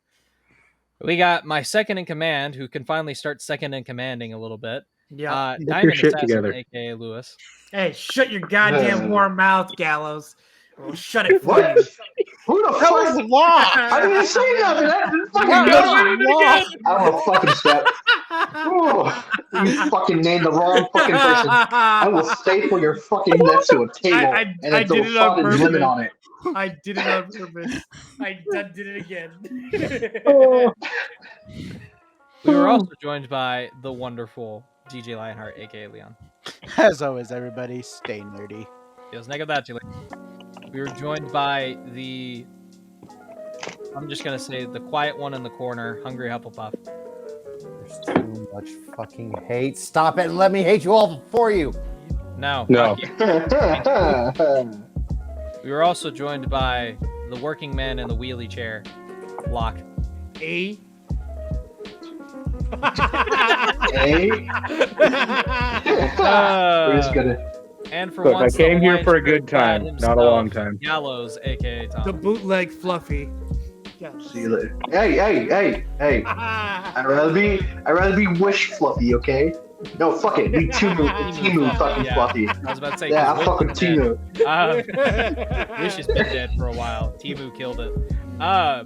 We got my second in command, who can finally start second in commanding a little bit. Yeah. Get your Diamond shit Assassin, together. a.k.a. Lewis. Hey, shut your goddamn warm mouth, Gallows. We'll shut it for What? you. Who the That was fuck? law. I didn't say nothing. I didn't fucking That know. was law. I'm a fucking step. Oh, you fucking named the wrong fucking person. I will staple your fucking neck to a table I and did then throw it on fucking lemon purpose. on it. I did it on purpose. I did it again. We were also joined by the wonderful DJLionheart, a.k.a. Leon. As always, everybody, stay nerdy. Feels negative that you. We were joined by the, I'm just going to say, the quiet one in the corner, Hungry Hufflepuff. There's too much fucking hate. Stop it and let me hate you all for you. No. No. fuck you. We were also joined by the working man in the wheelie chair, Locke. A. Hey, we're just gonna. And for Look, I once, came the here Hawaiian for a good spirit time, god not a long himself, time. Gallows, a.k.a. Tom. The bootleg Fluffy. Yeah. See you later. Hey. I'd rather be Wish Fluffy, okay? No, fuck it. Be Timu fucking Yeah. Fluffy. I was about to say, Yeah, 'cause I'm fucking Wish is dead. Timu. Wish has been dead for a while. Timu killed it. Yeah.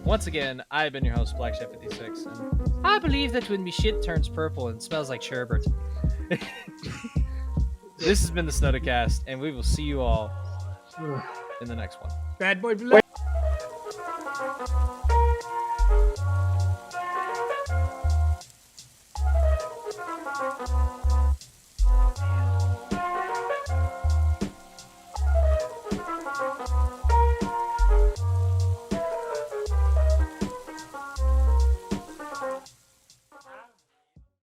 Once again, I've been your host, Black Chef 56, and I believe that when my shit turns purple and smells like sherbet. This has been the Snodacast, and we will see you all in the next one. Bad boy blood.